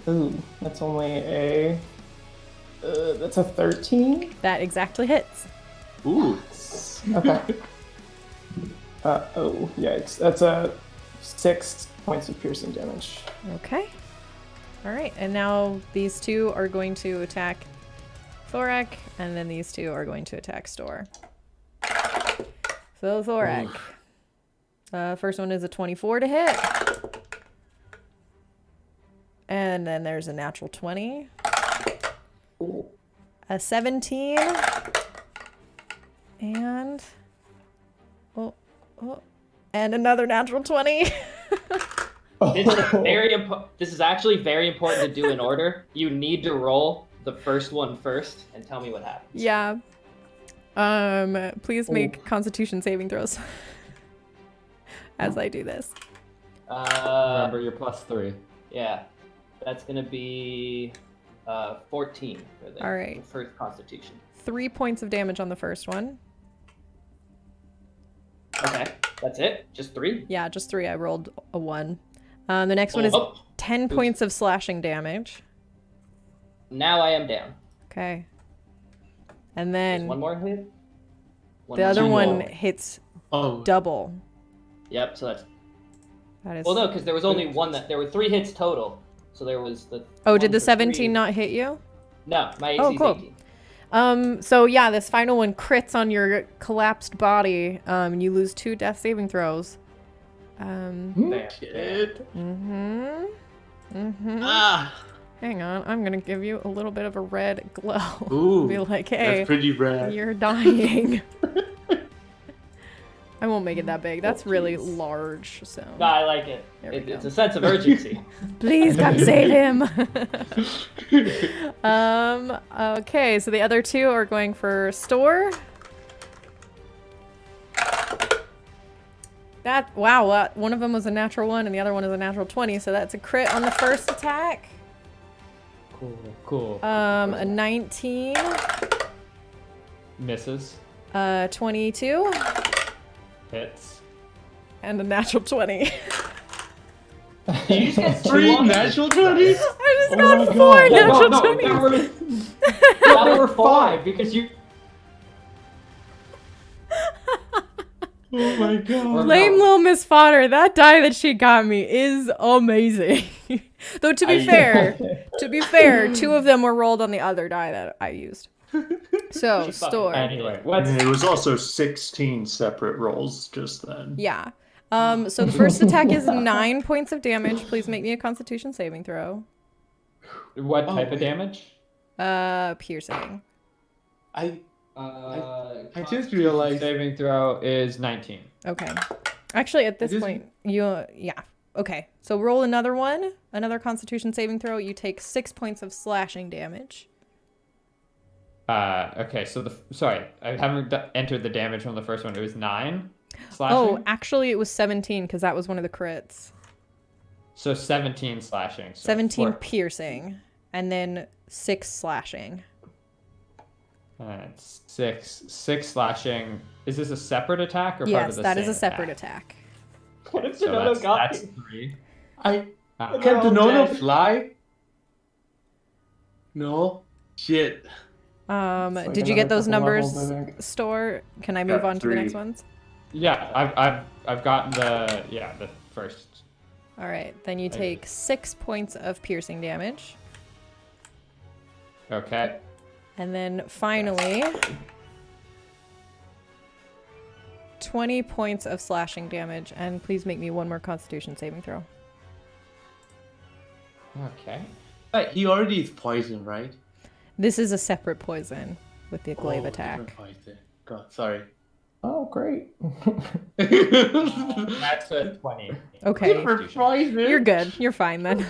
Ooh, that's only a... that's a 13? That exactly hits. Ooh. Okay. Oh, yikes. That's a 6 points of piercing damage. Okay. All right. And now these two are going to attack Thorak, and then these two are going to attack Store. So Thorak. First one is a 24 to hit. And then there's a natural 20. A 17. And... and another natural 20. This is actually very important to do in order. You need to roll the first one first and tell me what happens. Yeah. Please make Constitution saving throws as I do this. Remember your +3. Yeah, that's gonna be 14 for the, All right. the first Constitution. 3 points of damage on the first one. Okay, that's it. Just 3. Yeah, just 3. I rolled a 1. The next one is 10 points of slashing damage. Now I am down. Okay. And There's then one more hit. the other Two one more. hits Oh. double. Yep. So that's That is. well, no, because there was only one that there were 3 hits total. So there was the. Oh, one did the for 17 3. not hit you? No, my AC Oh, is cool. 18. So yeah, this final one crits on your collapsed body. You lose 2 death saving throws. Shit. Ah. Hang on, I'm gonna give you a little bit of a red glow. Ooh. Be like, hey, That's pretty rad. you're dying. I won't make it that big. That's really large, so. No, I like it. There we go. It's a sense of urgency. Please come save him. Okay, so the other 2 are going for Store. Wow, one of them was a natural 1 and the other one is a natural 20, so that's a crit on the first attack. Cool. A 19, Misses. 22, Hits. and a natural 20. Did you just get 3 natural 20s? I just Oh got my 4 God. natural no, 20s. there were 5 because you. Oh my god. Lame little Miss Fodder, that die that she got me is amazing. Though to be fair, 2 of them were rolled on the other die that I used. So, She fucking Store. Anyway, And it was also 16 separate rolls just then. Yeah. So the first attack is 9 points of damage. Please make me a Constitution saving throw. what type of damage? Piercing. I I just realized. Saving throw is 19. Okay. Actually, at this It is- point, you yeah. Okay, so roll another one, another Constitution saving throw. You take 6 points of slashing damage. Okay, so sorry, I haven't entered the damage from the first one. It was 9 slashing. Oh, actually, it was 17 because that was one of the crits. So 17 slashing. So 17 4. piercing, and then 6 slashing. It's 6 slashing. Is this a separate attack or part of Yes, the that is same a separate attack. What if So Danono got that's me? 3. I Uh, can all Danono dead. fly? No. Shit. It's Did like you get another those couple numbers, levels, I think. Store? Can I move Got on to the next 3. ones? yeah, I've gotten the first. All right, then you take 6 points of piercing damage. Okay. And then finally, 20 points of slashing damage. And please make me one more Constitution saving throw. Okay. But he already is poisoned, right? This is a separate poison with the glaive attack. different poison. God, sorry. Oh, great. That's a 20. Okay, Different poison. you're good. You're fine then.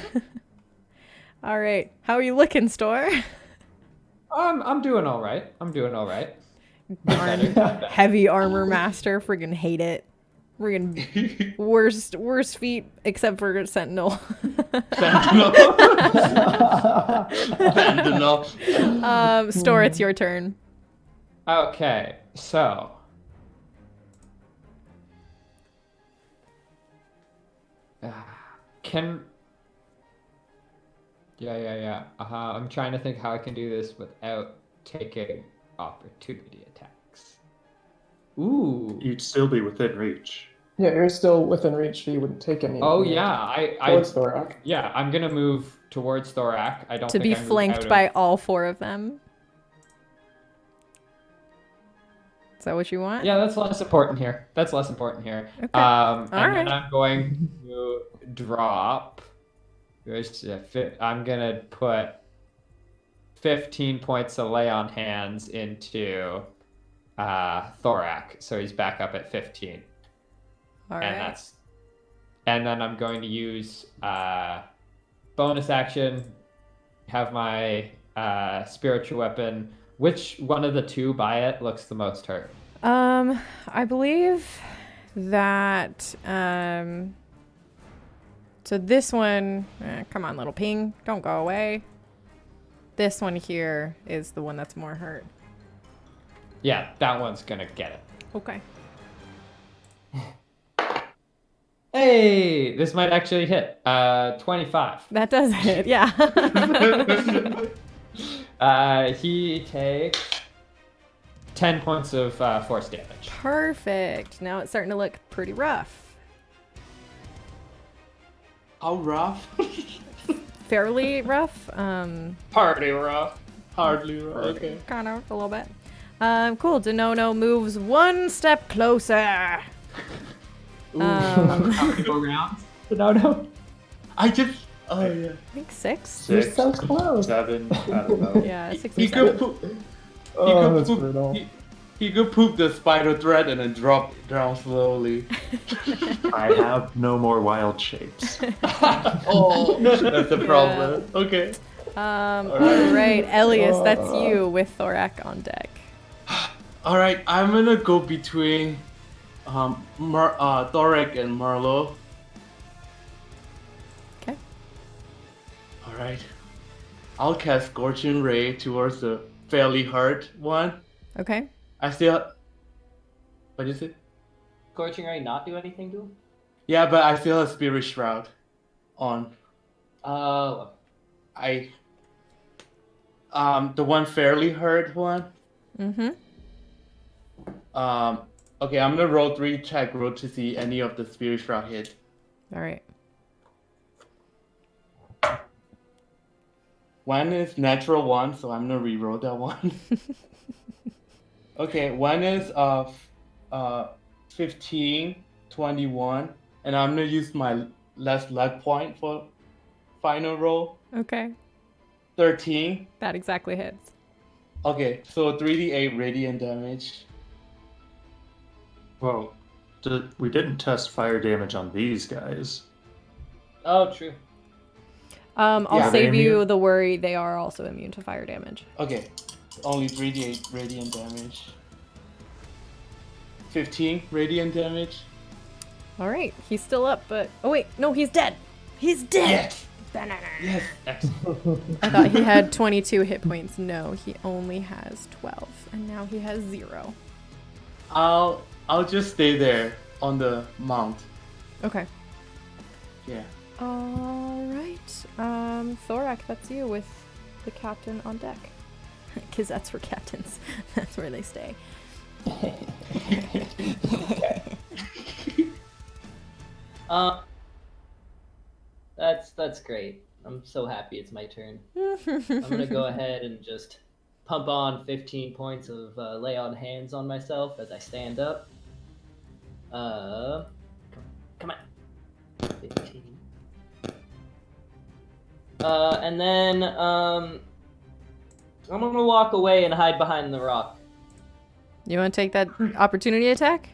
All right, how are you looking, Store? I'm doing all right. Darn heavy armor master, friggin' hate it. Friggin' worst feat except for Sentinel. Sentinel. Sentinel. Store, it's your turn. Okay, so can yeah. I'm trying to think how I can do this without taking opportunity attacks. Ooh. You'd still be within reach. Yeah, you're still within reach, so you wouldn't take any. Oh yeah, I Towards Thorak. yeah, I'm gonna move towards Thorak. I don't To think be I move flanked out by of... all 4 of them. Is that what you want? Yeah, that's less important here. Okay. And All then right. I'm going to drop. I'm gonna put 15 points of lay on hands into Thorak, so he's back up at 15. All And right. and then I'm going to use bonus action, have my spiritual weapon. Which one of the 2 by it looks the most hurt? I believe that so this one, come on, little ping, don't go away. This one here is the one that's more hurt. Yeah, that one's gonna get it. Okay. Hey, this might actually hit. 25. That does it, yeah. He takes 10 points of force damage. Perfect. Now it's starting to look pretty rough. How rough? Fairly rough. Party rough. Hardly rough. Okay. Kind of a little bit. Cool. Danono moves 1 step closer. How many go rounds? No. I just. Oh yeah. I think 6. You're 6, so close. 7, I don't know. Yeah, 6 He or could 7. poop. Oh, that's brutal. He could poop the spider thread and then drop down slowly. I have no more wild shapes. Oh, that's the problem. Okay. All right, Elias, that's you with Thorak on deck. All right, I'm gonna go between Thorak and Marlo. Okay. All right. I'll cast Scorching Ray towards the fairly hurt one. Okay. I still. What is it? Scorching Ray not do anything to him? Yeah, but I still have Spirit Shroud on. Oh. The one fairly hurt one. Mm-hmm. Okay, I'm gonna roll 3 check roll to see any of the Spirit Shroud hit. All right. One is natural 1, so I'm gonna re-roll that one. Okay, one is 15, 21, and I'm gonna use my last luck point for final roll. Okay. 13. That exactly hits. Okay, so 3d8 radiant damage. Whoa. we didn't test fire damage on these guys. Oh, true. I'll Yeah, save they're you immune. the worry. They are also immune to fire damage. Okay, only 3d8 radiant damage. 15 radiant damage. All right, he's still up, but oh wait, no, he's dead. He's dead. Yes. Banana. Yes. Excellent. I thought he had 22 hit points. No, he only has 12, and now he has 0. I'll just stay there on the mount. Okay. Yeah. All right. Thorak, that's you with the captain on deck. Because that's for captains. That's where they stay. That's great. I'm so happy it's my turn. I'm gonna go ahead and just pump on 15 points of lay on hands on myself as I stand up. Come on. 15. And then I'm gonna walk away and hide behind the rock. You want to take that opportunity attack?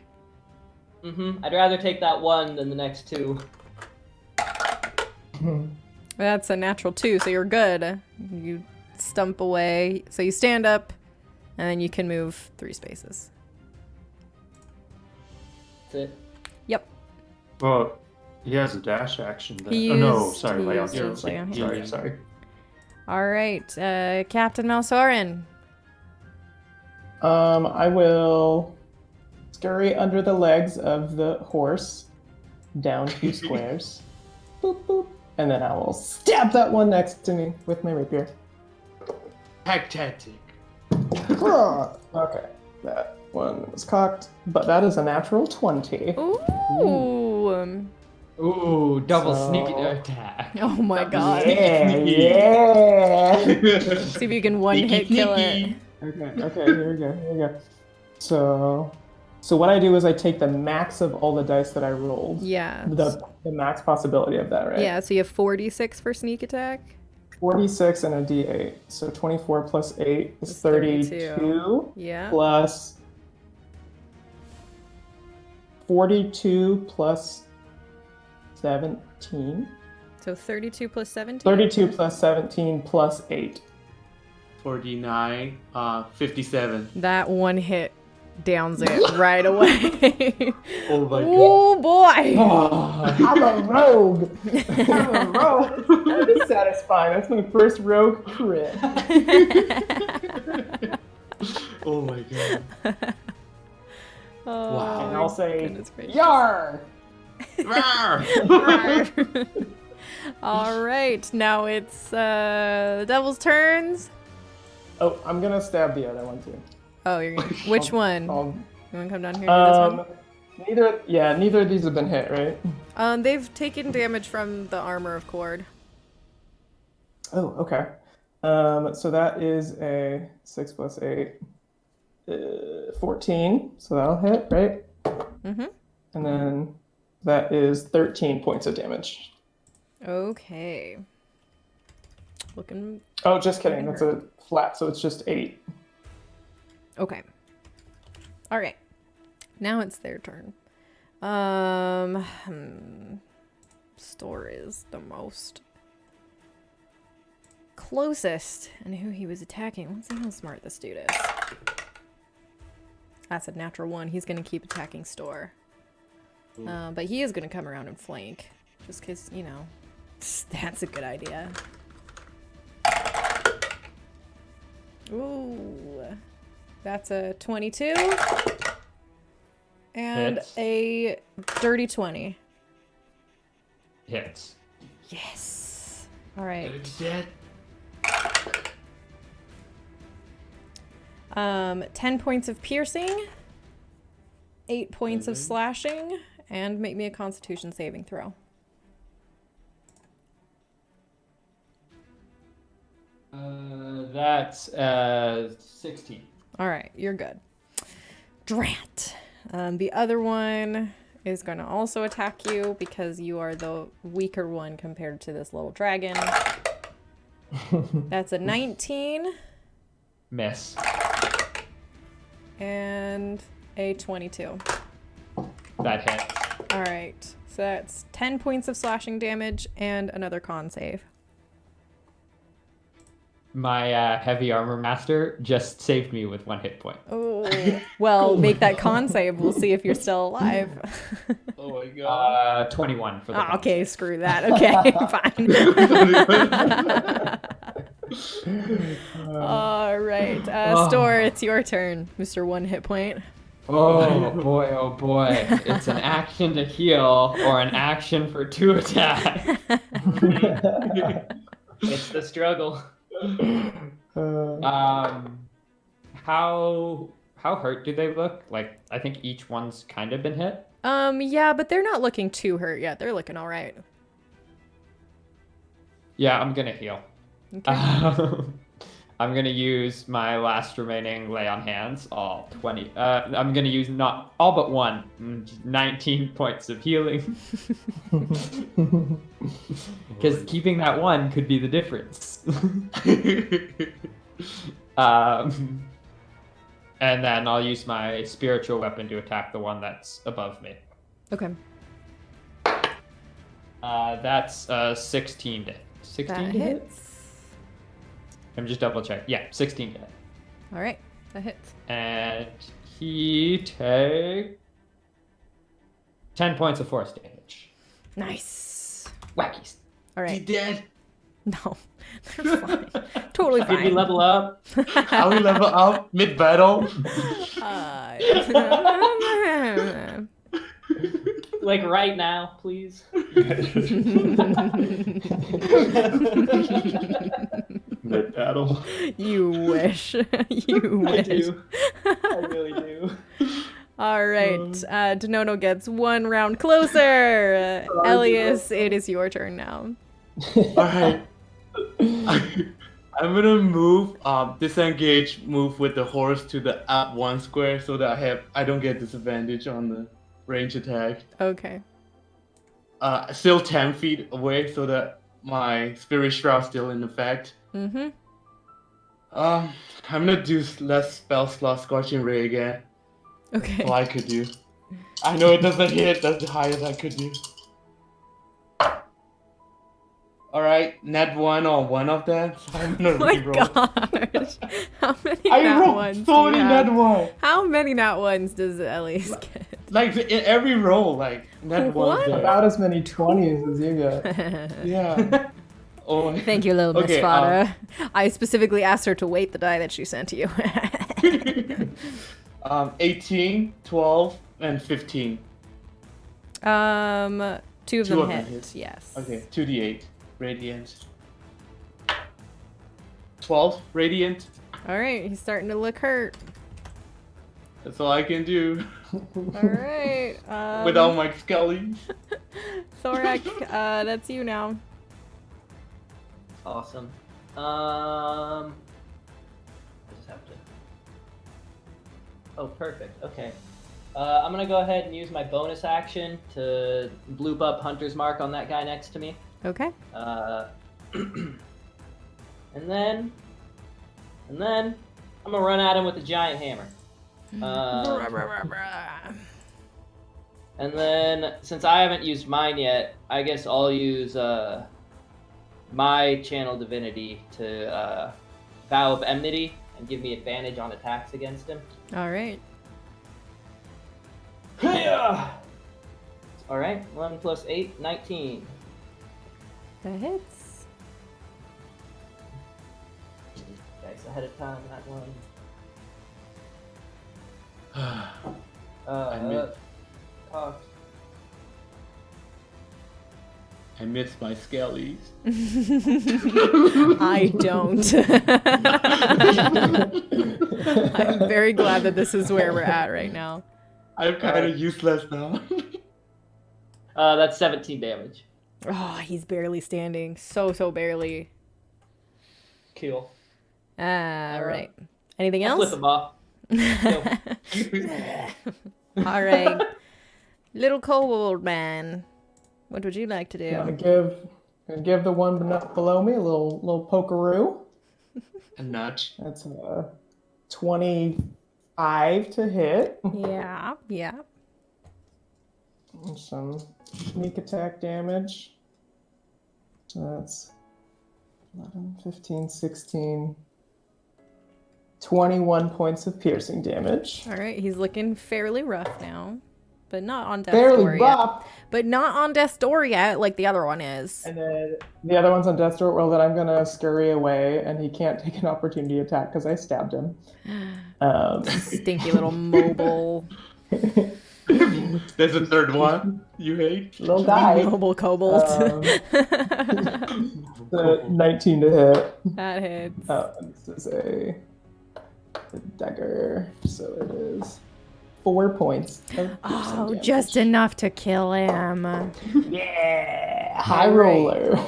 I'd rather take that one than the next two. That's a natural 2, so you're good. You stump away. So you stand up, and then you can move 3 spaces. That's it. Yep. Well, he has a dash action. Then. He Oh no, used- sorry, he lay on used his hands. lay on hands. Sorry. All right, Captain Malsorin. I will scurry under the legs of the horse, down 2 squares, boop boop, and then I will stab that one next to me with my rapier. Hack tactic. Okay, that one was cocked, but that is a natural 20. Ooh. Ooh, double So- sneak attack. Oh my god. Yeah, yeah. See if you can one hit kill it. Okay, here we go. So what I do is I take the max of all the dice that I rolled. Yeah. The max possibility of that, right? Yeah, so you have 46 for sneak attack. 46 and a d8. So 24 plus 8 is That's 32. Yeah. Plus 42 plus 17. So 32 plus 17? 32 plus 17 plus 8. 49, 57. That one hit downs it right away. Oh my god. Oh boy! I'm a rogue! I'm a rogue! That is satisfying. That's my first rogue crit. Oh my god. Oh, Wow. And I'll say, goodness gracious. Yar! All right, now it's the devil's turns. Oh, I'm gonna stab the other one too. Oh, you're gonna, which one? You Um, want to come down here and do this neither of these have been hit, right? one? They've taken damage from the armor of Cord. Oh, okay. So that is a 6 plus 8, 14. So that'll hit, right? Mm-hmm. And then that is 13 points of damage. Okay. Looking. Oh, just kidding. That's a flat, so it's just 8. Okay. All right. Now it's their turn. Store is the most closest, and who he was attacking. Let's see how smart this dude is. That's a natural 1. He's gonna keep attacking Store, but he is gonna come around and flank, just because you know that's a good idea. Ooh, that's a 22 and Hits. a dirty 20. Hits. Yes. All right. Dead. 10 points of piercing, 8 points of slashing, and make me a Constitution saving throw. That's 16. All right, you're good. Drat. The other one is going to also attack you because you are the weaker one compared to this little dragon. That's a 19 Miss. and a 22. That hits. All right. So that's 10 points of slashing damage and another con save. My heavy armor master just saved me with 1 hit point. Oh, well, make that con save. We'll see if you're still alive. Oh my god. 21 for the Oh, con okay, save. screw that. Okay, fine. All right. Store, it's your turn, Mr. 1 hit point. Oh boy. It's an action to heal or an action for 2 attack. It's the struggle. How hurt do they look? Like, I think each one's kind of been hit. Yeah, but they're not looking too hurt yet. They're looking all right. Yeah, I'm gonna heal. Okay. I'm gonna use my last remaining lay on hands, all 20. I'm gonna use not all but 19 points of healing. Because keeping that 1 could be the difference. And then I'll use my spiritual weapon to attack the one that's above me. Okay. That's 16 to hit. 16 That to hit? hits. I'm just double check. Yeah, 16 to hit. All right. That hits. And he takes 10 points of force damage. Nice. Wackies. All He right. dead. No, they're fine. Totally Did you fine. level up? How we level up mid battle? Like right now, please. Mid battle. You wish. You I wish. do. I really do. All right. Danono gets 1 round closer. Elias, it is your turn now. Alright. I'm gonna move, disengage, move with the horse to the up 1 square so that I don't get disadvantage on the range attack. Okay. Still 10 feet away so that my spirit shroud still in effect. Mm-hmm. I'm gonna do less spell slot scorching ray again. Okay. All I could do. I know it doesn't hit. That's the highest I could do. All right, net 1 on one of them. So I'm gonna Oh my reroll. gosh. How many I nat rolled ones so do many you net have? 1. How many nat ones does Elias get? Like in every roll, like net 1. What? About as many 20s as you get. Yeah. Oh. Thank you, little Miss Okay, Fodder. I specifically asked her to weight the die that she sent to you. 18, 12, and 15. 2 of Two them of them hit. hit. Yes. Okay, 2d8 radiant. 12 radiant. All right, he's starting to look hurt. That's all I can do All right. without my skellies. Thorak, that's you now. Awesome. I just have to. Oh, perfect. Okay. I'm gonna go ahead and use my bonus action to bloop up Hunter's Mark on that guy next to me. Okay. And then I'm gonna run at him with a giant hammer. And then since I haven't used mine yet, I guess I'll use my channel divinity to vow of enmity and give me advantage on attacks against him. All right. All right, 11 plus 8, 19. That hits. Dice ahead of time, that one. Cost. I miss my skellies. I don't. I'm very glad that this is where we're at right now. I'm kind of useless now. That's 17 damage. Oh, he's barely standing. So barely. Cool. All right. Anything I'll else? flip him off. All right. Little kobold man. What would you like to Gonna do? give the one below me a little pokeroo. A nudge. That's a 25 to hit. Yeah. some sneak attack damage. So that's 11, 15, 16, 21 points of piercing damage. All right, he's looking fairly rough now, but not on death's Fairly door yet. rough. But not on death's door yet, like the other one is. And then the other one's on death's door. Well, then I'm gonna scurry away, and he can't take an opportunity attack because I stabbed him. Stinky little mobile. There's a third one you hate. Little guy. Mobile kobold. The 19 to hit. That hits. This is a dagger, so it is 4 points. Of piercing damage. Just enough to kill him. Yeah, high roller.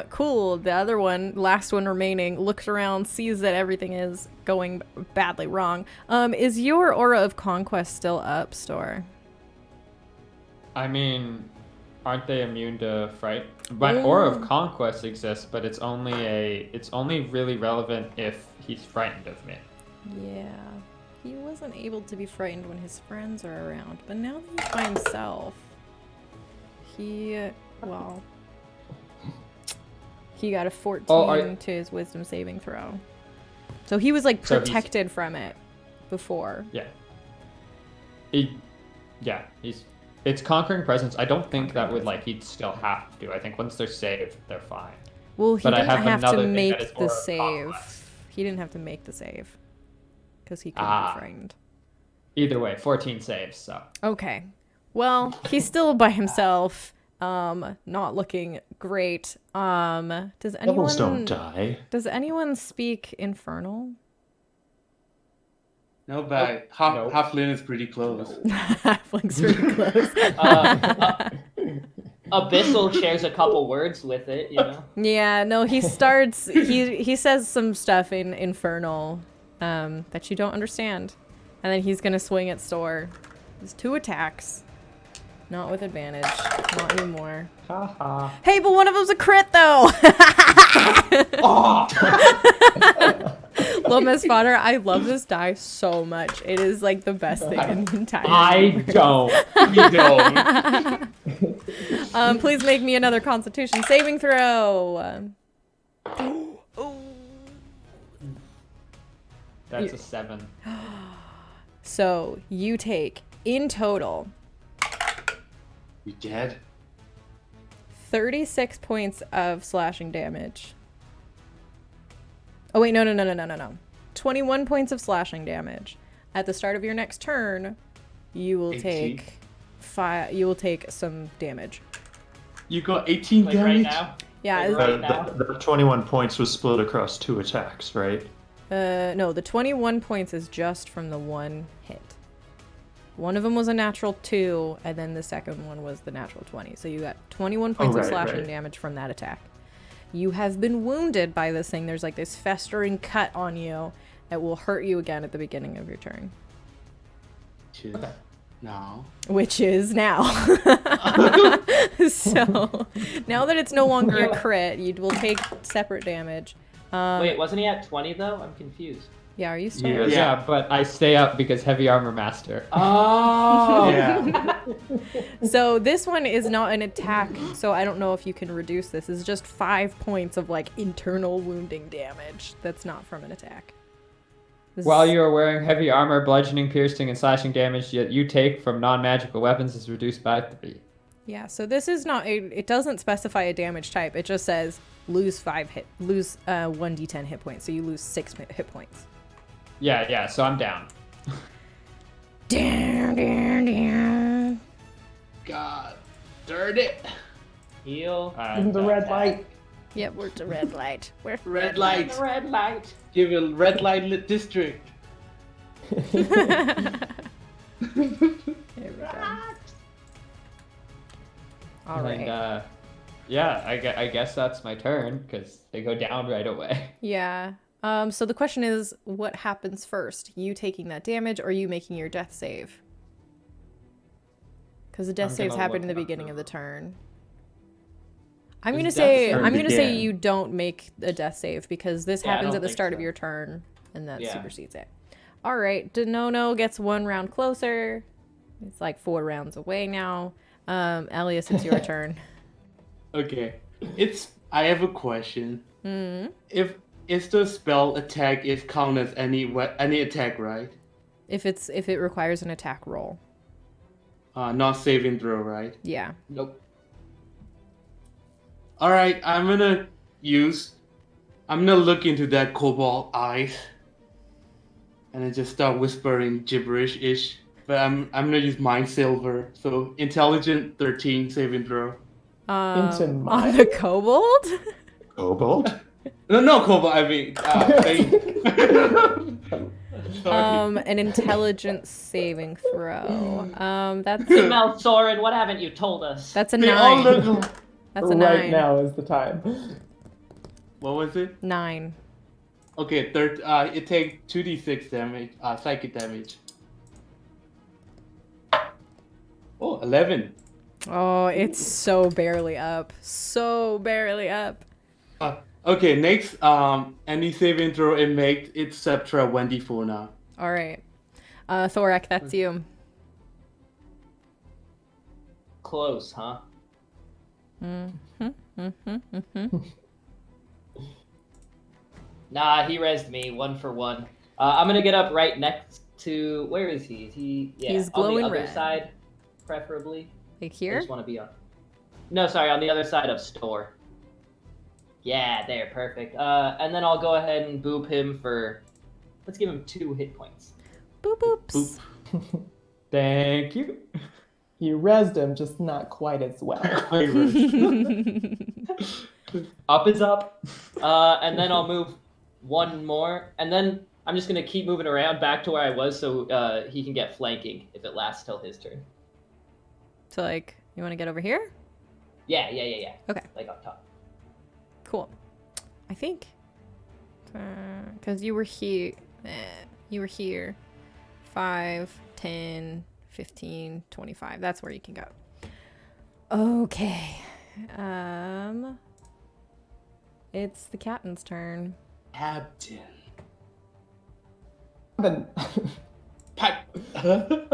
Cool. The other one, last one remaining, looks around, sees that everything is going badly wrong. Is your aura of conquest still up, Store? I mean, aren't they immune to fright? My aura of conquest exists, but it's only really relevant if he's frightened of me. Yeah. He wasn't able to be frightened when his friends are around, but now that he's by himself, he got a 14 to his wisdom saving throw. So he was like protected from it before. Yeah. It's conquering presence. I don't think that would he'd still have to. I think once they're saved, they're fine. Well, he But I didn't have have to another thing that make is the aura of save. conquest. He didn't have to make the save because he couldn't be frightened. Either way, 14 saves, so. Okay. Well, he's still by himself. Not looking great. Does Devils don't anyone die. Does anyone speak Infernal? No, but Halfling is pretty close. Halfling's really close. Abyssal shares a couple words with it, you know. Yeah, no, he starts he says some stuff in Infernal that you don't understand. And then he's gonna swing at Store. There's 2 attacks. Not with advantage. Not anymore. Haha. Hey, but one of them's a crit though! Lomas Fodder, I love this die so much. It is like the best thing in the entire I don't. You don't. Please make me another Constitution saving throw. That's a 7. So you take in total You dead? 36 points of slashing damage. Oh wait, no. 21 points of slashing damage. At the start of your next turn, you will 18? take you will take some damage. You got 18 Like damage? right now. Yeah, Right now. The 21 points was split across 2 attacks, right? no, the 21 points is just from the one hit. One of them was a natural 2, and then the second one was the natural 20. So you got 21 points of slashing damage from that attack. You have been wounded by this thing. There's like this festering cut on you that will hurt you again at the beginning of your turn. No. Which is now. So now that it's no longer a crit, you will take separate damage. Wait, wasn't he at 20 though? I'm confused. Yeah, are you still? Yeah. Yeah, but I stay up because heavy armor master. Oh. Yeah. So this one is not an attack, so I don't know if you can reduce this. It's just 5 points of like internal wounding damage. That's not from an attack. While you are wearing heavy armor, bludgeoning, piercing, and slashing damage that you take from non-magical weapons is reduced by 3. Yeah, so this is not it doesn't specify a damage type. It just says lose 1d10 hit points. So you lose 6 hit points. Yeah, so I'm down. Down. God darn it. Heal. The red light. Yep, we're to red light. We're Red light. Red light. Give a red light lit district. There we go. All right. And, yeah, I guess that's my turn because they go down right away. Yeah. So the question is, what happens first? You taking that damage or you making your death save? Because the death saves happen in the beginning of the turn. I'm gonna say you don't make a death save because this happens at the start of your turn and that supersedes it. All right, Danono gets 1 round closer. It's like 4 rounds away now. Elias, it's your turn. Okay. I have a question. Mm. If the spell attack is count as any attack, right? If it requires an attack roll. Not saving throw, right? Yeah. Nope. All right, I'm gonna look into that cobalt eyes, and then just start whispering gibberish-ish. But I'm gonna use mind silver, so intelligent 13 saving throw. Into On mine? the kobold? Kobold? No cobalt. I mean, sorry. An intelligence saving throw. That's Big Mouth Soren, what haven't you told us? that's a They all 9. look. That's a Right 9. now is the time. What was it? 9. Okay, it takes 2d6 damage, psychic damage. Oh, 11. Oh, it's so barely up. So barely up. Okay, next, any saving throw it makes, it's Septra 1d4 now. All right. Thorak, that's you. Close, huh? Nah, he rezzed me 1 for 1. I'm gonna get up right next to. Where is he? Is he? Yeah, He's on glowing the other red. side, preferably. Like I here? just want to be on. No, sorry, on the other side of store. Yeah, there, perfect. And then I'll go ahead and boop him for. Let's give him 2 hit points. Boop boops. Thank you. You rezzed him, just not quite as well. Up is up. And then I'll move 1 more, and then I'm just gonna keep moving around back to where I was, so he can get flanking if it lasts till his turn. So, like, you want to get over here? Yeah. Okay. Like up top. Cool. I think. Because you were here. You were here. 5, 10, 15, 25. That's where you can go. Okay. It's the captain's turn. Captain.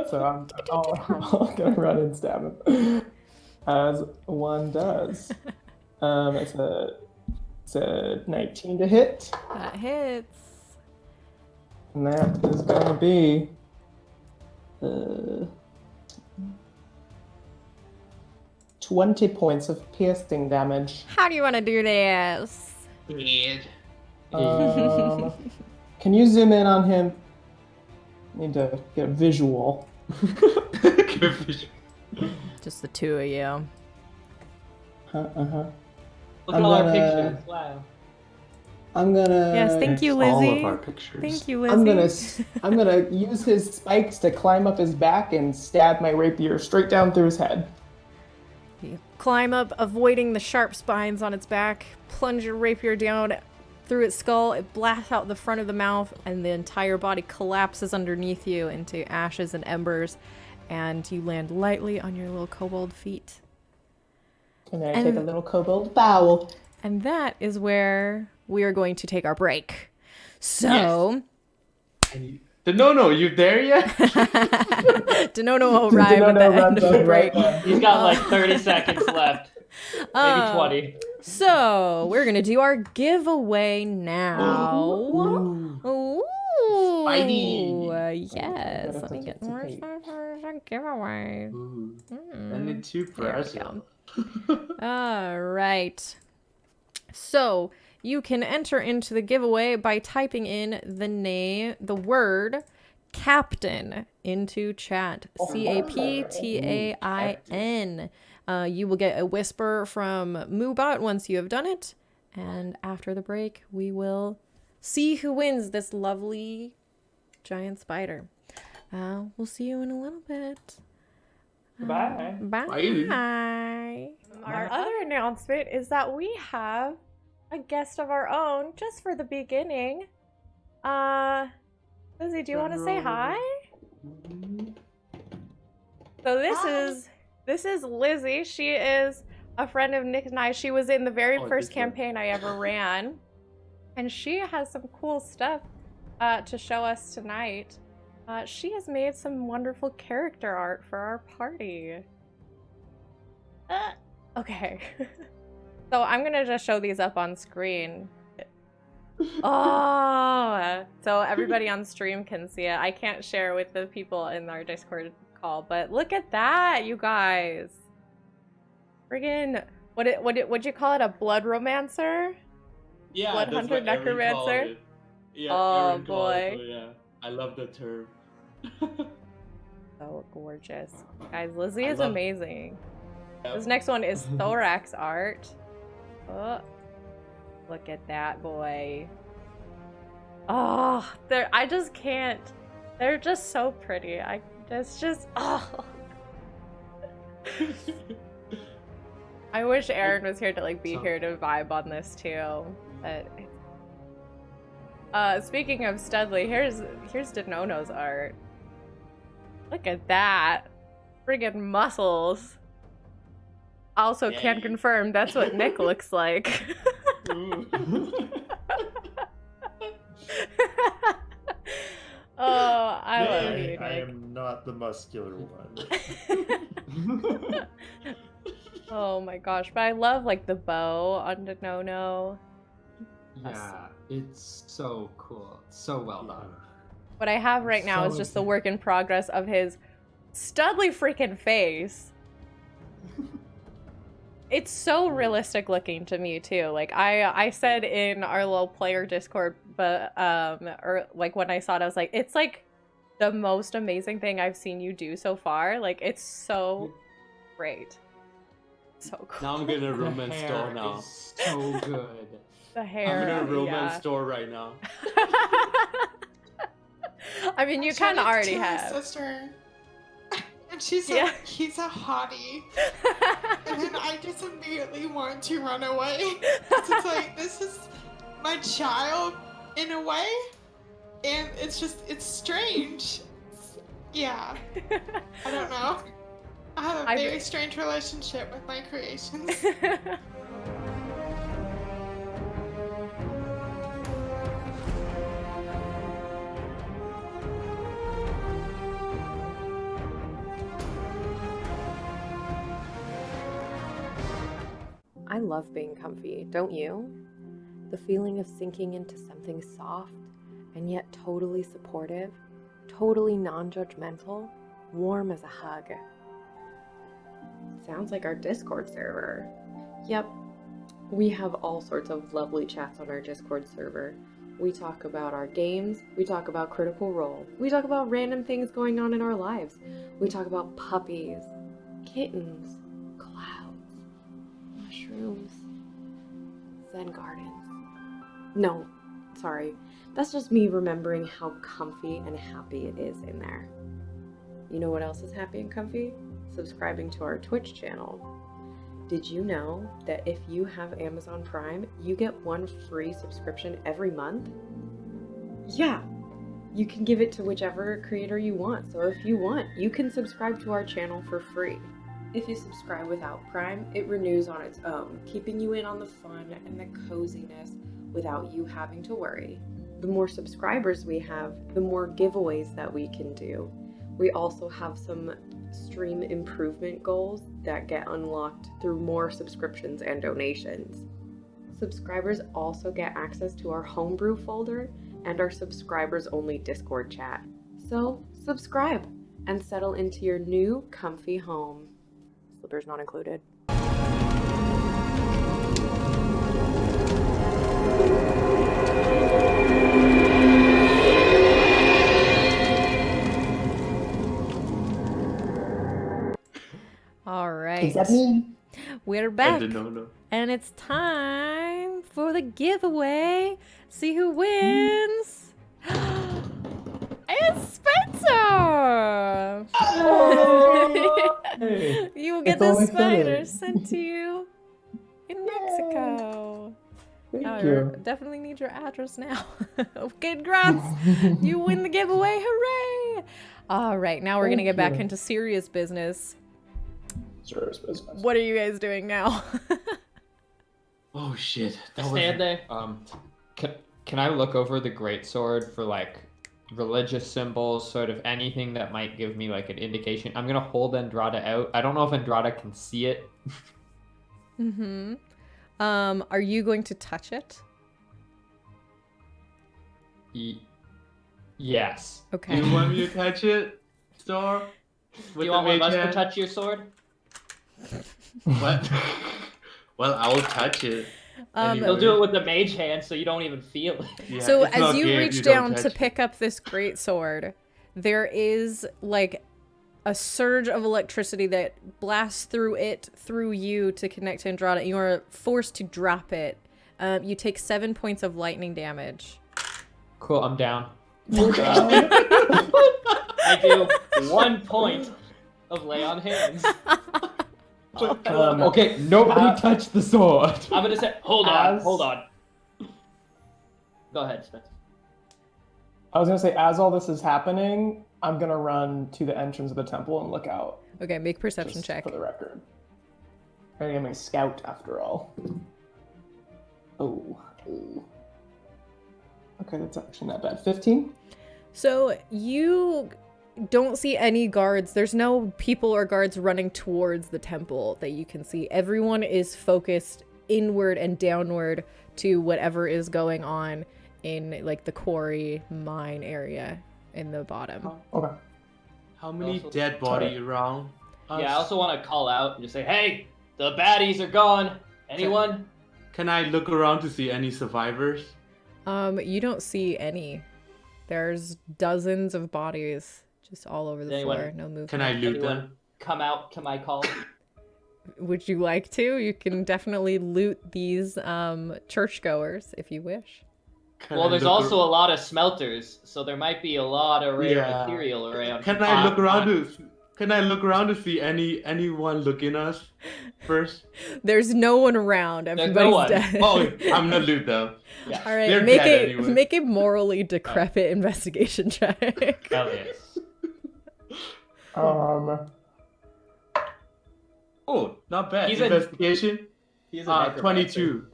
So I'm gonna run and stab him, as one does. It's a 19 to hit, That hits. and that is gonna be 20 points of piercing damage. How do you want to do this? Can you zoom in on him? Need to get a visual. Just the 2 of you. Look I'm at all our gonna- pictures. Wow. I'm gonna. Yes, thank you, All Lizzie. of our pictures. Thank you, Lizzie. I'm gonna use his spikes to climb up his back and stab my rapier straight down through his head. You climb up, avoiding the sharp spines on its back, plunge your rapier down through its skull, it blasts out the front of the mouth, and the entire body collapses underneath you into ashes and embers, and you land lightly on your little kobold feet. And then I take a little kobold bow. And that is where we are going to take our break. So, No, you there yet? Danono will arrive at the end of the break. He's got like 30 seconds left. Maybe 20. So, we're going to do our giveaway now. Ooh. Spidey. Yes. Let me get more giveaway. And it's too There we pressure. go. All right. So you can enter into the giveaway by typing in the word captain into chat. CAPTAIN. You will get a whisper from Moobot once you have done it. And after the break, we will see who wins this lovely giant spider. We'll see you in a little bit. Bye. Bye. Our other announcement is that we have a guest of our own just for the beginning. Lizzie, do you want to say hi? So this is Lizzie. She is a friend of Nick and I. She was in the very first campaign I ever ran. And she has some cool stuff to show us tonight. She has made some wonderful character art for our party. Okay. So I'm gonna just show these up on screen. Oh, so everybody on stream can see it. I can't share with the people in our Discord call, but look at that, you guys. Friggin', what'd you call it? A blood romancer? Yeah, Blood that's hunter, what Aaron called necromancer? it. Yeah, Oh, Aaron called it, boy. so yeah, I love the term. So gorgeous. Guys, Lizzie I is love- amazing. Yep. This next one is Thorak's art. Oh, look at that boy. Oh, I just can't. They're just so pretty. Oh. I wish Aaron was here to like be here to vibe on this too. But speaking of Studley, here's Danono's art. Look at that. Friggin' muscles. Also can confirm that's what Nick looks like. Oh, I love you, Nick. I am not the muscular one. Oh my gosh, but I love like the bow on Danono. Yeah, it's so cool. It's so well done. What I have right now is just the work in progress of his Studley freaking face. It's so realistic looking to me too. Like I said in our little player Discord, but or like when I saw it, I was like, it's like the most amazing thing I've seen you do so far. Like it's so great. So cool. Now I'm gonna The romance hair store now. is so good. The hair. I'm gonna romance yeah. store right now. I mean, you Shout kind of out already to my have. sister. And she's Yeah. like, he's a hottie. And then I just immediately want to run away. 'Cause it's like, this is my child in a way. And it's strange. Yeah. I don't know. I have a very strange relationship with my creations. I love being comfy, don't you? The feeling of sinking into something soft and yet totally supportive, totally non-judgmental, warm as a hug. Sounds like our Discord server. Yep, we have all sorts of lovely chats on our Discord server. We talk about our games, we talk about Critical Role, we talk about random things going on in our lives, we talk about puppies, kittens, clouds, mushrooms, Zen gardens. No, sorry, that's just me remembering how comfy and happy it is in there. You know what else is happy and comfy? Subscribing to our Twitch channel. Did you know that if you have Amazon Prime, you get one free subscription every month? Yeah, you can give it to whichever creator you want. So if you want, you can subscribe to our channel for free. If you subscribe without Prime, it renews on its own, keeping you in on the fun and the coziness without you having to worry. The more subscribers we have, the more giveaways that we can do. We also have some stream improvement goals that get unlocked through more subscriptions and donations. Subscribers also get access to our homebrew folder and our subscribers only Discord chat. So subscribe and settle into your new comfy home. Slippers not included. All right. Is that me? We're back. Danono. And it's time for the giveaway. See who wins. It's Spencer! You will get It's the only spider fitting. sent to you in Mexico. Thank I you. definitely need your address now. Congrats! You win the giveaway. Hooray! All right, now we're going to Thank get back you. into serious business. Serious business. What are you guys doing now? Oh shit. I stand there. Can I look over the greatsword for like religious symbols, sort of anything that might give me like an indication? I'm gonna hold Andrada out. I don't know if Andrada can see it. Mm-hmm. Are you going to touch it? Yes. Okay. Do you want me to touch it, Star? Do you want one of us to touch your sword? What? Well, I will touch it. He'll do it with the mage hand, so you don't even feel it. Yeah, So it's as not you game, reach you don't down to touch it. pick up this great sword, there is like a surge of electricity that blasts through it, through you to connect to Andrada. You are forced to drop it. You take 7 points of lightning damage. Cool, I'm down. I do 1 point of lay on hands. Okay, nobody touch the sword. I'm gonna say, hold on. Go ahead, Spencer. I was gonna say, as all this is happening, I'm gonna run to the entrance of the temple and look out. Okay, make perception Just check. for the record. I am a scout after all. Oh. Okay, that's actually not bad. 15? So you don't see any guards. There's no people or guards running towards the temple that you can see. Everyone is focused inward and downward to whatever is going on in like the quarry mine area in the bottom. Okay. How many Also- dead body around us? Yeah, I also want to call out and just say, hey, the baddies are gone. Anyone? Can I look around to see any survivors? You don't see any. There's dozens of bodies just all over the Anyone- floor. No movement. Can I loot Anyone them? come out to my call? Would you like to? You can definitely loot these churchgoers if you wish. Can Well, I there's look also a lot of smelters, so there might be a lot of rare Yeah. material around. Can I look around to? Can I look around to see anyone looking us first? There's no one around. There's Everybody's no one. dead. Oh, I'm gonna loot them. Yeah. All right, They're make dead a anyway. make a morally decrepit investigation check. Elias. Oh, not bad. He's a- Investigation. He's a necromancer. 22.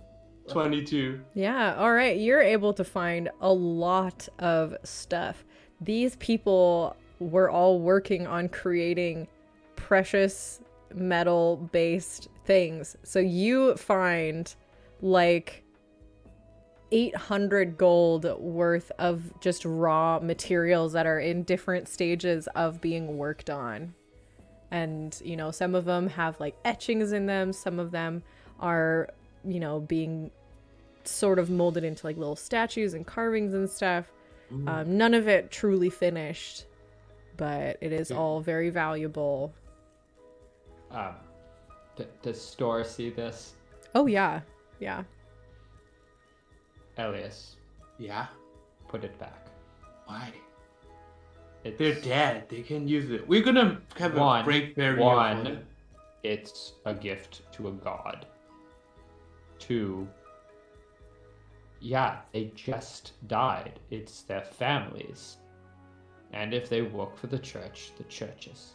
22. Yeah, all right. You're able to find a lot of stuff. These people were all working on creating precious metal-based things. So you find like 800 gold worth of just raw materials that are in different stages of being worked on. And, you know, some of them have like etchings in them. Some of them are, you know, being sort of molded into like little statues and carvings and stuff. None of it truly finished, but it is all very valuable. Does Store see this? Oh, yeah. Yeah. Elias, Yeah. put it back. Why? It's They're dead. They can use it. We're gonna have a great burial. for One, them. it's a gift to a god. 2, yeah, they just died. It's their families. And if they work for the church, the churches.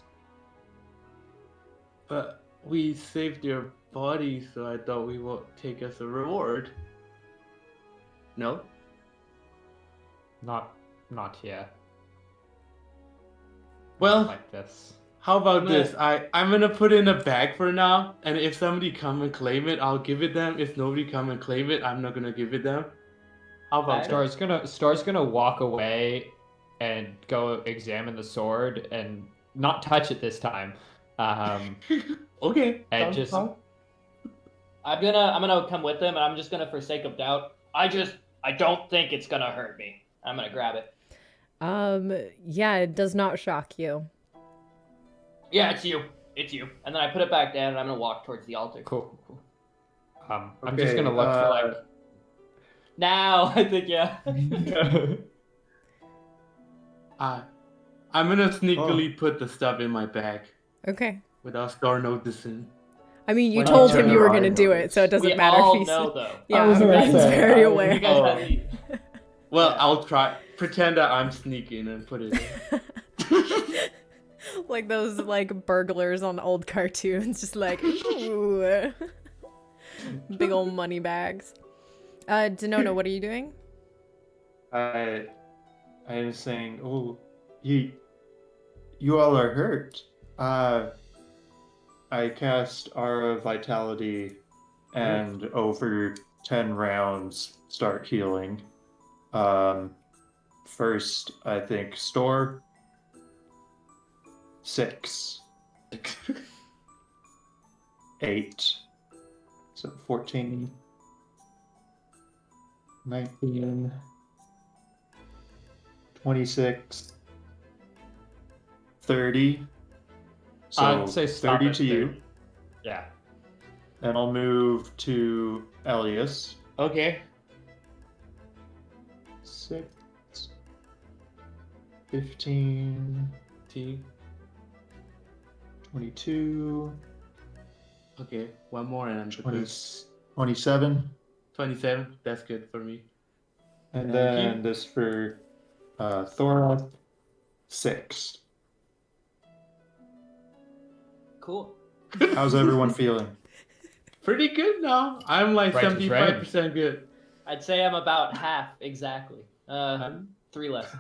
But we saved their bodies, so I thought we would take as a reward. No? Not here. Well, Like this. how about No. this? I'm gonna put it in a bag for now, and if somebody come and claim it, I'll give it them. If nobody come and claim it, I'm not gonna give it them. How about that? Star's gonna walk away and go examine the sword and not touch it this time. Okay. And Sounds just fun. I'm gonna come with him, and I'm just gonna, for sake of doubt, I don't think it's gonna hurt me. I'm gonna grab it. Yeah, it does not shock you. Yeah, it's you. It's you. And then I put it back down, and I'm gonna walk towards the altar. cool. I'm just gonna look for Now, I think, yeah. I'm gonna sneakily put the stuff in my bag Okay. without Star noticing. I mean, you When told you him turn you were around, gonna do it, so it doesn't We matter all if he's... know, though. Yeah, I was gonna he's say, very You aware. guys Oh. have the... Well, Yeah. I'll try pretend that I'm sneaking and put it in. Like those like burglars on old cartoons, just like ooh. Big old money bags. Danono, what are you doing? I am saying, oh, you all are hurt. I cast Aura Vitality, and over 10 rounds start healing. First, I think store 6, 8, so 14, 19, 26, 30. So I'd say stop 30 at to you. 30. Yeah. Then I'll move to Elias. Okay. 6, 15, T. 22, Okay. One more and I'm 20, good. 27. 27. That's good for me. And Thank then you. this for Thorak, 6. Cool. How's everyone feeling? Pretty good now. I'm like Righteous 75% good. I'd say I'm about half exactly. 3 less.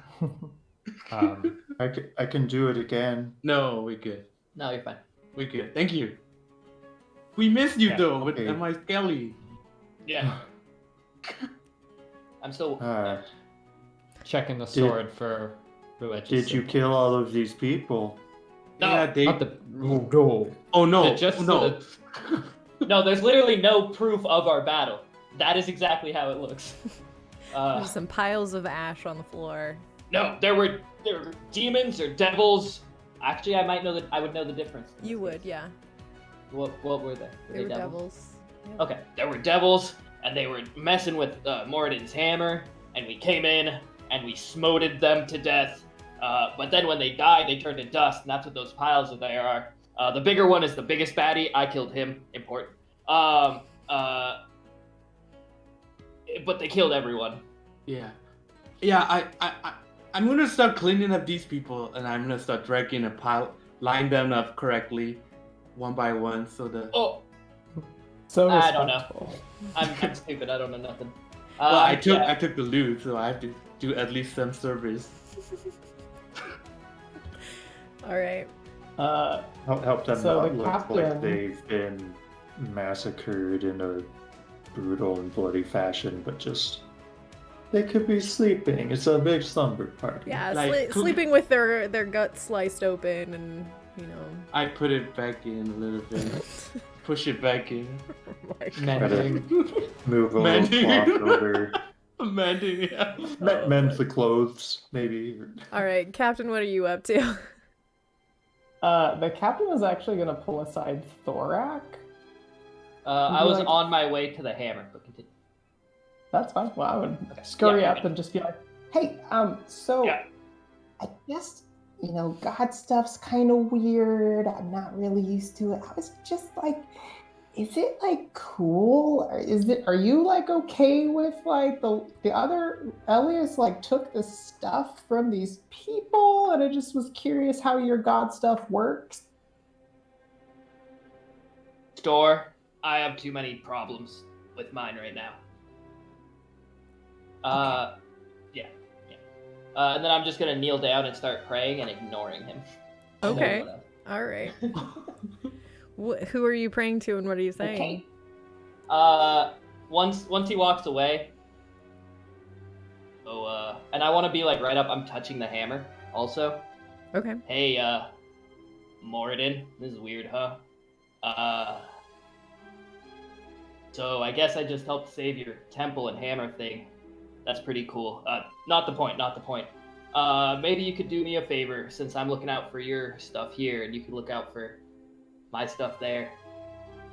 I can do it again. No, we're good. No, you're fine. We're good. Thank you. We missed you Yeah, though with okay. my Skelly. Yeah. I'm still. Checking the sword for religious. Did you symbols. kill all of these people? No, Yeah, they. Not the. No. Oh no! It just no. no, there's literally no proof of our battle. That is exactly how it looks. There's some piles of ash on the floor. No, there were demons or devils. Actually, I would know the difference. You would, yeah. What were they? They were devils. Yep. Okay, there were devils, and they were messing with Moradin's hammer, and we came in and we smoted them to death. But then when they died, they turned to dust, and that's what those piles of there are. The bigger one is the biggest baddie. I killed him. Important. But they killed everyone. Yeah. Yeah. I'm gonna start cleaning up these people, and I'm gonna start dragging a pile, line them up correctly, one by one, so the. Oh, So I don't know. respectful. I'm stupid. I don't know nothing. Well, I Yeah. took the loot, so I have to do at least some service. All right. Help them So not the look captain- like they've been massacred in a brutal and bloody fashion, but just they could be sleeping. It's a big slumber party. Yeah, Like, sleeping with their guts sliced open and, you know. I put it back in a little bit, push it back in. Oh my God. Mending. Move a Mending. little cloth over. Mending, yeah. Mend the clothes, maybe. All right, Captain, what are you up to? The captain was actually gonna pull aside Thorak. I was like- on my way to the hammer, but continue. That's fine. Well, I would scurry Yeah, up okay. and just be like, "Hey, so Yeah. I guess, God stuff's kind of weird. I'm not really used to it. I was just like, is it like cool? Or are you like okay with like the other Elias like took the stuff from these people, and I just was curious how your god stuff works. Store, I have too many problems with mine right now. Yeah. And then I'm just gonna kneel down and start praying and ignoring him. Okay. All right. Who are you praying to and what are you saying? Okay. Once he walks away. Oh, and I want to be like right up. I'm touching the hammer also. Okay. Hey, Moradin, this is weird, huh? So I guess I just helped save your temple and hammer thing. That's pretty cool. Not the point. Maybe you could do me a favor since I'm looking out for your stuff here, and you could look out for my stuff there.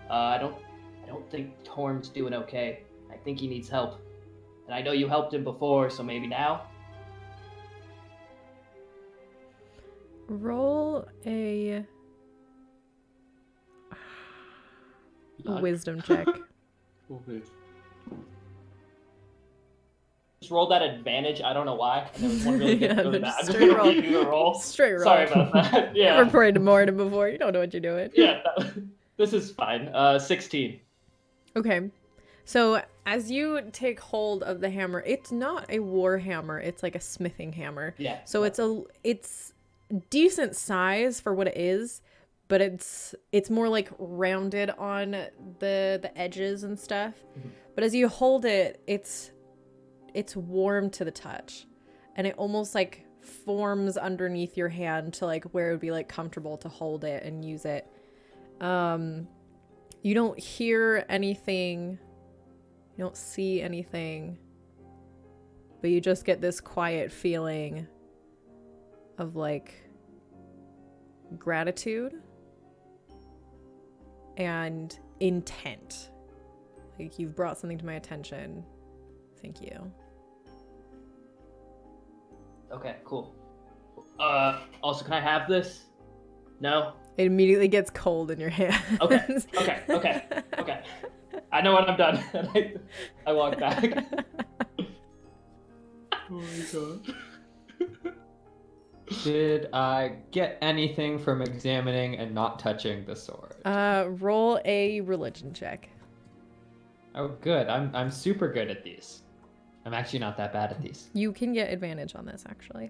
I don't think Torm's doing okay. I think he needs help, and I know you helped him before, so maybe now. Roll a wisdom check. Okay. Just roll that advantage. I don't know why. There was one really good, Yeah, really just bad. straight roll. Redo the roll. Straight roll. Sorry about that. Yeah. Never prayed to Moradin before. You don't know what you're doing. Yeah. This is fine. 16. Okay. So As you take hold of the hammer, it's not a war hammer, it's like a smithing hammer. Yeah. So it's decent size for what it is, but it's more like rounded on the edges and stuff. But as you hold it, it's warm to the touch, and it almost like forms underneath your hand to like where it would be like comfortable to hold it and use it. You don't hear anything, you don't see anything, but you just get this quiet feeling of like gratitude and intent. Like, you've brought something to my attention. Thank you. Okay, cool. Also, can I have this? No? It immediately gets cold in your hands. Okay. I know when I'm done. And I walk back. Oh my god. Did I get anything from examining and not touching the sword? Roll a religion check. Oh, good. I'm super good at these. I'm actually not that bad at these. You can get advantage on this, actually.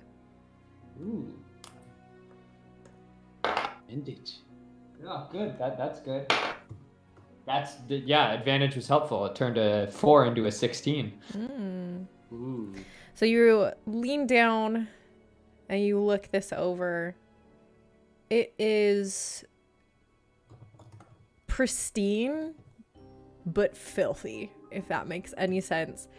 Ooh. Vintage. Yeah, good. That's good. Advantage was helpful. It turned a 4 into a 16. Ooh. So you lean down and you look this over. It is pristine, but filthy, if that makes any sense.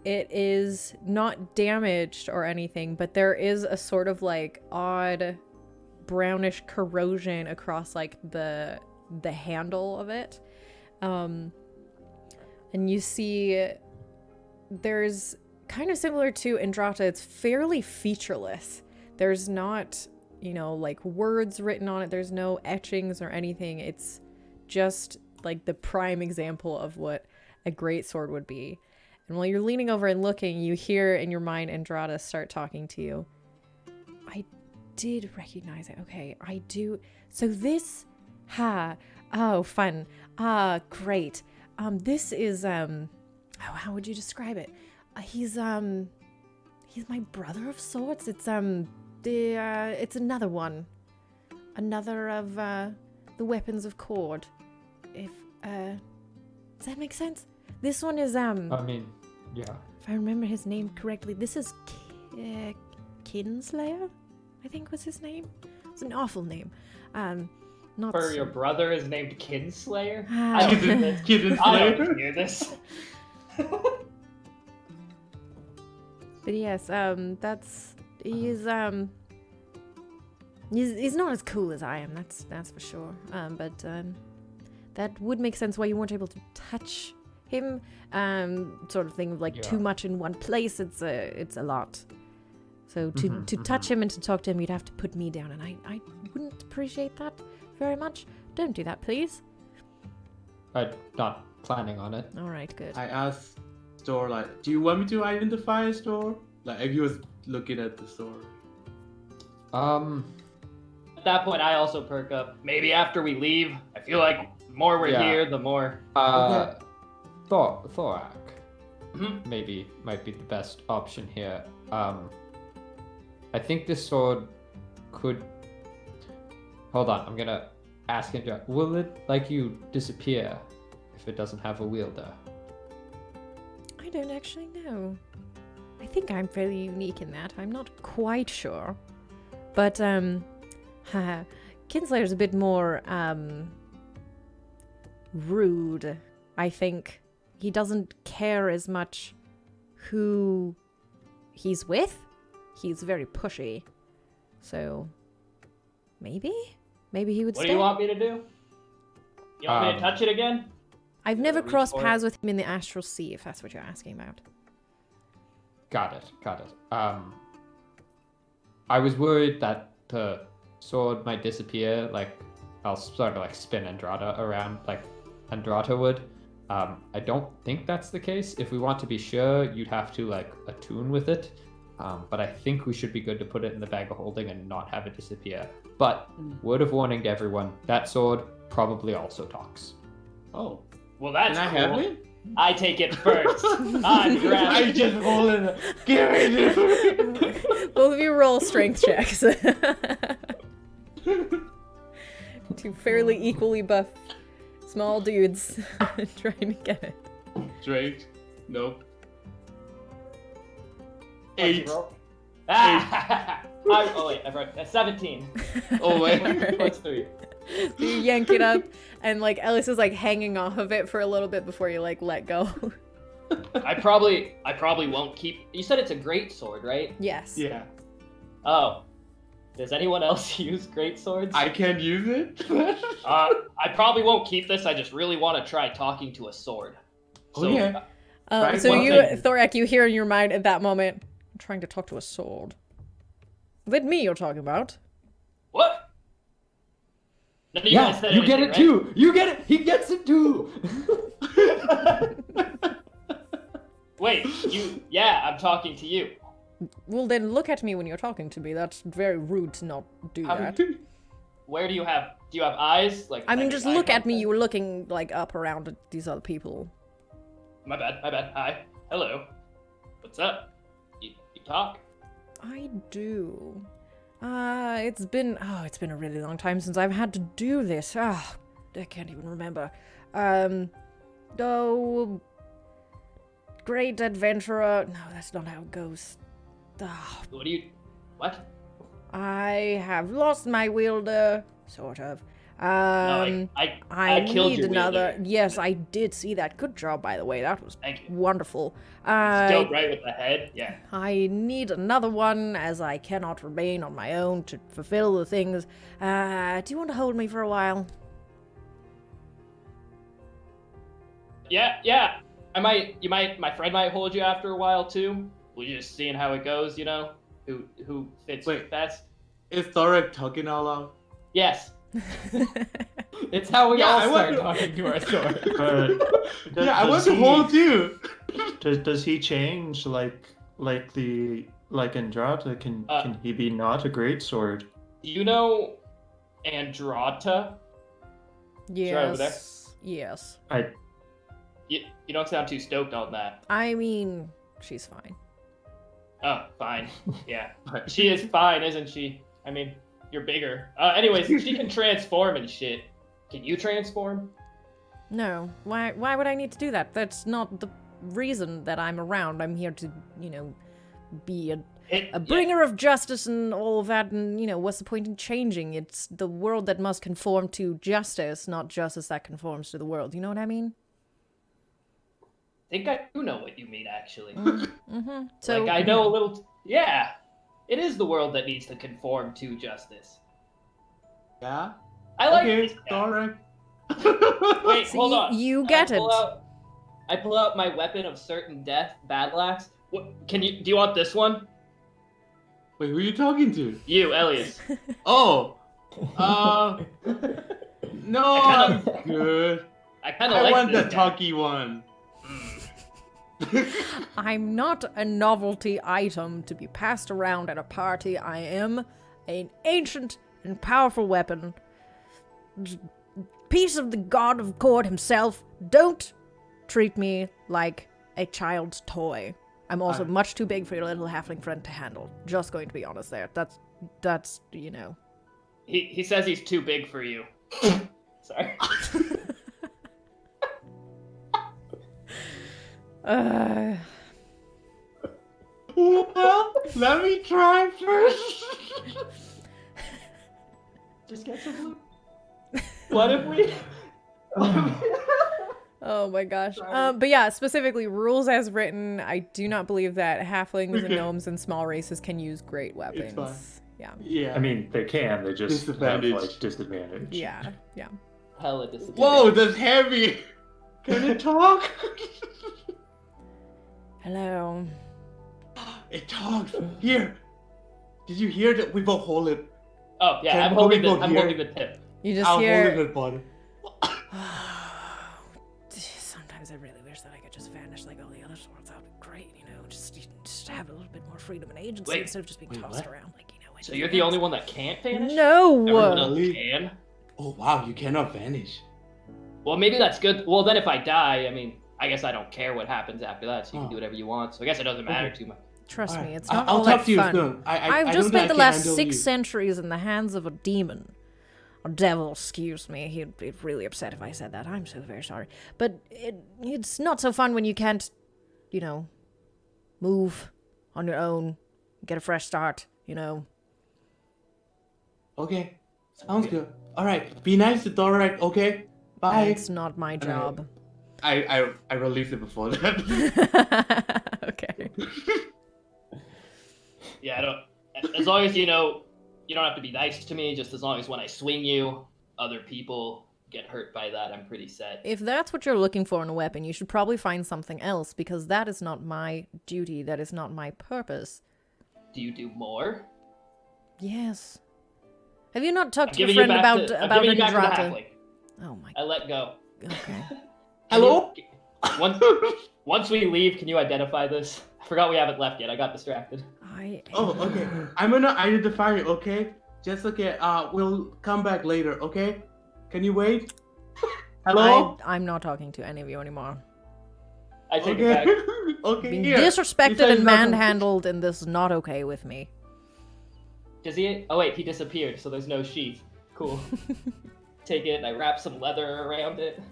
It is not damaged or anything, but there is a sort of like odd brownish corrosion across like the handle of it. And you see there's kind of similar to Andrata, it's fairly featureless. There's not, like words written on it. There's no etchings or anything. It's just like the prime example of what a greatsword would be. And while you're leaning over and looking, you hear in your mind Andrata start talking to you. I did recognize it. Okay, I do. So this, oh, fun. Great. This is, how would you describe it? He's my brother of sorts. It's another one. Another of, the weapons of Cord. If, does that make sense? This one is, I mean, yeah. if I remember his name correctly, this is Kinslayer, I think was his name. It's an awful name. Not For your brother is named Kinslayer? Ah. I don't hear this. I don't hear this. But yes, he's not as cool as I am. That's for sure. But that would make sense why you weren't able to touch him. Sort of thing, like too much in one place. It's a lot. So to touch him and to talk to him, you'd have to put me down, and I wouldn't appreciate that very much. Don't do that, please. I'm not planning on it. All right, good. I asked Store, like, do you want me to identify a Store? Like, if he was looking at the Store. At that point, I also perk up. Maybe after we leave, I feel like the more we're here, the more... Thorak maybe might be the best option here. I think this sword could... Hold on, I'm gonna ask him, will it, like you, disappear if it doesn't have a wielder? I don't actually know. I think I'm fairly unique in that. I'm not quite sure. But, Kinslayer's a bit more, rude, I think. He doesn't care as much who he's with. He's very pushy. So, maybe he would stay. What do you want me to do? You want me to touch it again? I've never crossed paths with him in the Astral Sea, if that's what you're asking about. Got it. I was worried that the sword might disappear, like I'll sort of like spin Andrata around like Andrata would. I don't think that's the case. If we want to be sure, you'd have to like attune with it. But I think we should be good to put it in the bag of holding and not have it disappear. But word of warning to everyone, that sword probably also talks. Oh. Well, that's Can I cool. have it? I take it first. I'm I grabbing. just hold it. Give me this. Both of you roll strength checks. Two fairly equally buff small dudes trying to get it. Drake. Nope. What'd you 8. roll? Oh wait, I wrote 17. Oh wait. Plus 3. So you yank it up, and like Ellis is like hanging off of it for a little bit before you like let go. I probably won't keep. You said it's a great sword, right? Yes. Yeah. Oh. Does anyone else use great swords? I can't use it. I probably won't keep this. I just really want to try talking to a sword. So, Okay. Right, So one you, thing. Thorak, you hear in your mind at that moment, I'm trying to talk to a sword. With me, you're talking about. What? None of Yeah, guys said you get anything, it too. You get it. He gets it too. Wait, yeah, I'm talking to you. Well, then look at me when you're talking to me. That's very rude to not do that. Where do you have eyes? Like, I mean, like just eye look at me. contact? You were looking like up around at these other people. My bad. Hi. Hello. What's up? You talk? I do. It's been a really long time since I've had to do this. I can't even remember. Oh, great adventurer. No, that's not how it goes. What? I have lost my wielder, sort of. No, I killed need your another. wielder. Yes, I did see that. Good job, by the way. That was Thank you. wonderful. Still right with the head. Yeah. I need another one, as I cannot remain on my own to fulfill the things. Do you want to hold me for a while? Yeah. My friend might hold you after a while too. We're just seeing how it goes, you know? Who fits best? Is Thorak talking out loud? Yes. It's how we Yeah, all I start want to- talking to our sword. Yeah, I want to hold you. Does he change like Andrata? Can he be not a great sword? Do you know Andrata? Yes. Right over there. Yes. You don't sound too stoked on that. I mean, she's fine. Oh, fine. Yeah. She is fine, isn't she? I mean, you're bigger. Anyways, she can transform and shit. Can you transform? No. Why would I need to do that? That's not the reason that I'm around. I'm here to, be a bringer of justice and all of that, and, what's the point in changing? It's the world that must conform to justice, not justice that conforms to the world. You know what I mean? I think I do know what you mean, actually. Mm-hmm. So, I know a little... Yeah. It is the world that needs to conform to justice. Yeah. I like Okay, this guy. Thorak. Wait, See, hold on. you get it. I pull out my weapon of certain death, battle axe. Do you want this one? Wait, who are you talking to? You, Elias. Oh. No, I'm good. I kind of like want this the guy. talky one. I'm not a novelty item to be passed around at a party. I am an ancient and powerful weapon. Piece of the god of court himself. Don't treat me like a child's toy. I'm also much too big for your little halfling friend to handle. Just going to be honest there. That's He says he's too big for you. Sorry. Well, let me try first. Just get some blue. What if we... Oh my gosh. But yeah, specifically rules as written, I do not believe that halflings and gnomes and small races can use great weapons. fine. Yeah. Yeah. I mean, they can. They just have Disadvantage. disadvantage. Yeah. Hella disadvantage. Whoa, that's heavy. Can it talk? Hello. It talks. Here. Did you hear that? We both hold it. Oh, yeah, Can I'm holding we go I'm here? holding the tip. You just I'll hear. hold it at bottom. Sometimes I really wish that I could just vanish like all the other swords. That would be great, just have a little bit more freedom and agency Wait. instead of just being tossed what? around So you're the only one that can't vanish? No. Everyone else Really? can? Oh wow, you cannot vanish. Well, maybe that's good. Well, then if I die, I mean, I guess I don't care what happens after that, so you can do whatever you want. So I guess it doesn't matter too much. Trust Alright. me, it's not I'll all talk that to you fun. soon. I've I just know that spent I the can last handle 6 you. centuries in the hands of a demon. A devil, excuse me. He'd be really upset if I said that. I'm so very sorry. But it's not so fun when you can't, you know, move on your own, get a fresh start, you know. Okay, sounds good. All right, be nice to Thorak. Okay, bye. It's not my job. I released it before that. Okay. Yeah, I don't. As long as you know, you don't have to be nice to me. Just as long as when I swing you, other people get hurt by that, I'm pretty set. If that's what you're looking for in a weapon, you should probably find something else, because that is not my duty, that is not my purpose. Do you do more? Yes. Have you not talked I'm to your giving you friend back about to, I'm giving you back to the Andrata? halfling. Oh my I let go. Okay. Hello? Once we leave, can you identify this? I forgot we haven't left yet. I got distracted. Oh, okay. I'm gonna identify it. Okay, just okay. We'll come back later. Okay? Can you wait? Hello? I'm not talking to any of you anymore. I take it back. Okay. Being here. disrespected You said and it's not- manhandled, and this is not okay with me. Does he? Oh wait, he disappeared, so there's no sheath. Cool. Take it, and I wrap some leather around it,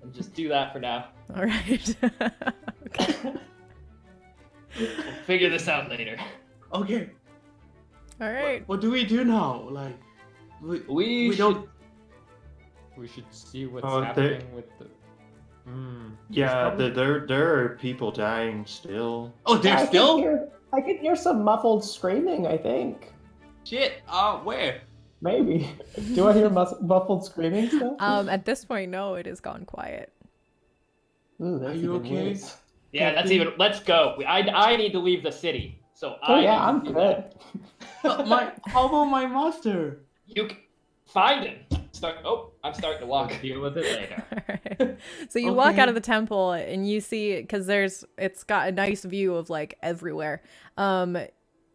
and just do that for now. All right. We'll figure this out later. Okay. All right. What do we do now? Like, we should, don't. We should see what's Oh, happening with the. Yeah, there are people dying still. Oh, there's I still. I can hear some muffled screaming, I think. Shit. Where? Maybe. Do I hear muffled screaming still? At this point, no, it has gone quiet. Ooh, that's Are you even okay? worse. Yeah, that's even. Let's go. I need to leave the city, so Oh I. yeah, need to I'm do good. that. How about my master? Find him. I'm starting to walk. Deal with it later. Alright. So you walk Okay. out of the temple and you see, because it's got a nice view of like everywhere.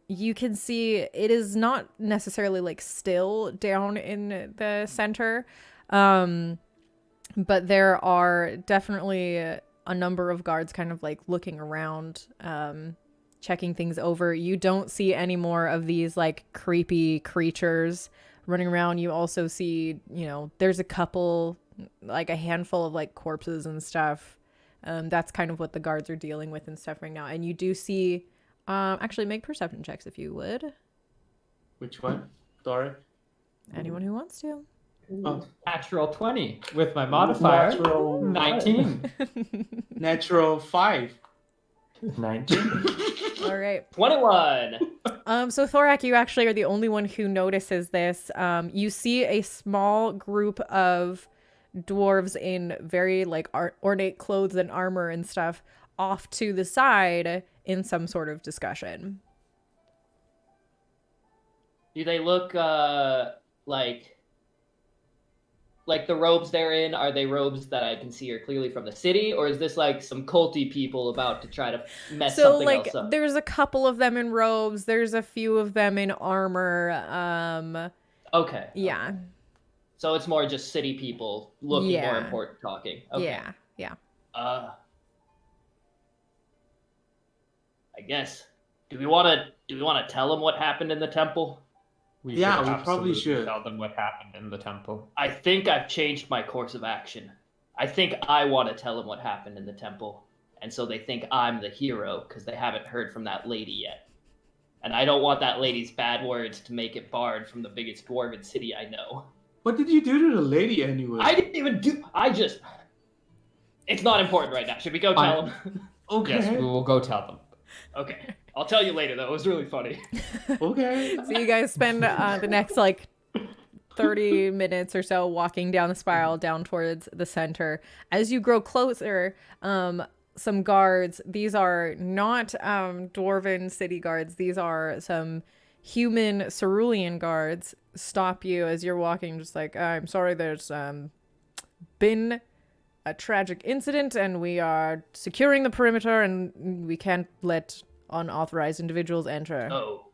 You can see it is not necessarily like still down in the center, but there are definitely a number of guards kind of like looking around, checking things over. You don't see any more of these like creepy creatures running around. You also see, you know, there's a couple, like a handful of like corpses and stuff. That's kind of what the guards are dealing with and stuff right now. And you do see, actually make perception checks if you would. Which one? Thorak? Anyone who wants to. Oh, Natural 20 with my modifier. Natural 19. natural 5. 19. All right. 21. So Thorak, you actually are the only one who notices this. You see a small group of dwarves in very like ornate clothes and armor and stuff off to the side in some sort of discussion. Do they look like the robes they're in? Are they robes that I can see are clearly from the city, or is this like some culty people about to try to mess So something like else up? there's a couple of them in robes, there's a few of them in armor. Okay. Yeah. Okay. So it's more just city people looking more Yeah. important talking. Okay. Yeah. I guess. Do we want to tell them what happened in the temple? We Yeah, should we probably absolutely should. tell them what happened in the temple. I think I've changed my course of action. I think I want to tell them what happened in the temple, and so they think I'm the hero because they haven't heard from that lady yet. And I don't want that lady's bad words to make it barred from the biggest dwarven city I know. What did you do to the lady anyway? I didn't even do. It's not important right now. Should we go tell them? Okay. Yes, we will go tell them. Okay. I'll tell you later, though. It was really funny. Okay. So you guys spend the next like 30 minutes or so walking down the spiral down towards the center. As you grow closer, some guards, these are not dwarven city guards, these are some human cerulean guards, stop you as you're walking, just like, I'm sorry, there's been a tragic incident and we are securing the perimeter and we can't let unauthorized individuals enter. Oh.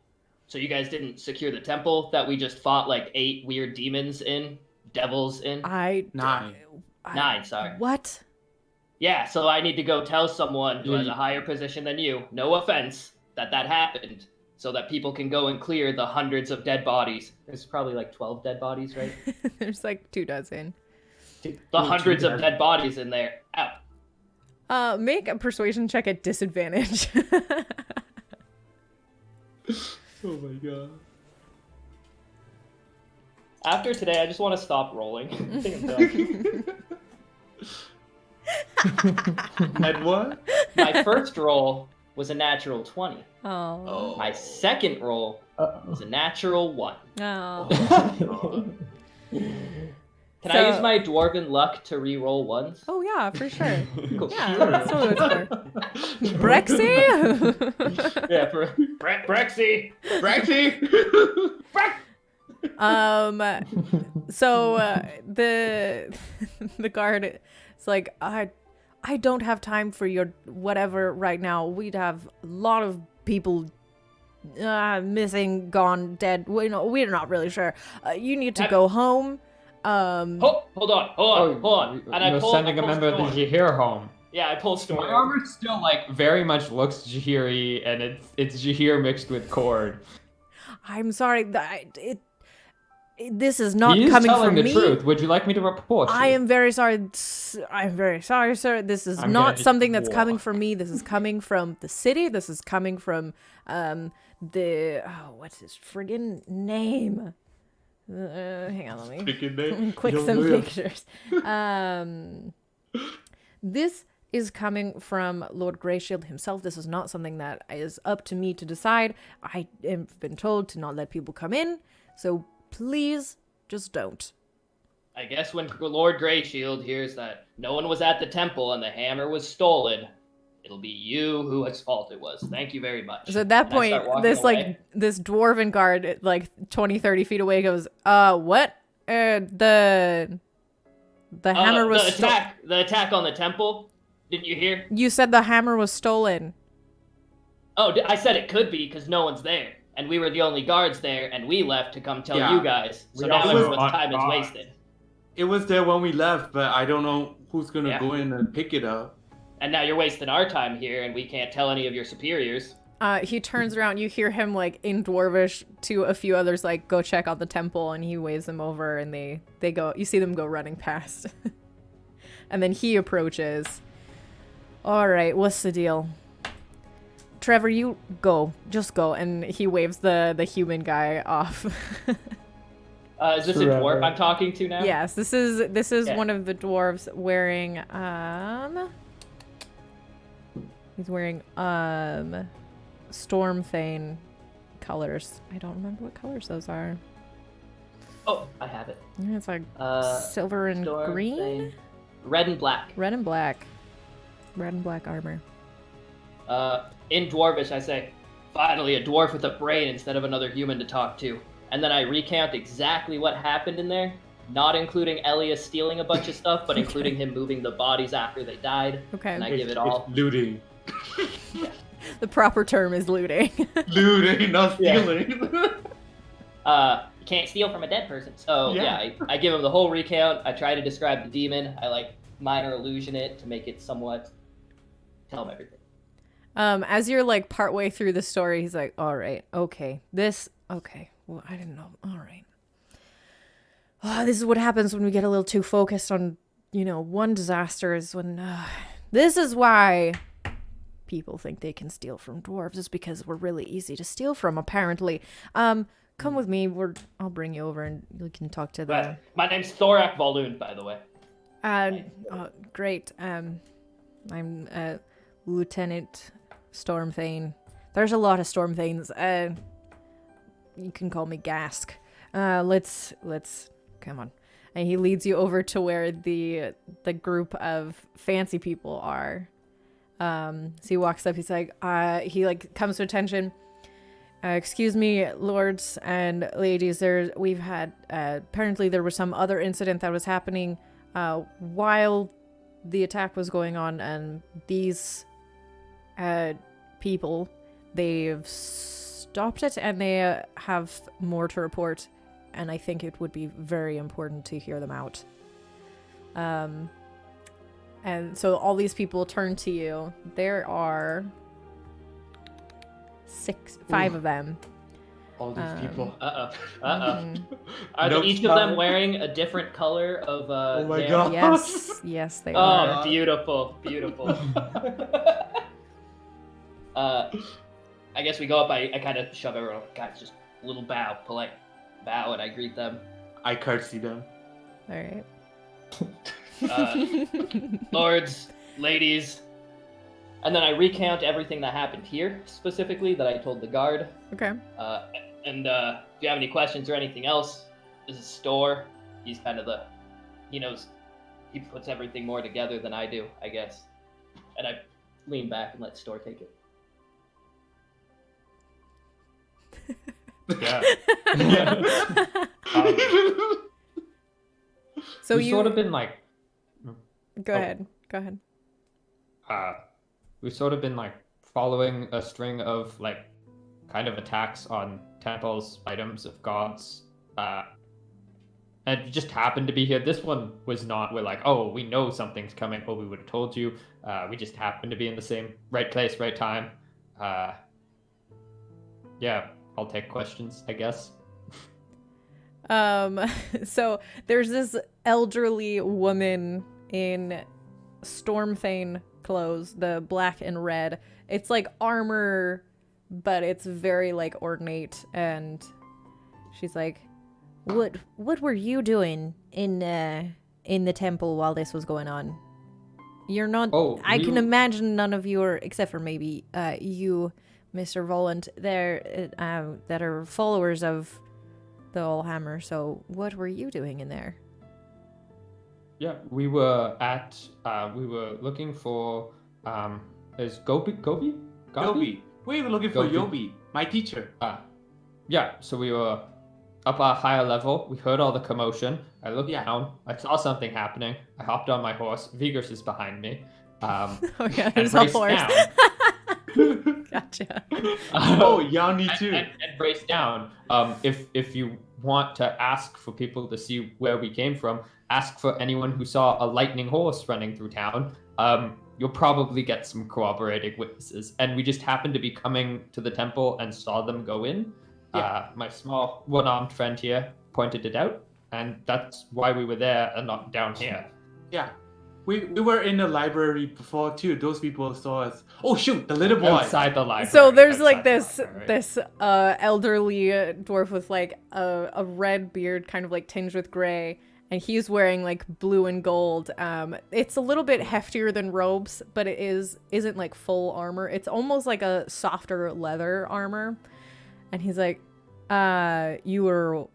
So you guys didn't secure the temple that we just fought like 8 weird demons in? Devils in? 9. 9, sorry. What? Yeah, so I need to go tell someone who has a higher position than you, no offense, that happened, so that people can go and clear the hundreds of dead bodies. There's probably like 12 dead bodies, right? There's like 24. The hundreds of dead bodies in there. Ow. Make a persuasion check at disadvantage. Oh my god. After today, I just want to stop rolling. I think I'm done. And what? My first roll was a natural 20. Oh. My second roll was a natural 1. Oh. Can I use my dwarven luck to re-roll ones? Oh yeah, for sure. Cool. Yeah, that's what it's for. Brexy? Yeah, for Brexy. So the guard is like, I don't have time for your whatever right now. We'd have a lot of people missing, gone, dead. We're not really sure. You need to go home. Hold on. And You're sending a member of the Zhahir home. Yeah, I pull Storm. My armor still like very much looks Zhahiri, and it's Zhahir mixed with cord. I'm sorry. This is not He is coming telling from the me. truth. Would you like me to report you? I am very sorry. I'm very sorry, sir. This is I'm not gonna just something that's coming walk. from me. This is coming from the city. This is coming from what's his friggin' name? Hang on, let me Freaking name. click Yo, some live. pictures. This is coming from Lord Greyshield himself. This is not something that is up to me to decide. I have been told to not let people come in, so please just don't. I guess when Lord Greyshield hears that no one was at the temple and the hammer was stolen, it'll be you whose fault it was. Thank you very much. So at that And I start point, walking this away. this dwarven guard, like 20, 30 feet away, goes, what? The hammer was the attack on the temple. Didn't you hear? You said the hammer was stolen. Oh, I said it could be because no one's there, and we were the only guards there, and we left to come tell Yeah. you guys. So We now also everyone's aren't time is guards. wasted. It was there when we left, but I don't know who's gonna Yeah. go in and pick it up. And now you're wasting our time here, and we can't tell any of your superiors. He turns around. You hear him like in Dwarvish to a few others, like go check out the temple, and he waves them over, and they go. You see them go running past, and then he approaches. All right, what's the deal? Trevor, you go. Just go. And he waves the human guy off. Is this a dwarf I'm talking to now? Yes, this is Yeah. one of the dwarves wearing he's wearing Stormthane colors. I don't remember what colors those are. Oh, I have it. Yeah, it's like silver and Storm green? Thane. Red and black. Red and black. Red and black armor. In Dwarvish, I say, finally a dwarf with a brain instead of another human to talk to. And then I recount exactly what happened in there, not including Elias stealing a bunch of stuff, but including him moving the bodies after they died. Okay. And I give it all. It's looting. The proper term is looting. Looting, not stealing. You can't steal from a dead person. So Yeah. I give him the whole recount. I try to describe the demon. I like minor illusion it to make it somewhat tell him everything. As you're like partway through the story, he's like, all right, okay, well, I didn't know. All right. This is what happens when we get a little too focused on, one disaster is when, this is why people think they can steal from dwarves, is because we're really easy to steal from, apparently. Come with me, I'll bring you over and you can talk to the... But my name's Thorak Volund, by the way. Great. I'm Lieutenant Stormthane. There's a lot of Stormthanes. You can call me Gask. Let's come on. And he leads you over to where the group of fancy people are. So he walks up. He's like, he like comes to attention. Excuse me, lords and ladies. We've had apparently there was some other incident that was happening while the attack was going on, and these people, they've stopped it, and they have more to report, and I think it would be very important to hear them out. And so all these people turn to you. There are 5 of them. All these people. Are each of them wearing a different color of Oh my hair? god. Yes, they Oh, are. beautiful. I guess we go up. I kind of shove everyone. Guys, just a little bow, polite bow, and I greet them. I curtsy them. All right. Lords, ladies, and then I recount everything that happened here specifically that I told the guard. Okay. And if you have any questions or anything else, this is Store. He's kind of he knows, he puts everything more together than I do, I guess. And I lean back and let Store take it. Yeah. So we've sort of been like. Go ahead. We've sort of been like following a string of like kind of attacks on temples, items of gods, and it just happened to be here. This one was not. We're like, oh, we know something's coming. Oh, we would have told you. We just happened to be in the same right place, right time. Yeah, I'll take questions, I guess. So there's this elderly woman in Stormthane clothes, the black and red. It's like armor, but it's very like ornate, and she's like, what were you doing in the temple while this was going on? You're not. I can imagine none of you, except for maybe you, Mr. Volant, there that are followers of the Allhammer. So what were you doing in there? Yeah, we were looking for is Gobi? Yobi. We were looking for Yobi, my teacher. Yeah, so we were up a higher level. We heard all the commotion. I looked down. I saw something happening. I hopped on my horse. Vigors is behind me. Oh yeah, and there's a horse. Gotcha. Yanni too. And brace down. If you want to ask for people to see where we came from, ask for anyone who saw a lightning horse running through town. You'll probably get some corroborating witnesses. And we just happened to be coming to the temple and saw them go in. My small one-armed friend here pointed it out, and that's why we were there and not down here. Yeah. We were in the library before too. Those people saw us. Oh shoot, the little boy outside the library. So there's like this elderly dwarf with like a red beard, kind of like tinged with gray, and he's wearing like blue and gold. It's a little bit heftier than robes, but it isn't like full armor. It's almost like a softer leather armor. And he's like, you're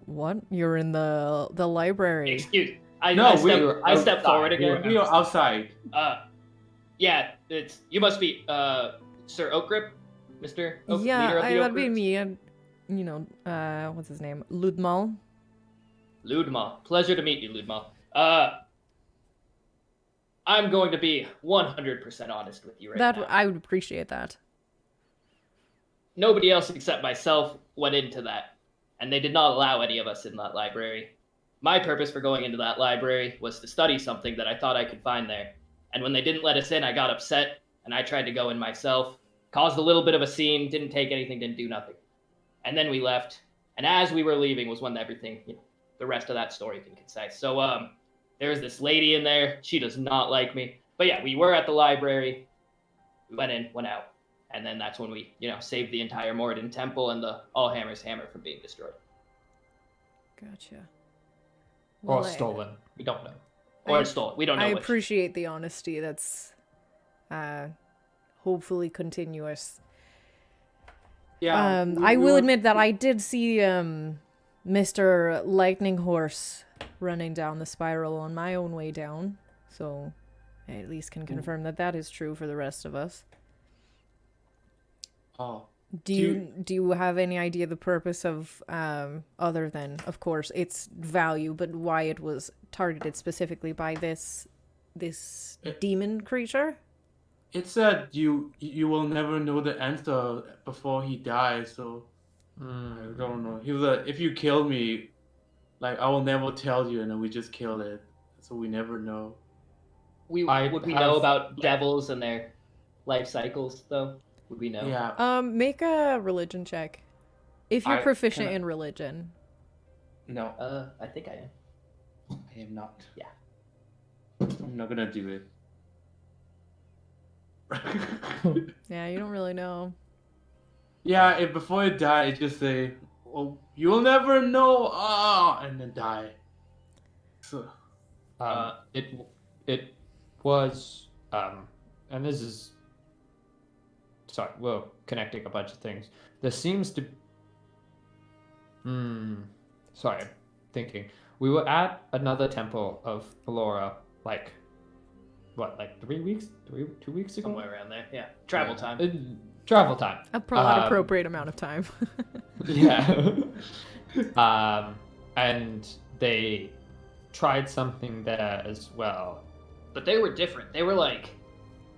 what? You're in the library. Excuse. I step forward again. We are outside. Yeah, you must be Sir Oakgrip, Mr. Oak, leader of the that'd be Oakgrips? me. And what's his name? Ludmal. Ludmal. Pleasure to meet you, Ludmal. I'm going to be 100% honest with you right now. I would appreciate that. Nobody else except myself went into that, and they did not allow any of us in that library. My purpose for going into that library was to study something that I thought I could find there. And when they didn't let us in, I got upset, and I tried to go in myself, caused a little bit of a scene, didn't take anything, didn't do nothing. And then we left, and as we were leaving was when everything, the rest of that story can concise. So, there was this lady in there. She does not like me. But yeah, we were at the library. We went in, went out. And then that's when we, saved the entire Moradin temple and the Allhammer's hammer from being destroyed. Gotcha. Or stolen. We don't know. Or stolen. We don't know I which. appreciate the honesty. That's hopefully continuous. Yeah. I will admit that I did see Mr. Lightning Horse running down the spiral on my own way down. So I at least can confirm that is true for the rest of us. Oh. Do you have any idea the purpose of other than, of course, its value, but why it was targeted specifically by this demon creature? It said you will never know the answer before he dies, so I don't know. He was like, if you kill me, like I will never tell you, and then we just kill it, so we never know. would we know about devils and their life cycles though? Would we know? Yeah. Make a religion check. If you're proficient in religion. No. I think I am. I am not. Yeah. I'm not gonna do it. Yeah, you don't really know. Yeah, if before I die, it just say, "Well, you'll never know," and then die. So, it was and this is sorry, we're connecting a bunch of things. There seems to sorry, thinking. We were at another temple of Ballora like 2 weeks ago? Somewhere around there. Yeah. Travel time. Travel time. An appropriate amount of time. Yeah. And they tried something there as well. But they were different. They were like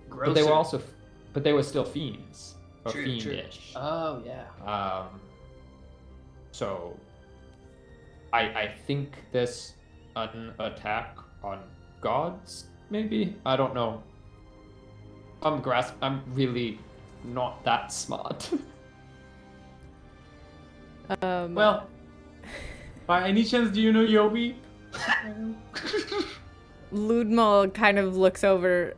grosser. But they were also but they were still fiends. Or True. fiendish. Oh yeah. So I think there's an attack on gods, maybe? I don't know. I'm really not that smart. well, by any chance, do you know Yobi? Ludmal kind of looks over.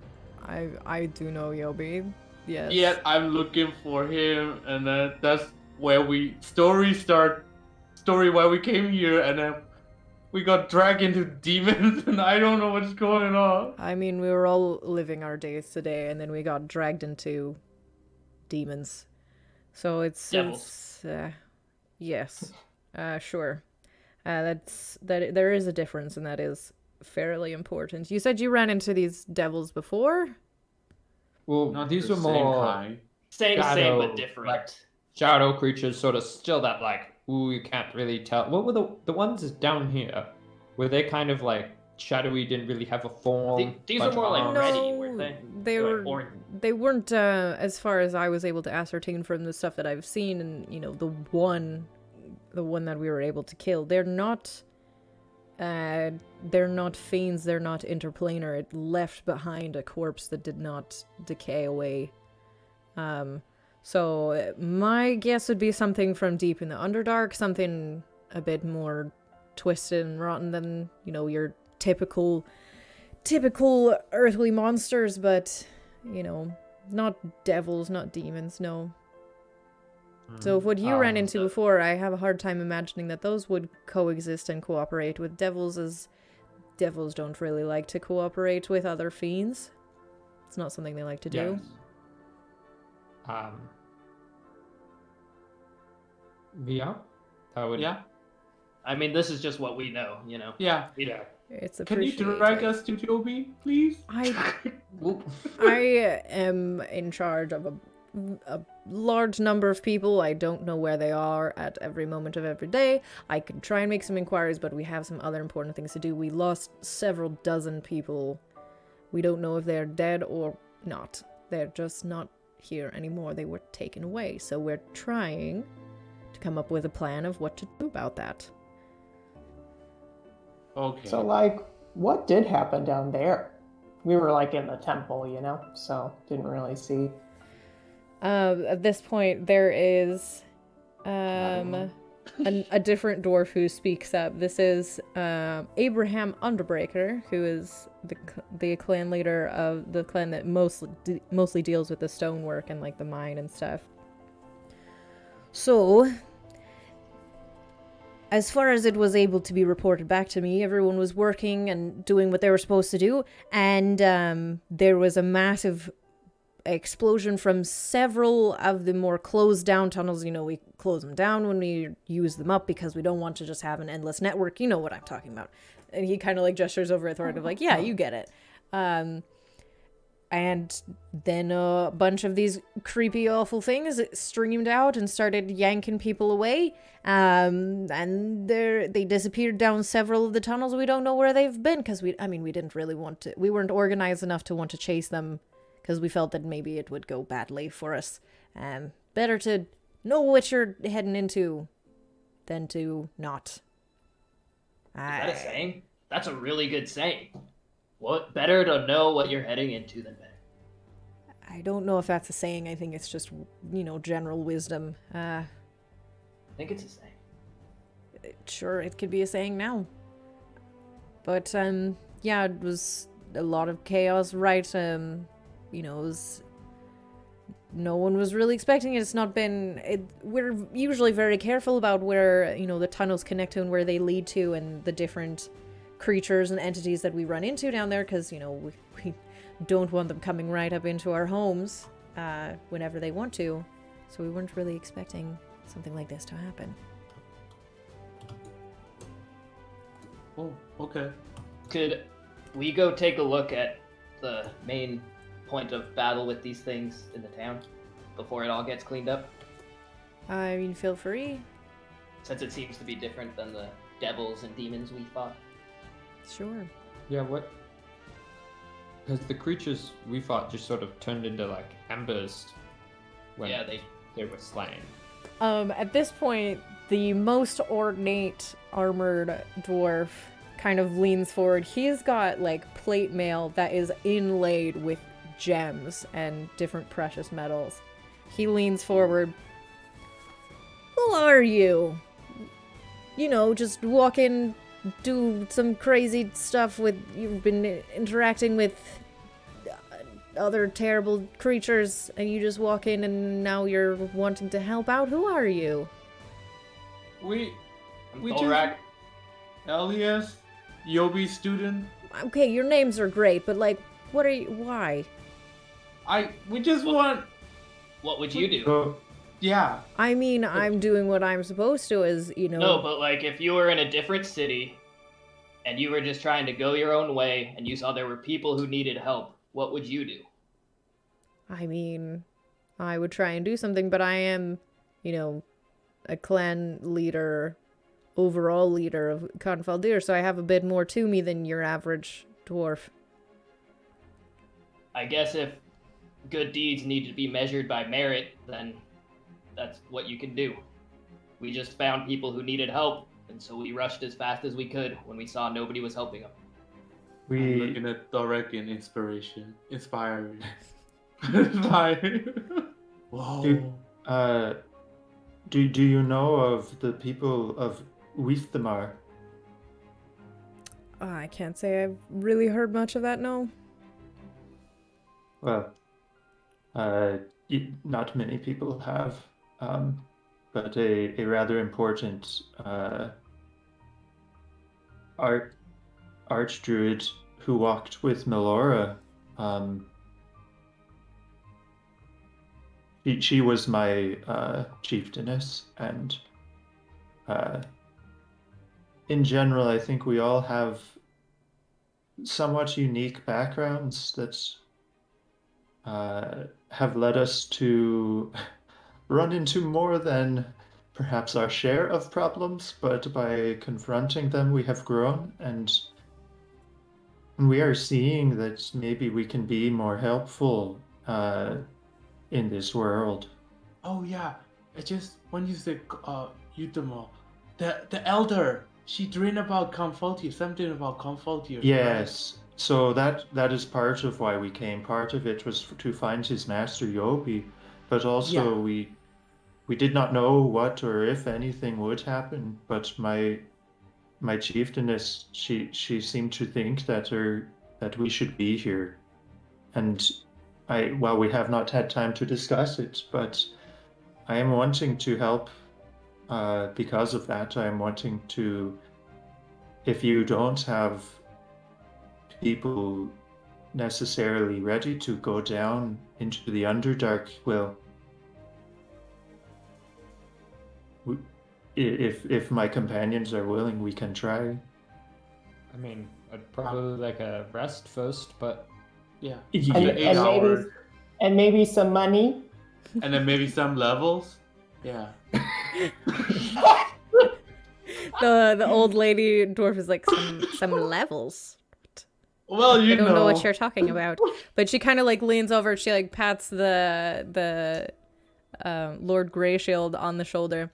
I do know Yobi. Yes. Yeah, I'm looking for him, and that's where story why we came here, and then we got dragged into demons, and I don't know what's going on. I mean, we were all living our days today, and then we got dragged into demons. So it's devils. Yes, sure. There is a difference, and that is fairly important. You said you ran into these devils before? Well, Not these the were same more kind. Same shadow, but different. like, shadow creatures, sort of still that like, ooh, you can't really tell. What were the ones down here? Were they kind of like shadowy, didn't really have a form? These are more like ready, weren't they? They weren't, as far as I was able to ascertain from the stuff that I've seen, and the one that we were able to kill. They're not fiends. They're not interplanar. It left behind a corpse that did not decay away. So my guess would be something from deep in the Underdark, something a bit more twisted and rotten than, your typical earthly monsters, but, not devils, not demons, no. So what you ran into before, I have a hard time imagining that those would coexist and cooperate with devils, as devils don't really like to cooperate with other fiends. It's not something they like to do. Yeah. Yeah. I mean, this is just what we know, Yeah. It's Can you drag us to Joby, please? I am in charge of a large number of people. I don't know where they are at every moment of every day. I could try and make some inquiries, but we have some other important things to do. We lost several dozen people. We don't know if they're dead or not. They're just not here anymore. They were taken away. So we're trying to come up with a plan of what to do about that. Okay. So, what did happen down there? We were, in the temple, so didn't really see. At this point, there is a different dwarf who speaks up. This is Abraham Underbreaker, who is the clan leader of the clan that mostly deals with the stonework and the mine and stuff. So, as far as it was able to be reported back to me, everyone was working and doing what they were supposed to do, and there was a massive explosion from several of the more closed down tunnels. We close them down when we use them up because we don't want to just have an endless network. You know what I'm talking about. And he kind of gestures over at Thorak of yeah, you get it. And then a bunch of these creepy, awful things streamed out and started yanking people away. And they disappeared down several of the tunnels. We don't know where they've been because we didn't really want to. We weren't organized enough to want to chase them because we felt that maybe it would go badly for us. Better to know what you're heading into than to not. Is that a saying? That's a really good saying. What better to know what you're heading into than better? I don't know if that's a saying. I think it's just, general wisdom. I think it's a saying. Sure, it could be a saying now. But, yeah, it was a lot of chaos, right? It was... No one was really expecting it. It's not been... we're usually very careful about where, the tunnels connect to and where they lead to and the different creatures and entities that we run into down there, because, we don't want them coming right up into our homes whenever they want to. So we weren't really expecting something like this to happen. Oh, okay. Could we go take a look at the main point of battle with these things in the town before it all gets cleaned up? I mean, feel free. Since it seems to be different than the devils and demons we fought. Sure. Yeah, what? Because the creatures we fought just sort of turned into like embers when they were slain. At this point, the most ornate armored dwarf kind of leans forward. He's got like plate mail that is inlaid with gems and different precious metals. He leans forward. Who are you? Just walk in, do some crazy stuff with... You've been interacting with other terrible creatures, and you just walk in and now you're wanting to help out? Who are you? We Thorak. just... Elias, Yobi student. Okay, your names are great, but like, what are you... Why? We just want... What would you do? So, Yeah. I mean, I'm doing what I'm supposed to as, No, but like if you were in a different city and you were just trying to go your own way and you saw there were people who needed help, what would you do? I mean, I would try and do something, but I am, a clan leader, overall leader of Confaldir, so I have a bit more to me than your average dwarf. I guess if good deeds need to be measured by merit, then that's what you can do. We just found people who needed help, and so we rushed as fast as we could when we saw nobody was helping them. I'm looking at Thorak and inspiring. Inspiring. Whoa. Do you know of the people of Withamar? I can't say I've really heard much of that, no. Well, not many people have, but a rather important archdruid who walked with Melora. She was my chieftainess, and in general, I think we all have somewhat unique backgrounds that have led us to run into more than perhaps our share of problems, but by confronting them, we have grown, and we are seeing that maybe we can be more helpful in this world. Oh yeah, it just when you said Utamo, the elder, she dreamed about Confaltir, something about Confaltir. Yes. Right? So that is part of why we came. Part of it was to find his master Yobi, but also we did not know what or if anything would happen. But my chieftainess, she seemed to think that we should be here, and well, we have not had time to discuss it, but I am wanting to help because of that. I am wanting to, if you don't have people necessarily ready to go down into the Underdark, well, if my companions are willing, we can try. I mean, I'd probably like a rest first, but yeah. And maybe some money. And then maybe some levels. Yeah. The old lady dwarf is like some levels. Well, I don't know what you're talking about. But she kind of like leans over. She like pats the Lord Greyshield on the shoulder.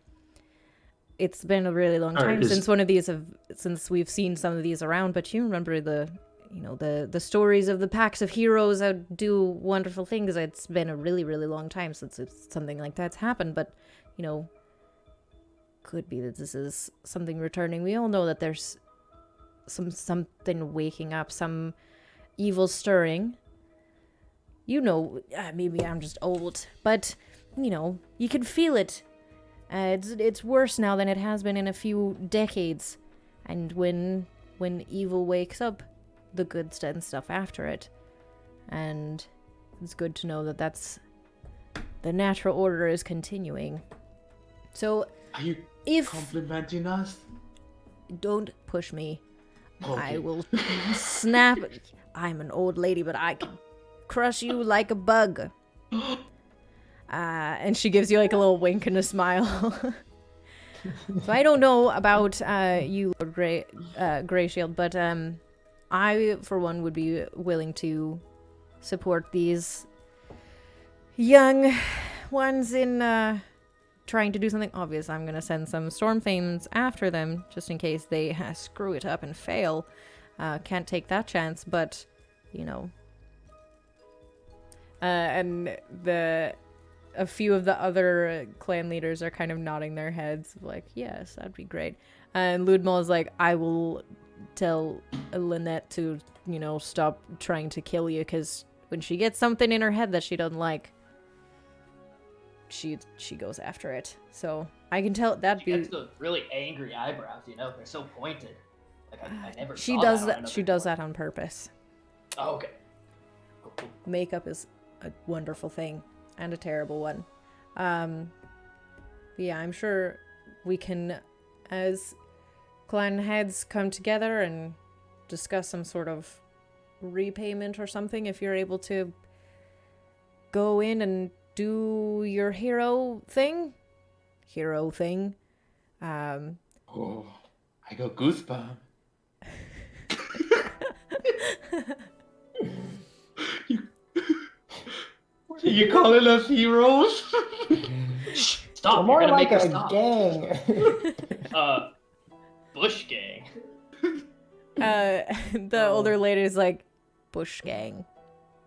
It's been a really long time since we've seen some of these around. But you remember the you know, the stories of the packs of heroes that do wonderful things. It's been a really, really long time since something like that's happened, but, you know, could be that this is something returning. We all know that there's something waking up, some evil stirring. You know, maybe I'm just old, but, you know, you can feel it. It's worse now than it has been in a few decades. And when evil wakes up, the good sends stuff after it. And it's good to know that that's the natural order is continuing. So, Are you if complimenting us? don't push me, Okay. I will snap. I'm an old lady, but I can crush you like a bug. And she gives you like a little wink and a smile. So I don't know about you, Lord Greyshield, but I, for one, would be willing to support these young ones in trying to do something obvious. I'm going to send some Stormthanes after them, just in case they screw it up and fail. Can't take that chance, but, you know. And a few of the other clan leaders are kind of nodding their heads, like, yes, that'd be great. And Ludmal is like, I will tell Lynette to, you know, stop trying to kill you, because when she gets something in her head that she doesn't like, she goes after it. So I can tell that'd She be. gets those really angry eyebrows, you know? They're so pointed. Like, I never She saw does that. that. She does that on purpose. Oh, okay. Cool. Makeup is a wonderful thing and a terrible one. But yeah, I'm sure we can, as clan heads, come together and discuss some sort of repayment or something. If you're able to go in and do your hero thing. Oh, I got goosebumps. You calling us heroes? Stop! We're more You're gonna like make her a stop. gang. Bush gang. The older lady is like, Bush gang.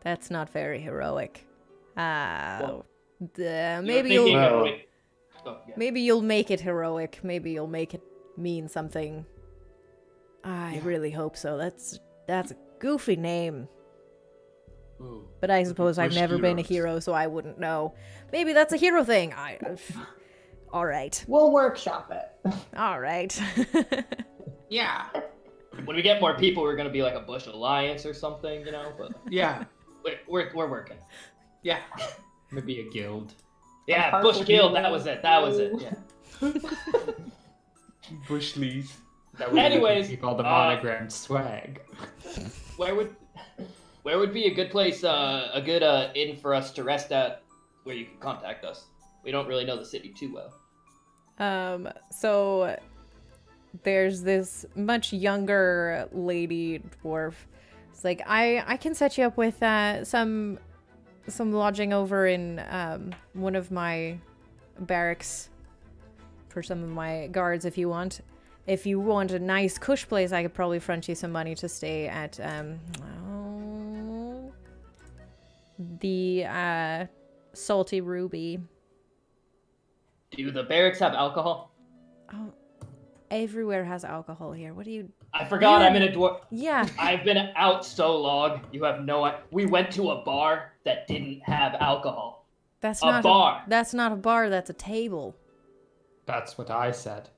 That's not very heroic. Well, Maybe You're thinking you'll of- Well- Oh, yeah. maybe you'll make it heroic. Maybe you'll make it mean something. I really hope so. That's a goofy name. Ooh, But I suppose I've Bush never been a heroes. hero, so I wouldn't know. Maybe that's a hero thing. All right. We'll workshop it. All right. Yeah, When we get more people, we're gonna be like a Bush alliance or something, you know. But yeah, we're working. yeah. Maybe a guild. Yeah, part Bush with Guild. you. That was it. That was it. Yeah. Bush leaves. That way Anyways, we can keep all the monogrammed swag. Where would be a good place, a good inn for us to rest at, where you can contact us? We don't really know the city too well. So there's this much younger lady dwarf. It's like, I can set you up with some lodging over in one of my barracks for some of my guards if you want. If you want a nice cush place, I could probably front you some money to stay at the Salty Ruby. Do the barracks have alcohol? Oh, everywhere has alcohol here. What do you? I forgot. You- I'm in a dwarf. Yeah. I've been out so long. You have no idea. We went to a bar that didn't have alcohol. That's A not bar. That's not a bar. That's a table. That's what I said.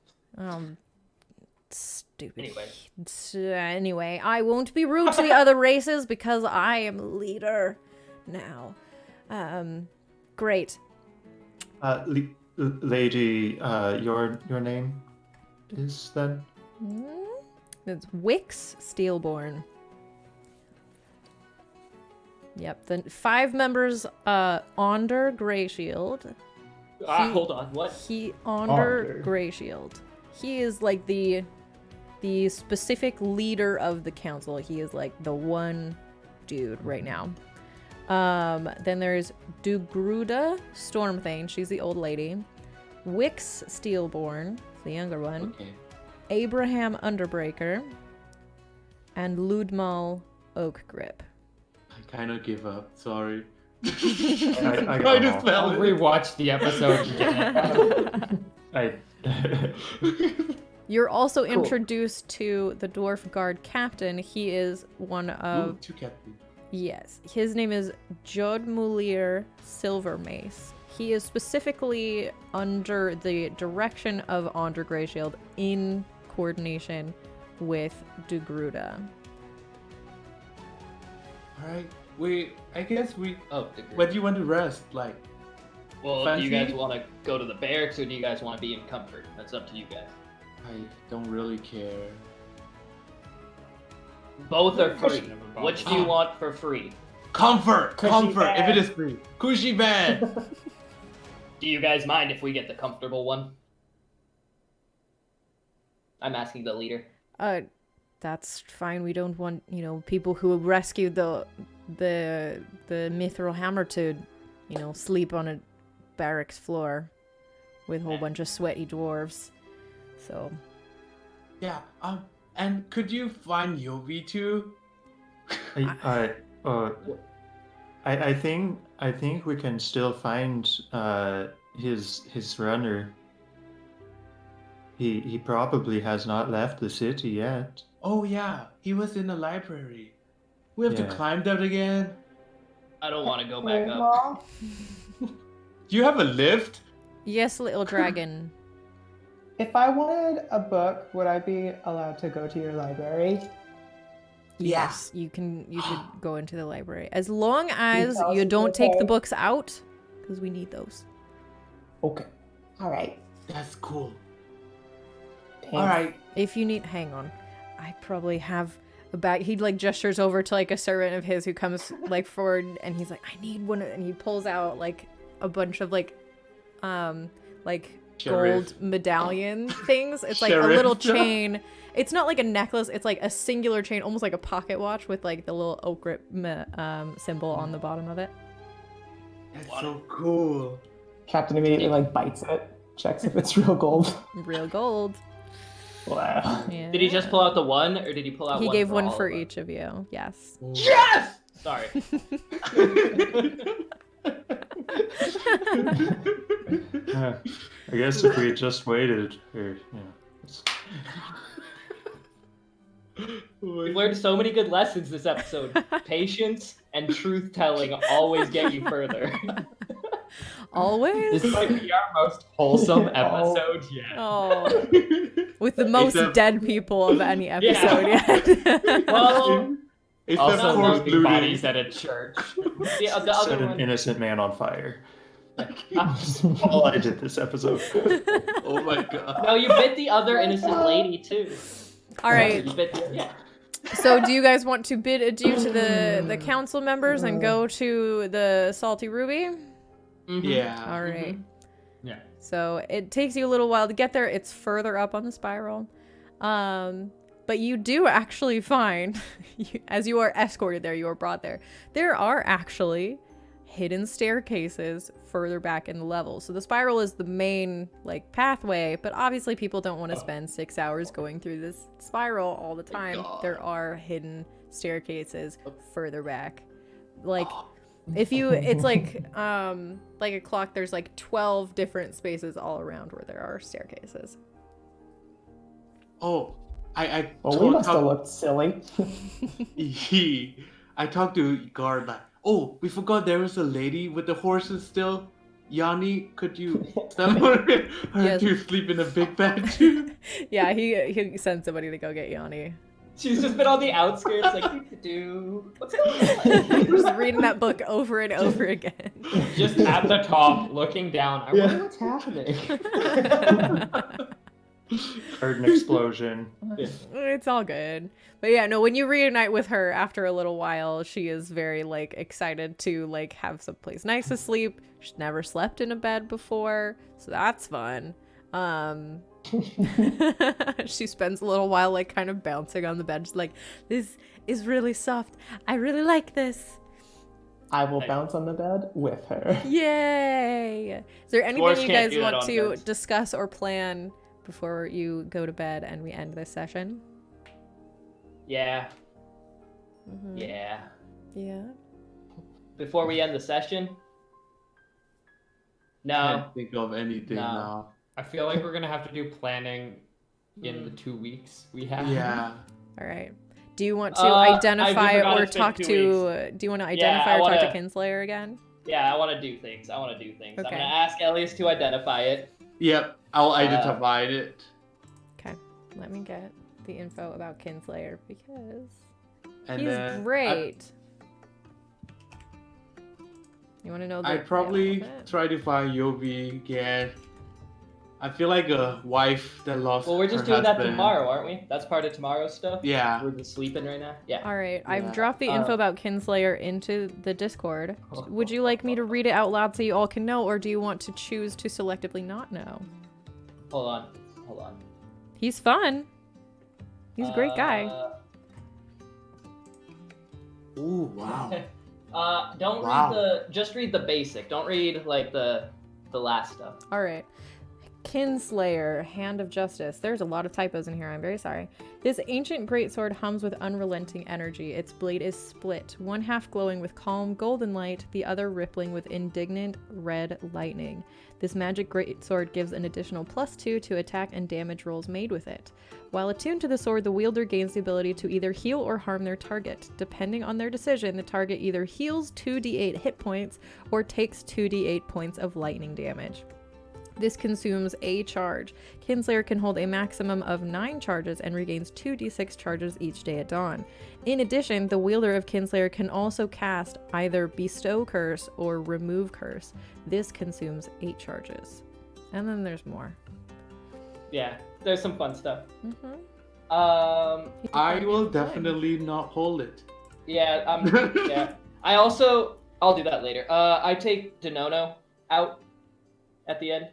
Stupid. Anyway. Anyway, I won't be rude to the other races because I am leader now. Great. Lady, your name is then? It's Wix Steelborn. Yep, the 5 members, Onder Greyshield. Hold on. What? Onder Greyshield. He is like the specific leader of the council. He is like the one dude right now. Then there's Dugruda Stormthane. She's the old lady. Wix Steelborn, the younger one. Okay. Abraham Underbreaker. And Ludmal oak grip. I kind of give up. Sorry. I Try got to off. spell I'll it. rewatch the episode and get it. You're also Cool. introduced to the dwarf guard captain. He is one of Ooh, 2 captains. yes. His name is Jodmulir Silvermace. He is specifically under the direction of Andre Greyshield in coordination with Dugruda. Alright, I guess we. Oh, When do you want to rest? Like, well, do you fancy? guys want to go to the barracks or do you guys want to be in comfort? That's up to you guys. I don't really care. Both are free. Never bothered. Which do you want for free? Comfort! Cushy Comfort! If it bed. is free. Cushy bed! Do you guys mind if we get the comfortable one? I'm asking the leader. That's fine. We don't want, people who rescued the mithril hammer to, sleep on a barracks floor with a whole bunch of sweaty dwarves. So, Yeah, and could you find Yobi too? I think we can still find his runner. He probably has not left the city yet. Oh yeah, he was in the library. We have to Yeah. climb that again. I don't want to go back up. Do you have a lift? yes, little dragon. If I wanted a book, would I be allowed to go to your library? Yes, you could go into the library as long as tell us you it's don't take the okay? books out, because we need those. Okay. All right. That's cool. Thanks. Alright. If you need, hang on, I probably have a bag. He like gestures over to like a servant of his who comes like forward, and he's like, I need one, and he pulls out like a bunch of like Sheriff. gold medallion things. It's like a Sheriff. little chain. It's not like a necklace. It's like a singular chain, almost like a pocket watch with like the little oak grip symbol on the bottom of it. That's so cool. Captain immediately like bites it, checks if it's real gold. Real gold. Wow. Yeah. Did he just pull out the one, or did he pull out He one gave for one all for of us? each of you. Yes. Yes! Sorry. I guess if we had just waited, it's- We've learned so many good lessons this episode. Patience and truth telling always get you further. Always. This might be our most wholesome episode yet. Oh, with the most Except- dead people of any episode yet. Well, Except Also, no, for leaving looting. bodies at a church. the set other an one. innocent man on fire. All I did this episode. Oh my god. No, you bit the other innocent lady too. All right. You bit the, yeah. So, do you guys want to bid adieu to the council members and go to the Salty Ruby? Mhm. Yeah. All right. Yeah. So it takes you a little while to get there. It's further up on the spiral. But you do actually find, as you are escorted there, you are brought there, there are actually hidden staircases further back in the level. So the spiral is the main like pathway, but obviously people don't want to spend 6 hours going through this spiral all the time. There are hidden staircases further back. Like if you, it's like a clock, there's like 12 different spaces all around where there are staircases. Oh, I Well, we must have looked silly. I talked to guard like, oh, we forgot there was a lady with the horses still. Yanni, could you tell her Yes. to sleep in a big bed too? Yeah, he sent somebody to go get Yanni. She's just been on the outskirts, like, do what's going on? Just reading that book over and over again. Just at the top, looking down. I wonder what's happening. Heard an explosion. It's all good. But yeah, no, when you reunite with her after a little while, she is very like excited to like have someplace nice to sleep. She's never slept in a bed before, so that's fun. She spends a little while like kind of bouncing on the bed. She's like, this is really soft. I really like this. I will bounce on the bed with her. Yay! Is there anything Dwarves you can't guys do that want on to beds. discuss or plan before you go to bed and we end this session? Yeah. Yeah. Yeah. Before we end the session? No. Can't think of anything No. now. I feel like we're gonna have to do planning in the 2 weeks we have. Yeah. All right. Do you want to I identify forgot or it's been talk 2 to? Do you want to identify I or talk wanna- to Kinslayer again? Yeah, I want to do things. I'm Okay. going to ask Elias to identify it. Yep. I'll identify it. Okay. Let me get the info about Kinslayer because And he's then great. You want to know? I'd probably try to find Yobi again. I feel like a wife that lost Well, we're just her doing that husband. tomorrow, aren't we? That's part of tomorrow's stuff? Yeah. We're just sleeping right now? Yeah. All right, I've Yeah. dropped the info about Kinslayer into the Discord. Would you like me to read it out loud so you all can know, or do you want to choose to selectively not know? Hold on. He's fun. He's a great guy. Ooh, wow. Don't Wow. just read the basic. Don't read, like, the last stuff. All right. Kinslayer, Hand of Justice. There's a lot of typos in here. I'm very sorry. This ancient greatsword hums with unrelenting energy. Its blade is split, one half glowing with calm golden light, the other rippling with indignant red lightning. This magic greatsword gives an additional +2 to attack and damage rolls made with it. While attuned to the sword, the wielder gains the ability to either heal or harm their target. Depending on their decision, the target either heals 2d8 hit points or takes 2d8 points of lightning damage. This consumes a charge. Kinslayer can hold a maximum of 9 charges and regains 2d6 charges each day at dawn. In addition, the wielder of Kinslayer can also cast either Bestow Curse or Remove Curse. This consumes 8 charges. And then there's more. Yeah, there's some fun stuff. I will definitely not hold it. Yeah, yeah. I'll do that later. I take Danono out at the end.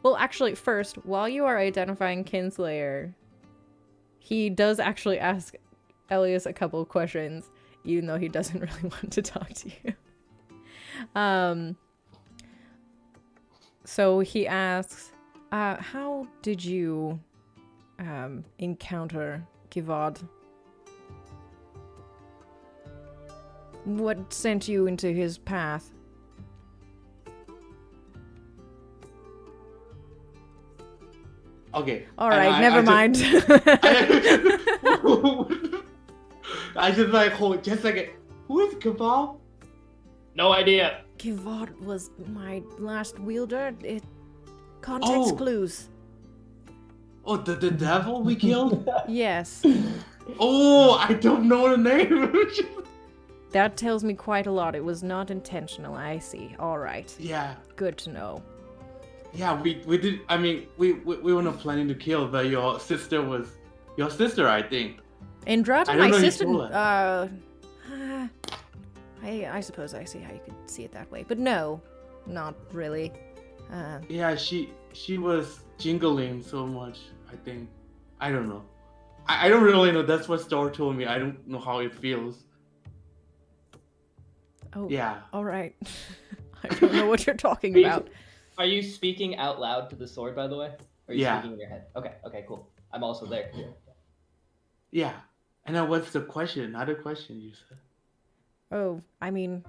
Well, actually, first, while you are identifying Kinslayer, he does actually ask Elias a couple of questions, even though he doesn't really want to talk to you. So he asks, how did you encounter Kivad? What sent you into his path? Okay. All right, never mind. I just like hold just like who is Kebab? No idea. Kivad was my last wielder. Context clues. Oh, the devil we killed? Yes. Oh, I don't know the name. That tells me quite a lot. It was not intentional. I see. All right. Yeah. Good to know. Yeah, we did. I mean, we were not planning to kill, but your sister, I think. Andrada, I don't my know you sister. told I suppose I see how you could see it that way, but no, not really. Yeah, she was jingling so much. I think. I don't know. I don't really know. That's what Star told me. I don't know how it feels. Oh. Yeah. All right. I don't know what you're talking about. Are you speaking out loud to the sword, by the way? Or are you Yeah. speaking in your head? Okay, cool. I'm also there. Yeah. And then what's the question? Another question you said. Oh, I mean,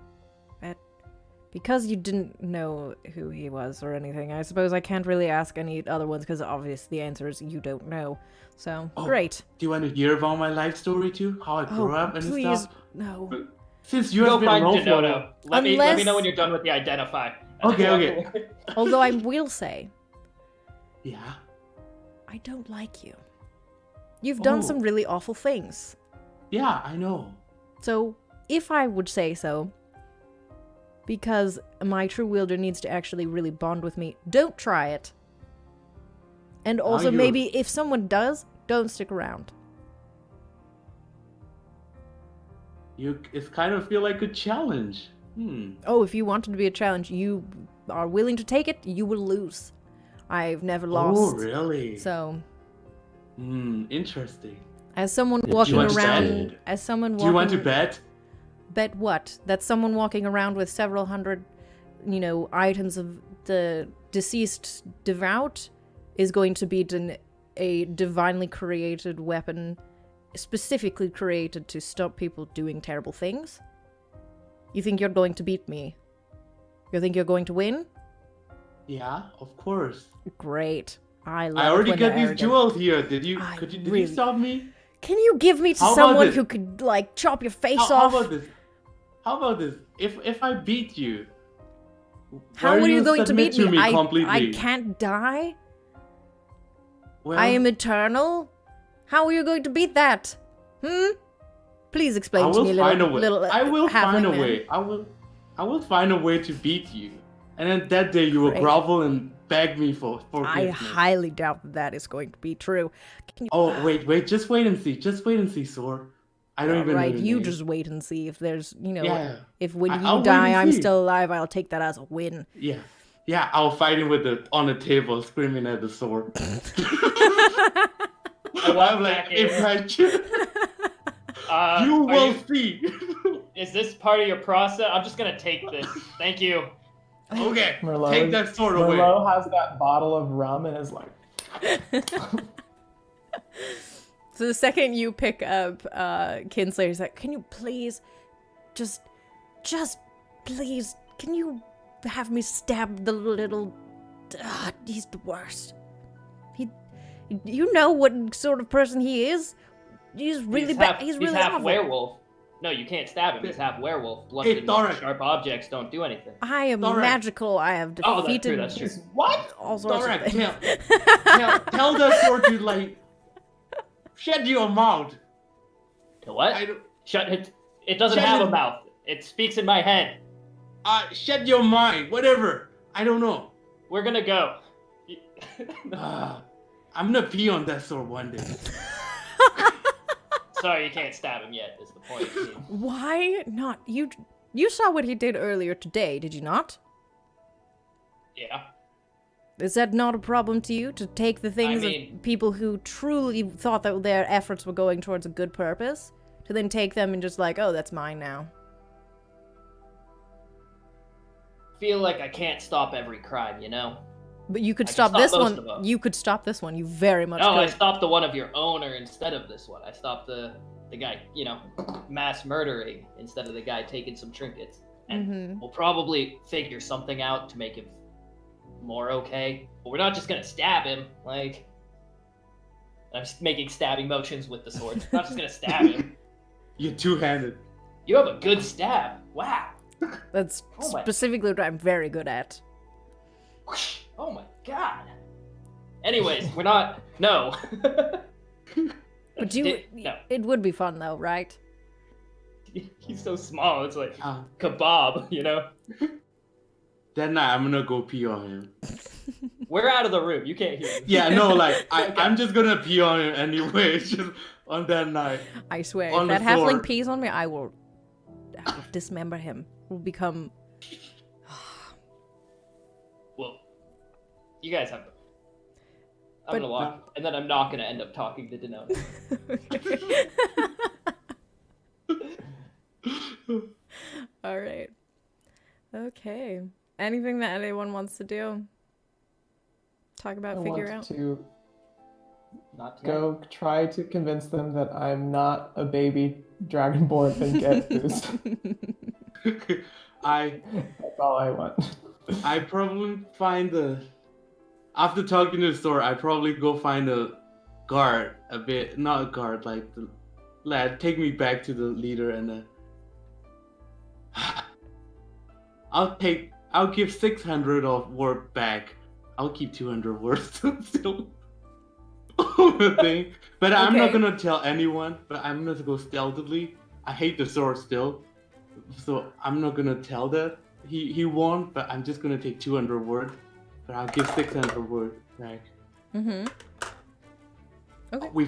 because you didn't know who he was or anything, I suppose I can't really ask any other ones because obviously the answer is you don't know. So, great. Do you want to hear about my life story too? How I grew up and please, stuff? no. Since you Go have been find alone Danono. for... Let me know when you're done with the identify. Okay. Although I will say, Yeah. I don't like you. You've done some really awful things. Yeah, I know. So, if I would say so, because my true wielder needs to actually really bond with me, don't try it. And also, maybe if someone does, don't stick around. It's kind of feel like a challenge. Oh, if you want it to be a challenge, you are willing to take it, you will lose. I've never lost. Oh, really? So, interesting. as someone walking around, Do you want to bet? Bet what? That someone walking around with several hundred, items of the deceased devout is going to beat a divinely created weapon specifically created to stop people doing terrible things. You think you're going to beat me? You think you're going to win? Yeah, of course. Great. I love I already when got they're these arrogant. jewels here. Did really- you stop me? Can you give me to How about someone this? who could, like, chop your face How off? about this? How about this? If I beat you, How why are you you going to submit beat me? to I completely? can't die? Well, I am eternal? How are you going to beat that? Please I explain to will me, find a little, way. little I will find a halfling man. way. I will find a way to beat you. And then that day you will Great. grovel and beg me for I forgiveness. highly doubt that is going to be true. Can you... Oh wait, just wait and see. Just wait and see, Sword. I don't even know Right, your you name. just wait and see if there's, Yeah. if when I'll you wait die and I'm see. still alive, I'll take that as a win. Yeah, I'll fight him with on the table, screaming at the sword. I'm like, imagine. You will see. Is this part of your process? I'm just gonna take this. Thank you. Okay, Merlot, take that sword away. Merlot has that bottle of rum and is like, So the second you pick up Kinslayer's like, can you please just please, can you have me stab the little he's the worst. You know what sort of person he is? He's really bad. He's really half awful. werewolf. No, you can't stab him. He's half werewolf. Blood Hey, and Thorak. sharp objects don't do anything. I am Thorak. magical. I have Oh, defeated that's true. What? all sorts Thorak, of things. tell the sword to like shut your mouth. To what? I don't, Shut it. It doesn't Shut have it. a mouth. It speaks in my head. shut your mind. Whatever. I don't know. We're gonna go. I'm gonna pee on that sword one day. Sorry, you can't stab him yet. Is the point? Why not? You saw what he did earlier today, did you not? Yeah. Is that not a problem to you, to take the things mean- of people who truly thought that their efforts were going towards a good purpose, to then take them and just like, oh, that's mine now? Feel like I can't stop every crime, you know? But you could I can stop stop this most of one. them. You could stop this one. You very much No, I could. stopped the one of your owner instead of this one. I stopped the guy, mass murdering instead of the guy taking some trinkets. And we'll probably figure something out to make him more okay. But we're not just gonna stab him. Like, I'm just making stabbing motions with the sword. I'm not just gonna stab him. You're two-handed. You have a good stab. Wow. That's Oh my- specifically what I'm very good at. Oh my god. Anyways, we're not. No. But you, No. it would be fun though, right? He's so small. It's like kebab, you know? That night I'm gonna go pee on him. We're out of the room. You can't hear me. Yeah, no, like I'm just gonna pee on him anyway. It's just on that night. I swear, On if the that halfling floor. pees on me, I will dismember him. Will become. Well, you guys have. I'm But- gonna walk, and then I'm not gonna end up talking to Danono. All right. Okay. Anything that anyone wants to do? Talk about, I figure want out. to Not yet. go try to convince them that I'm not a baby dragonborn and get boost. That's all I want. I probably find after talking to the store, I probably go find a guard a bit, not a guard, like the lad, take me back to the leader and I'll give 600 of word back. I'll keep 200 words still. The thing. But I'm not Okay. gonna tell anyone, but I'm gonna go stealthily. I hate the sword still. So I'm not gonna tell that he won, but I'm just gonna take 200 words. But I'll give 600 words back. Mm-hmm. Okay. We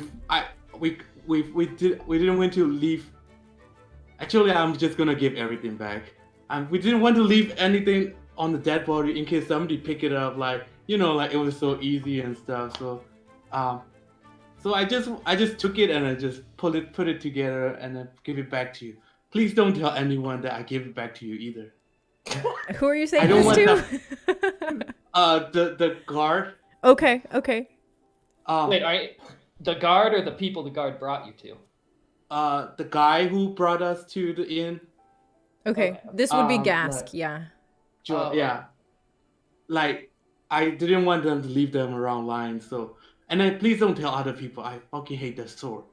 didn't want to leave. Actually, I'm just gonna give everything back. We didn't want to leave anything on the dead body in case somebody pick it up, like like it was so easy and stuff. So, so I just took it and I just put it together and then give it back to you. Please don't tell anyone that I gave it back to you either. Who are you saying I don't this want to? The guard. Okay. Wait, are you, the guard or the people the guard brought you to? the guy who brought us to the inn. Okay, this would be Um, Gask, like- yeah. Yeah. Like, I didn't want them to leave them around lying, so. And then please don't tell other people. I fucking hate that sword.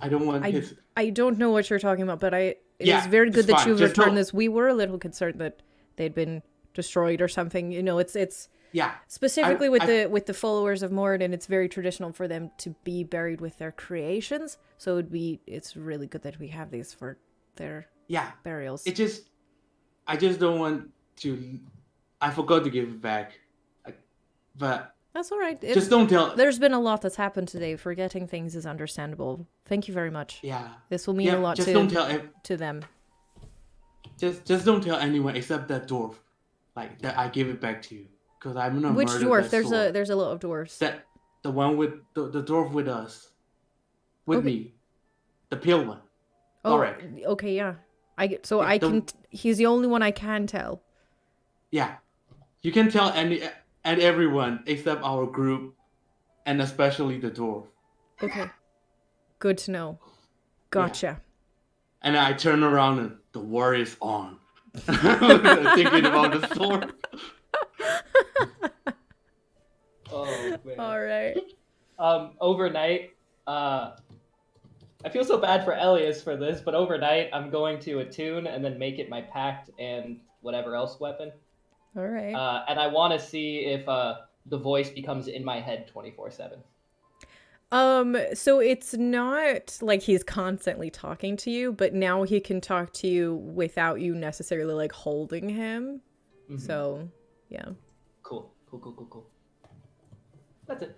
I don't want his. I don't know what you're talking about, but it is Yeah, very it's good that fine. you've Just returned don't- this. We were a little concerned that they'd been destroyed or something. You know, it's Yeah. specifically with the followers of Moradin, it's very traditional for them to be buried with their creations. So it's really good that we have these for their burials. I just don't want to. I forgot to give it back. But That's all right. just don't tell. There's been a lot that's happened today. Forgetting things is understandable. Thank you very much. Yeah. This will mean a lot just to don't tell to them. Just don't tell anyone except that dwarf. Like that, I give it back to you because I'm gonna Which murder dwarf? that There's sword. a lot of dwarves. The one with the dwarf with us, with me, the pale one. Oh, Thorak. okay, yeah. I Yeah, can. He's the only one I can tell. Yeah, you can tell everyone except our group, and especially the dwarf. Okay. Good to know. Gotcha. And I turn around and the war is on. Thinking about the sword. Oh man. All right. Overnight, I feel so bad for Elias for this, but overnight I'm going to attune and then make it my pact and whatever else weapon. All right. And I want to see if the voice becomes in my head 24/7. So it's not like he's constantly talking to you, but now he can talk to you without you necessarily like holding him. Mhm. So, yeah. Cool. That's it.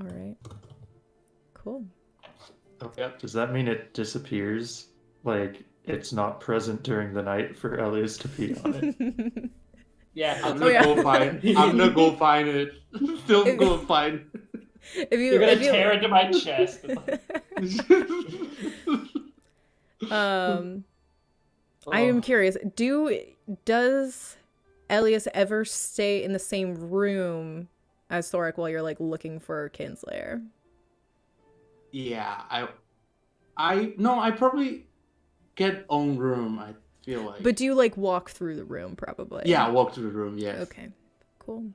All right. Cool. Okay. Does that mean it disappears? Like it's not present during the night for Elias to pee on it? Yeah. I'm gonna go find it. Still go find it. You're gonna tear into my chest. I am curious. Does Elias ever stay in the same room as Thorak while you're like looking for Kinslayer? Yeah, I probably get own room. I feel like. But do you like walk through the room? Probably. Yeah, I walk through the room. Yes. Okay. Cool.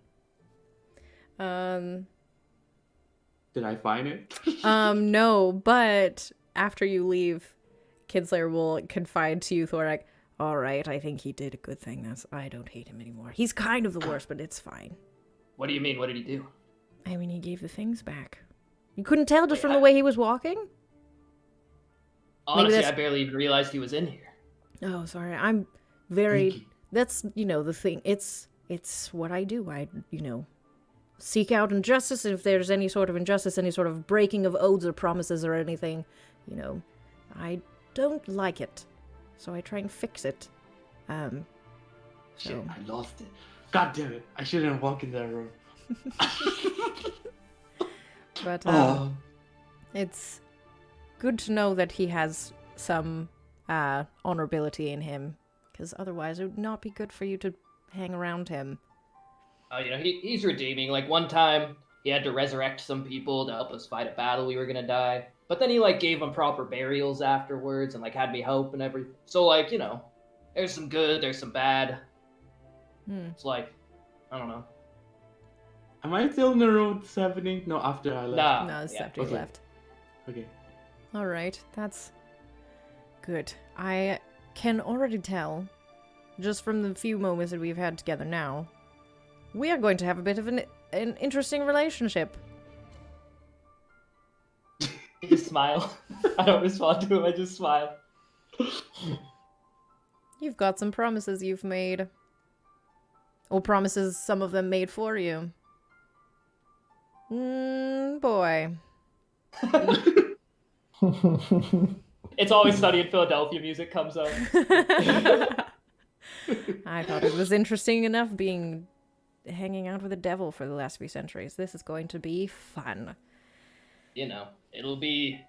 Did I find it? No, but after you leave, Kinslayer will confide to you, Thorak. All right, I think he did a good thing. I don't hate him anymore. He's kind of the worst, but it's fine. What do you mean? What did he do? I mean, he gave the things back. You couldn't tell just from the way he was walking? Honestly, I barely even realized he was in here. Oh, sorry. I'm very... Wiki. That's, the thing. It's what I do. I, seek out injustice. If there's any sort of injustice, any sort of breaking of oaths or promises or anything, I don't like it. So I try and fix it. Shit, I lost it. God damn it. I shouldn't walk in that room. But it's good to know that he has some honorability in him, because otherwise it would not be good for you to hang around him. He's redeeming. Like one time, he had to resurrect some people to help us fight a battle we were gonna die. But then he gave them proper burials afterwards and had me hope and everything. So there's some good, there's some bad. It's I don't know. Am I still in the room with 70? No, after I left. No, it's after you left. Okay. All right, that's good. I can already tell, just from the few moments that we've had together now, we are going to have a bit of an interesting relationship. I just smile. I don't respond to him, I just smile. You've got some promises you've made. Or promises some of them made for you. Boy. It's Always Sunny in Philadelphia music comes up. I thought it was interesting enough hanging out with the devil for the last few centuries. This is going to be fun. It'll be...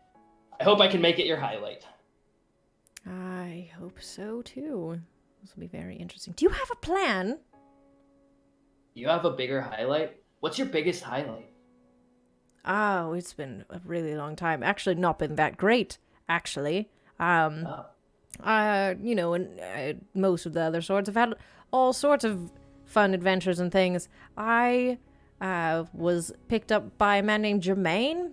I hope I can make it your highlight. I hope so, too. This will be very interesting. Do you have a plan? You have a bigger highlight? What's your biggest highlight? Oh, it's been a really long time. Actually, not been that great. actually. Oh. You know, and most of the other swords have had all sorts of fun adventures and things. I was picked up by a man named Jermaine,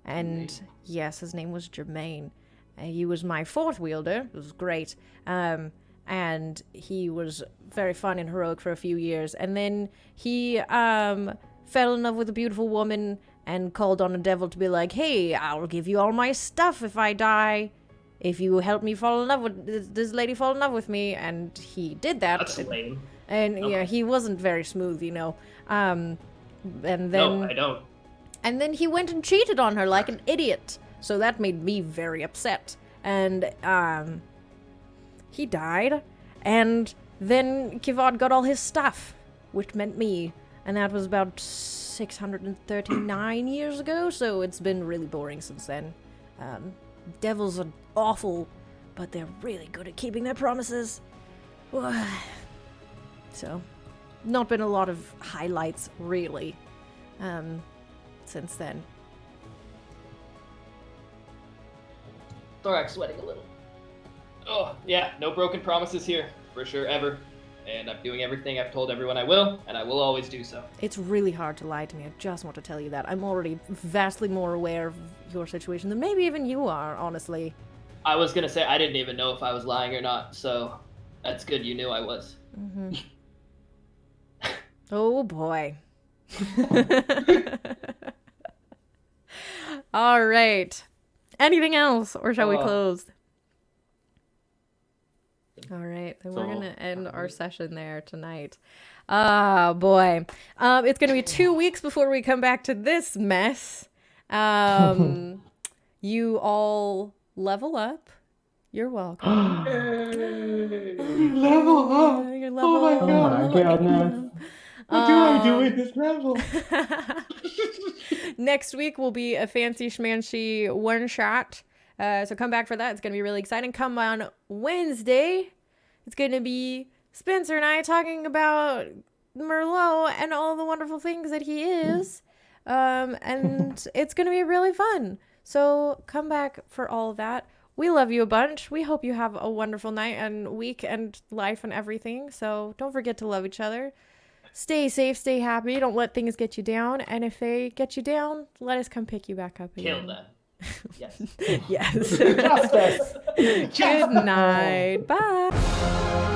and yes, his name was Jermaine. He was my fourth wielder. It was great. And he was very fun and heroic for a few years, and then he fell in love with a beautiful woman and called on a devil to be like, hey, I'll give you all my stuff if I die, if you help me fall in love with this lady, fall in love with me. And he did that. That's lame. And Okay. yeah, he wasn't very smooth, you know. And then No, I don't. and then he went and cheated on her like an idiot. So that made me very upset. And he died, and then Kivad got all his stuff, which meant me, and that was about 639 years ago, so it's been really boring since then. Devils are awful, but they're really good at keeping their promises. So, not been a lot of highlights, really, since then. Thorak's sweating a little. Oh, yeah, no broken promises here, for sure, ever. And I'm doing everything I've told everyone I will, and I will always do so. It's really hard to lie to me. I just want to tell you that. I'm already vastly more aware of your situation than maybe even you are, honestly. I was gonna say I didn't even know if I was lying or not, so that's good you knew I was. Mm-hmm. Oh, boy. All right. Anything else, or shall we close? All right, then we're going to end our session there tonight. Ah, boy. It's going to be 2 weeks before we come back to this mess. You all level up. You're welcome. Level up. You're Oh my goodness. What do I do with this level? Next week will be a fancy schmancy one shot. So come back for that. It's going to be really exciting. Come on Wednesday. It's going to be Spencer and I talking about Merlot and all the wonderful things that he is. And it's going to be really fun. So come back for all of that. We love you a bunch. We hope you have a wonderful night and week and life and everything. So don't forget to love each other. Stay safe, stay happy. Don't let things get you down. And if they get you down, let us come pick you back up again. Kill them. Yes. Yes. Justice. Good night. Bye.